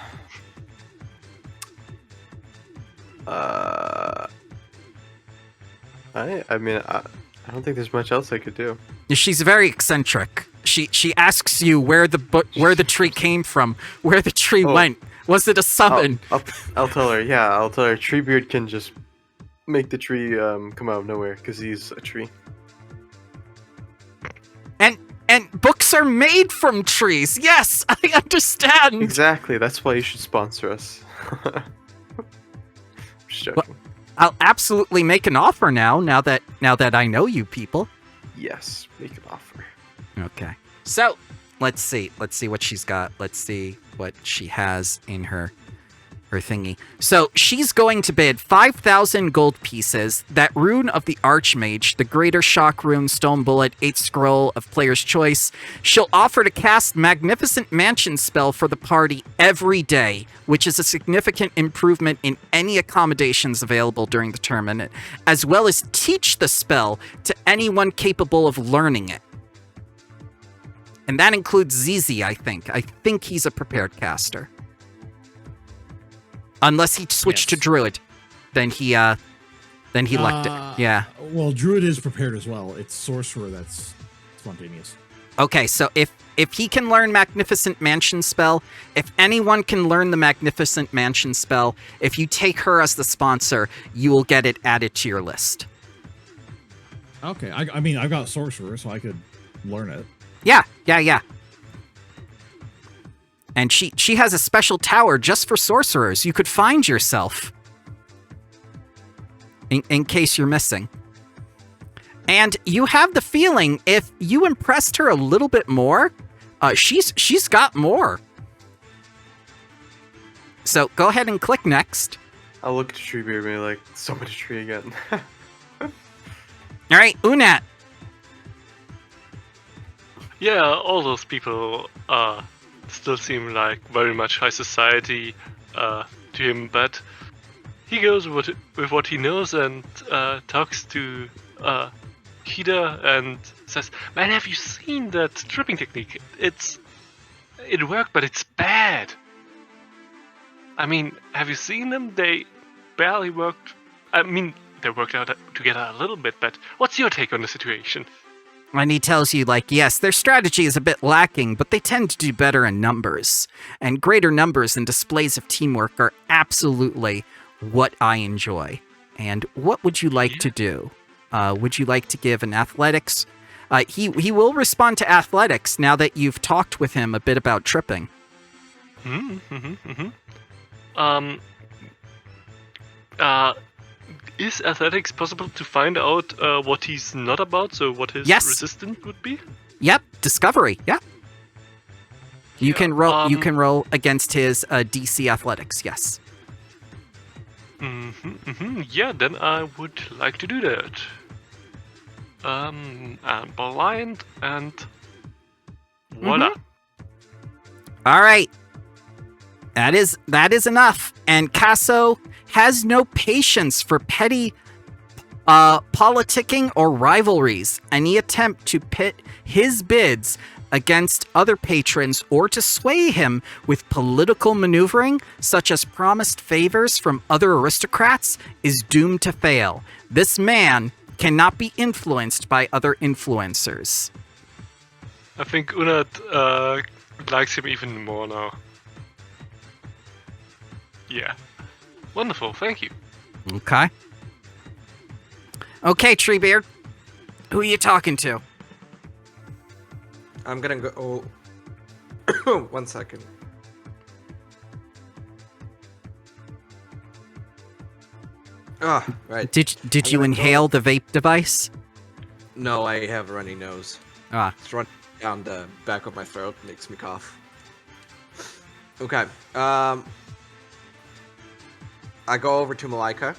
I don't think there's much else I could do. She's very eccentric. She asks you where the tree came from, where the tree went. Was it a summon? I'll tell her. Yeah, I'll tell her. Treebeard can just make the tree come out of nowhere because he's a tree. And books are made from trees. Yes, I understand. Exactly. That's why you should sponsor us. Just joking. Well, I'll absolutely make an offer now that I know you people. Yes, make an offer. Okay. So, let's see what she's got. Let's see what she has in her thingy. So, she's going to bid 5,000 gold pieces, that rune of the Archmage, the Greater Shock Rune, Stone Bullet, 8th Scroll of Player's Choice. She'll offer to cast Magnificent Mansion spell for the party every day, which is a significant improvement in any accommodations available during the tournament, as well as teach the spell to anyone capable of learning it. And that includes ZZ, I think. I think he's a prepared caster. Unless he switched to Druid, then he liked it. Yeah. Well, Druid is prepared as well. It's Sorcerer that's spontaneous. Okay, so if he can learn Magnificent Mansion spell, if anyone can learn the Magnificent Mansion spell, if you take her as the sponsor, you will get it added to your list. Okay, I mean, I've got Sorcerer, so I could learn it. Yeah. And she has a special tower just for sorcerers. You could find yourself. In case you're missing. And you have the feeling if you impressed her a little bit more, she's got more. So go ahead and click next. I'll look at Treebeard and be like, so much tree again. All right, Unat. Yeah, all those people still seem like very much high society to him, but he goes with what he knows and talks to Hida and says, "Man, have you seen that tripping technique? It worked, but it's bad. I mean, have you seen them? They barely worked. I mean, they worked out together a little bit, but what's your take on the situation?" And he tells you, like, yes, their strategy is a bit lacking, but they tend to do better in numbers. And greater numbers and displays of teamwork are absolutely what I enjoy. And what would you like to do? Would you like to give an athletics? He will respond to athletics now that you've talked with him a bit about tripping. Is athletics possible to find out what he's not about, so what his resistance would be? Yep, discovery. Yeah. You can roll. You can roll against his DC athletics. Yes. Yeah, then I would like to do that. And blind and voila. All right. That is enough. And Casso has no patience for petty politicking or rivalries. Any attempt to pit his bids against other patrons or to sway him with political maneuvering, such as promised favors from other aristocrats, is doomed to fail. This man cannot be influenced by other influencers. I think Unat likes him even more now. Yeah. Wonderful, thank you. Okay. Okay, Treebeard. Who are you talking to? I'm gonna go. 1 second. Ah, right. Did I'm you gonna inhale the vape device? No, I have a runny nose. Ah, It's running down the back of my throat, makes me cough. Okay. I go over to Malika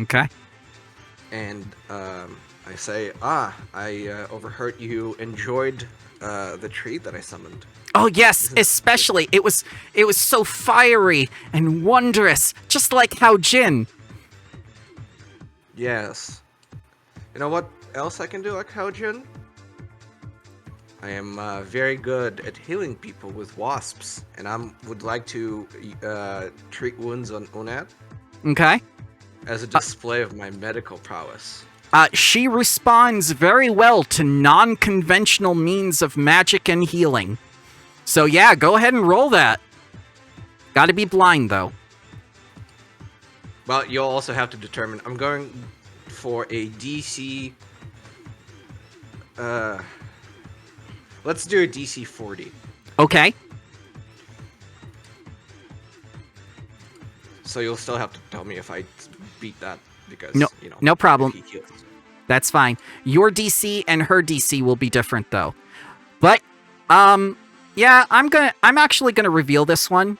okay. and I say, I overheard you enjoyed the tree that I summoned. Oh yes, Isn't it especially it was so fiery and wondrous, just like Hao Jin. Yes. You know what else I can do like Haojin? I am very good at healing people with wasps, and I would like to treat wounds on Unat Okay. as a display of my medical prowess. She responds very well to non-conventional means of magic and healing. So yeah, go ahead and roll that. Gotta be blind though. Well, you'll also have to determine. I'm going for a DC. Let's do a DC 40. Okay. So you'll still have to tell me if I beat that because No- you know no problem. if he heals. That's fine. Your DC and her DC will be different though. But yeah, I'm actually gonna reveal this one.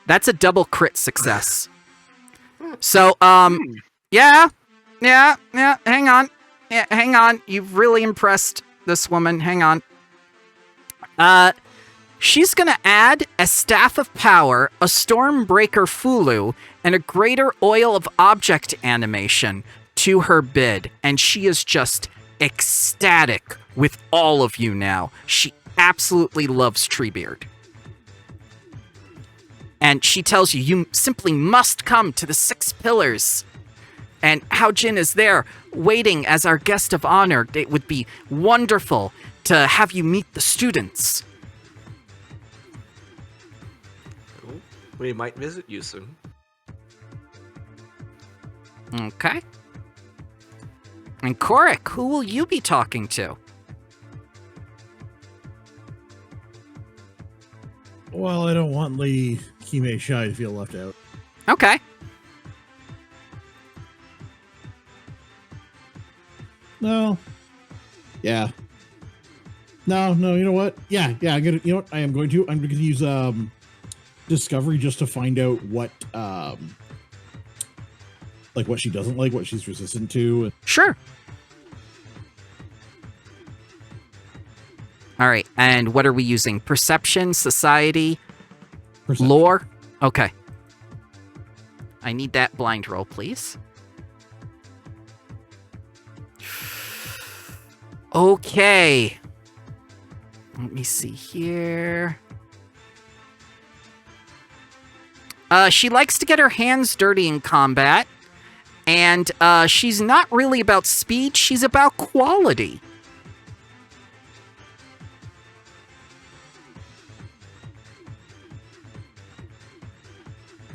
That's a double crit success. So yeah, hang on. Yeah, hang on. You've really impressed this woman. Hang on. She's gonna add a Staff of Power, a Stormbreaker Fulu, and a Greater Oil of Object animation to her bid, and she is just ecstatic with all of you now. She absolutely loves Treebeard. And she tells you, you simply must come to the 6 Pillars. And Hao Jin is there, waiting as our guest of honor. It would be wonderful to have you meet the students. We might visit you soon. Okay. And Korik, who will you be talking to? Well, I don't want Lady Kime Shai to feel left out. Okay. No. Yeah. No, you know what? Yeah, I'm gonna you know what I am going to? I'm gonna use Discovery just to find out what like what she doesn't like, what she's resistant to. Sure. All right, and what are we using? Perception, society, Perception. lore? Okay. I need that blind roll, please. Okay. Let me see here. She likes to get her hands dirty in combat, and she's not really about speed, she's about quality.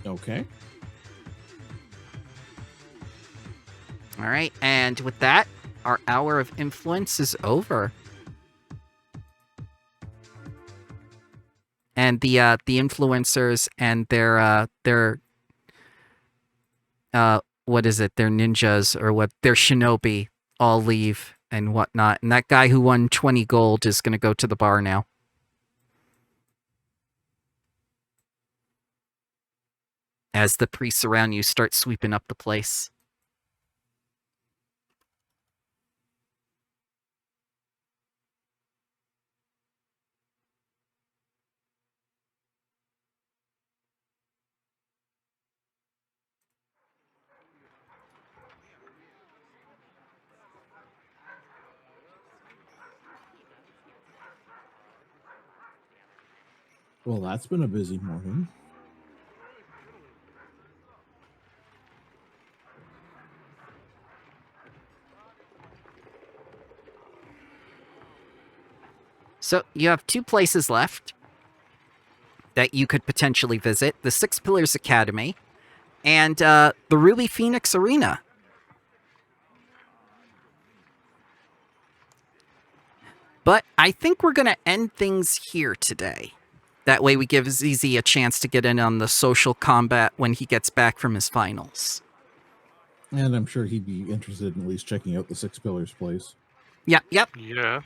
Okay. All right, and with that, our hour of influence is over. And the influencers and their what is it? Their ninjas or what? Their shinobi all leave and whatnot. And that guy who won 20 gold is going to go to the bar now. As the priests around you start sweeping up the place. Well, that's been a busy morning. So you have 2 places left that you could potentially visit. The 6 Pillars Academy and the Ruby Phoenix Arena. But I think we're going to end things here today. That way we give ZZ a chance to get in on the social combat when he gets back from his finals. And I'm sure he'd be interested in at least checking out the Six Pillars place. Yep. Yeah.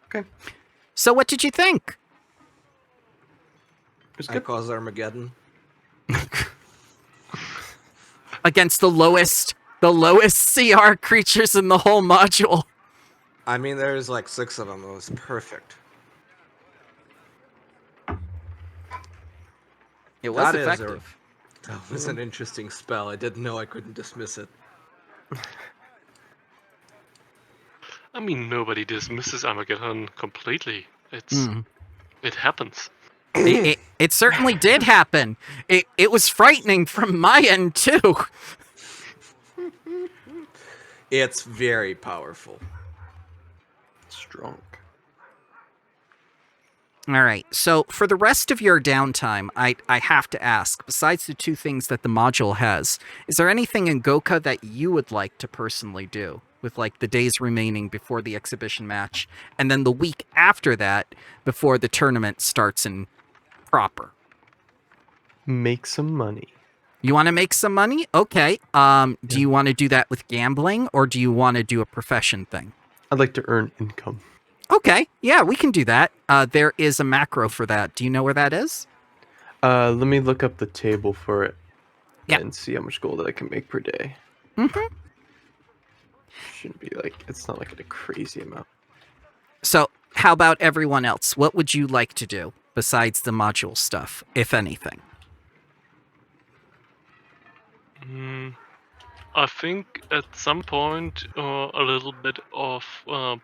Okay. So what did you think? It's I good. cause Armageddon. Against the lowest CR creatures in the whole module. I mean, there's like 6 of them. It was perfect. It was That is effective. That was an interesting spell. I didn't know I couldn't dismiss it. I mean, nobody dismisses Armageddon completely. It happens. It certainly did happen. It was frightening from my end too. It's very powerful. Strong. All right. So for the rest of your downtime, I have to ask, besides the 2 things that the module has, is there anything in Goka that you would like to personally do with like the days remaining before the exhibition match and then the week after that before the tournament starts in proper? Make some money. You want to make some money? Okay. Do you want to do that with gambling or do you want to do a profession thing? I'd like to earn income. Okay. Yeah, we can do that. There is a macro for that. Do you know where that is? Let me look up the table for it. Yeah. And see how much gold I can make per day. Mm-hmm. Shouldn't be like, it's not like a crazy amount. So, how about everyone else? What would you like to do besides the module stuff, if anything? I think at some point a little bit of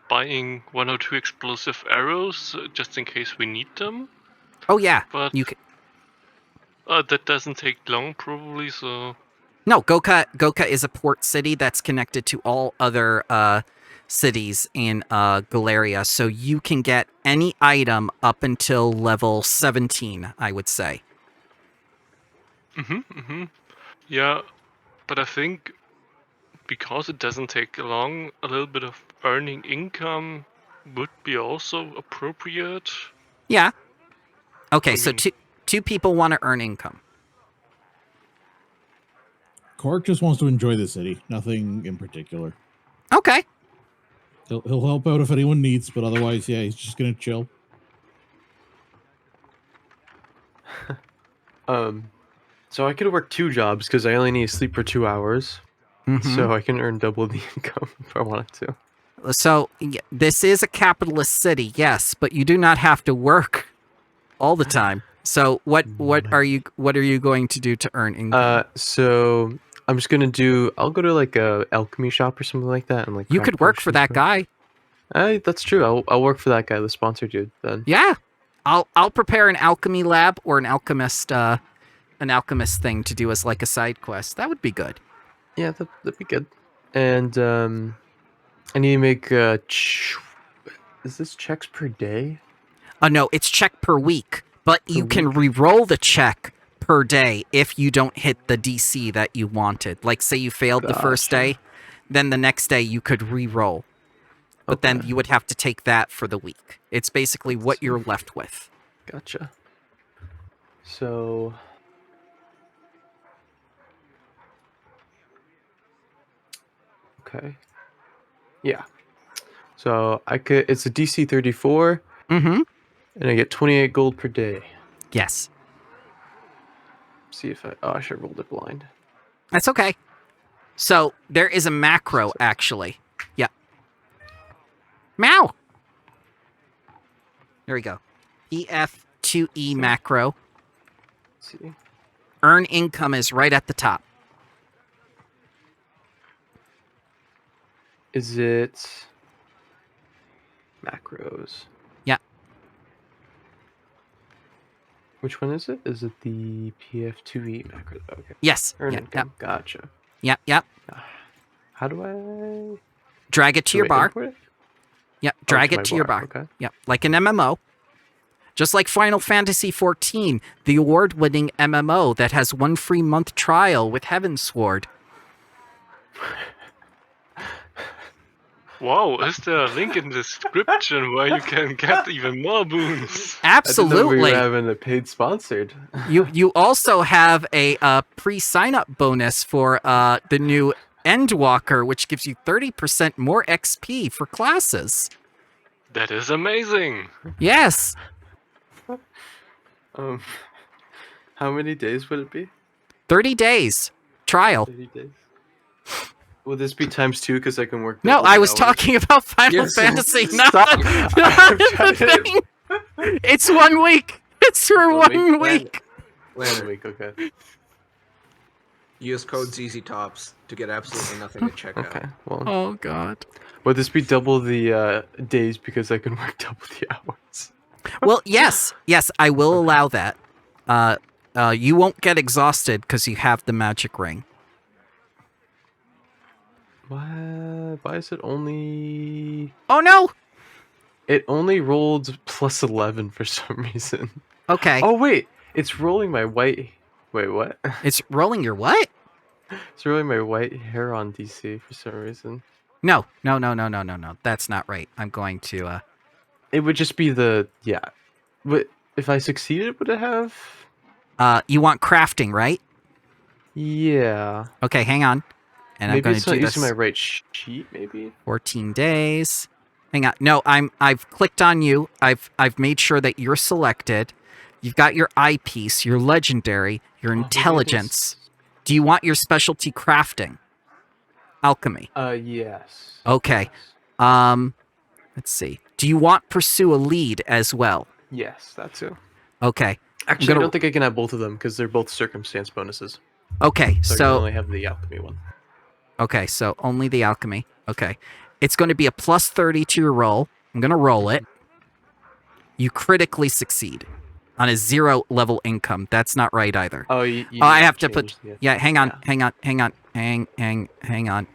buying 1 or 2 explosive arrows just in case we need them. Oh yeah, But you can. that doesn't take long probably, so... No, Goka is a port city that's connected to all other cities in Galeria, so you can get any item up until level 17, I would say. Yeah, but I think because it doesn't take long, a little bit of earning income would be also appropriate. Yeah. Okay, I so mean- two people want to earn income. Cork just wants to enjoy the city. Nothing in particular. Okay. He'll help out if anyone needs, but otherwise, yeah, he's just gonna chill. So I could work 2 jobs because I only need to sleep for 2 hours. Mhm. So I can earn double the income if I wanted to. So this is a capitalist city, yes, but you do not have to work all the time. So what are you going to do to earn income? So I'm just gonna I'll go to like a alchemy shop or something like that, and like You craft could work for potions that guy. That's true. I'll work for that guy, the sponsored dude. Then Yeah. I'll prepare an alchemy lab or an alchemist thing to do as like a side quest. That would be good. yeah, that'd be good. And I need to make is this checks per day? No, it's check per week, but you can re-roll the check per day if you don't hit the DC that you wanted. Like say you failed the first Gotcha. day, then the next day you could re-roll. But then Okay. you would have to take that for the week. It's basically what you're left with. Gotcha. So okay. Yeah. So it's a DC 34 Mm-hmm. and I get 28 gold per day. Yes. See if I should have rolled it blind. That's okay. So there is a macro, actually. Yeah. Meow. There we go. EF2E macro. Let's see. Earn income is right at the top. Is it macros? Yeah. Which one is it? Is it the PF2E macro? Okay. Yes. Earn Yep. income. Gotcha. Yep. How do I Drag it to your do I bar. import it? Yep. Oh, Drag to it my to your bar, bar. okay. Yep. Like an MMO. Just like Final Fantasy XIV, the award-winning MMO that has 1 free month trial with Heavensward. Wow, is there a link in the description where you can get even more boons? I didn't know we Absolutely. were having a paid sponsored. You also have a pre-sign-up bonus for the new Endwalker, which gives you 30% more XP for classes. That is amazing. Yes. How many days would it be? 30 days trial. 30 days. Will this be times 2 because I can work? No, double I the was hours? talking about Final Yes. Fantasy, not Stop. the, I'm not trying the to- thing. It's 1 week. It's for 1 week. 1 Landon, week, okay. use code ZZTops to get absolutely nothing at checkout. Okay, well, Oh God. would this be double the days because I can work double the hours? Well, yes, I will allow that. You won't get exhausted because you have the magic ring. Why is it only... Oh no. It only rolled plus 11 for some reason. Okay. Oh, wait. It's rolling my white... Wait, what? It's rolling your what? It's rolling my white hair on DC for some reason. No. That's not right. I'm going to. It would just be the... Yeah. But if I succeeded, would it have... You want crafting, right? Yeah. Okay, hang on. And I'm Maybe going it's to not do using this. my right sheet, maybe? 14 days. Hang on. No, I've clicked on you. I've made sure that you're selected. You've got your eyepiece, your legendary, your maybe it intelligence. Do you want your specialty crafting? Alchemy. Yes. Okay. Yes. Let's see. Do you want pursue a lead as well? Yes, that too. Okay. Actually, gonna- I don't think I can have both of them because they're both circumstance bonuses. Okay. So I can So only have the alchemy one. okay, so only the alchemy. Okay. It's going to be a plus 30 to your roll. I'm going to roll it. You critically succeed on a 0 level income. That's not right either. Oh, you Oh, I need have to put. change the- Yeah, hang on, yeah. hang on.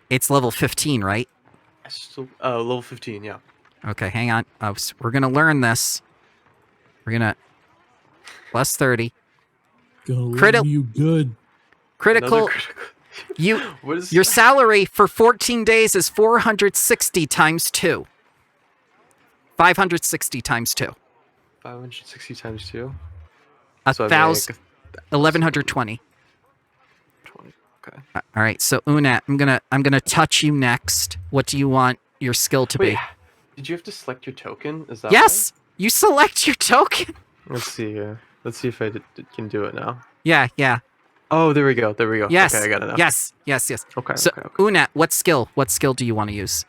It's level 15, right? Level 15, yeah. Okay, hang on. We're gonna learn this. We're gonna plus 30. Gonna Criti- leave you good. Critical. Another critical. You What is your salary for 14 days is 460 times 2. 560 times 2. 560 times 2? A So I make thousand. 1120. 20. Okay. All right, so Una, I'm gonna touch you next. What do you want your skill to Wait, be? did you have to select your token? Is that Yes, you select your token. why? Let's see here. Let's see if I can do it now. Yeah. Oh, there we go. Yes. Okay, I got enough. Yes. Okay. So okay. Una, what skill do you want to use?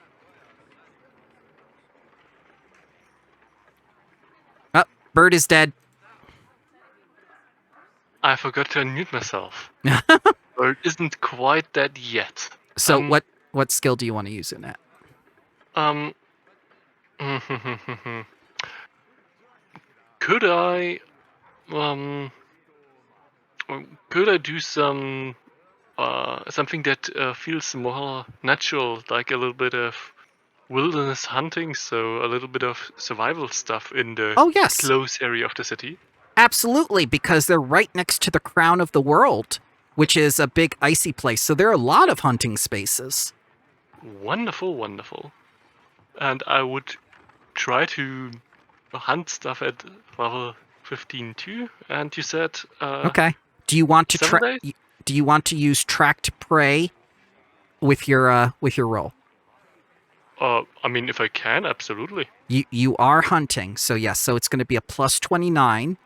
Oh, bird is dead. I forgot to unmute myself. Or it isn't quite dead yet. So Um, what skill do you want to use in that? Could I do some something that feels more natural, like a little bit of wilderness hunting, so a little bit of survival stuff in the Oh yes, close area of the city? absolutely, because they're right next to the crown of the world, which is a big icy place. So there are a lot of hunting spaces. Wonderful. And I would try to hunt stuff at level 15 too. And you said Okay. Do you want to 7 days? Do you want to use tracked prey with your roll? I mean, if I can, absolutely. You are hunting, so yes. So it's going to be a plus 29,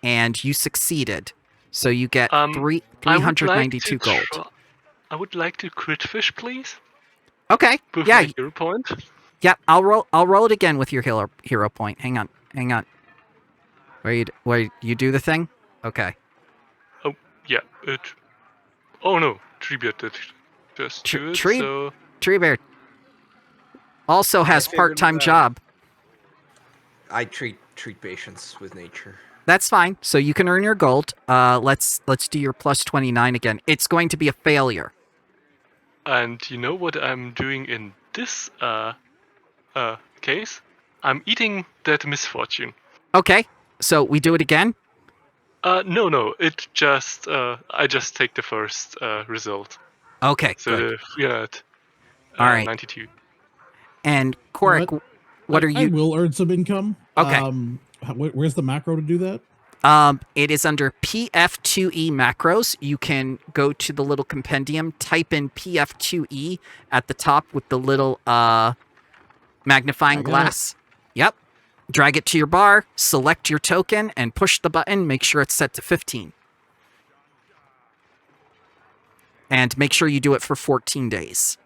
and you succeeded, so you get I would like 392 to gold. I would like to crit fish, please. Okay. With Yeah. my hero point. Yeah. I'll roll it again with your hero point. Hang on. Where you do the thing? Okay. Oh yeah. Oh no, Treebeard did just do it. Tree- So Treebeard also has figured part-time it out. job. I treat patients with nature. That's fine. So you can earn your gold. Let's do your plus 29 again. It's going to be a failure. and you know what I'm doing in this case? I'm eating that misfortune. Okay. So we do it again. No. It just I just take the first result. Okay, So good. we are at All right. 92. And What? Korik, what are I you? will earn some income. Okay. Where's the macro to do that? It is under PF2E macros. You can go to the little compendium, type in PF2E at the top with the little magnifying I got glass. Yep. Drag it to your bar, select your token, and push the button. Make sure it's set to 15. And make sure you do it for 14 days.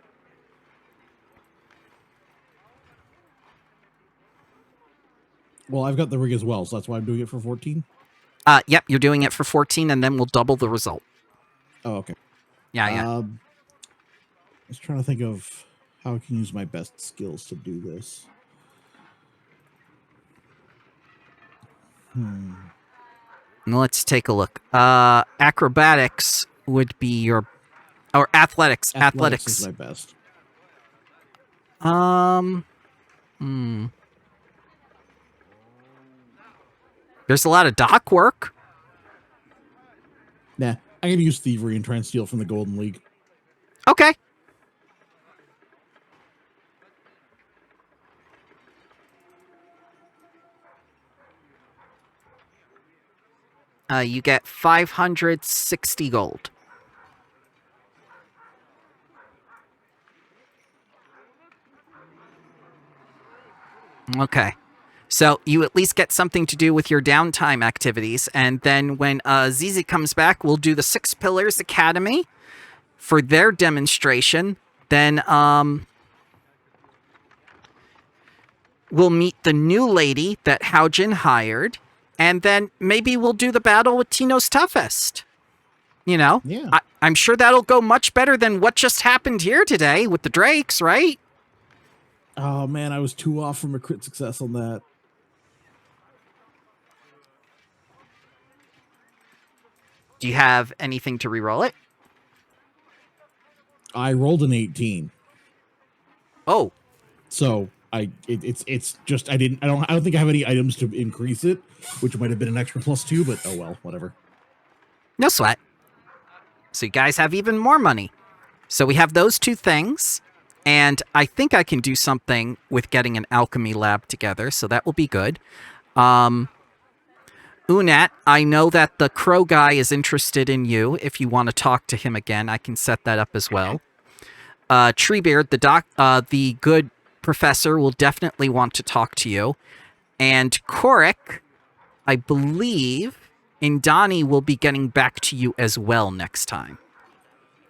Well, I've got the rig as well, so that's why I'm doing it for 14. Yep, you're doing it for 14, and then we'll double the result. Oh, okay. Yeah. I was trying to think of how I can use my best skills to do this. Let's take a look. Acrobatics would be your... Or athletics. Athletics is my best. There's a lot of dock work. Nah, I'm gonna use thievery and try and steal from the Golden League. Okay. You get 560 gold. Okay. So you at least get something to do with your downtime activities. And then when Zizi comes back, we'll do the 6 Pillars Academy for their demonstration. Then we'll meet the new lady that Haojin hired. And then maybe we'll do the battle with Tino's Toughest. You know? Yeah. I'm sure that'll go much better than what just happened here today with the Drakes, right? Oh man, I was 2 off from a crit success on that. Do you have anything to reroll it? I rolled an 18. Oh, So it's just I don't think I have any items to increase it, which might have been an extra +2, but oh well, whatever. no sweat. So you guys have even more money. So we have those 2 things, and I think I can do something with getting an alchemy lab together, so that will be good. Unat, I know that the crow guy is interested in you. If you want to talk to him again, I can set that up as well. Treebeard, the good professor, will definitely want to talk to you. And Korik, I believe Indani will be getting back to you as well next time.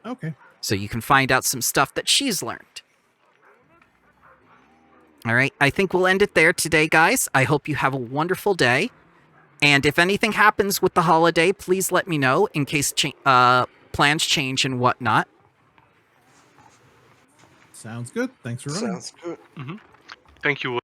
Okay. So you can find out some stuff that she's learned. All right, I think we'll end it there today, guys. I hope you have a wonderful day. And if anything happens with the holiday, please let me know in case plans change and whatnot. Sounds good. Thanks for running. Sounds good. Thank you.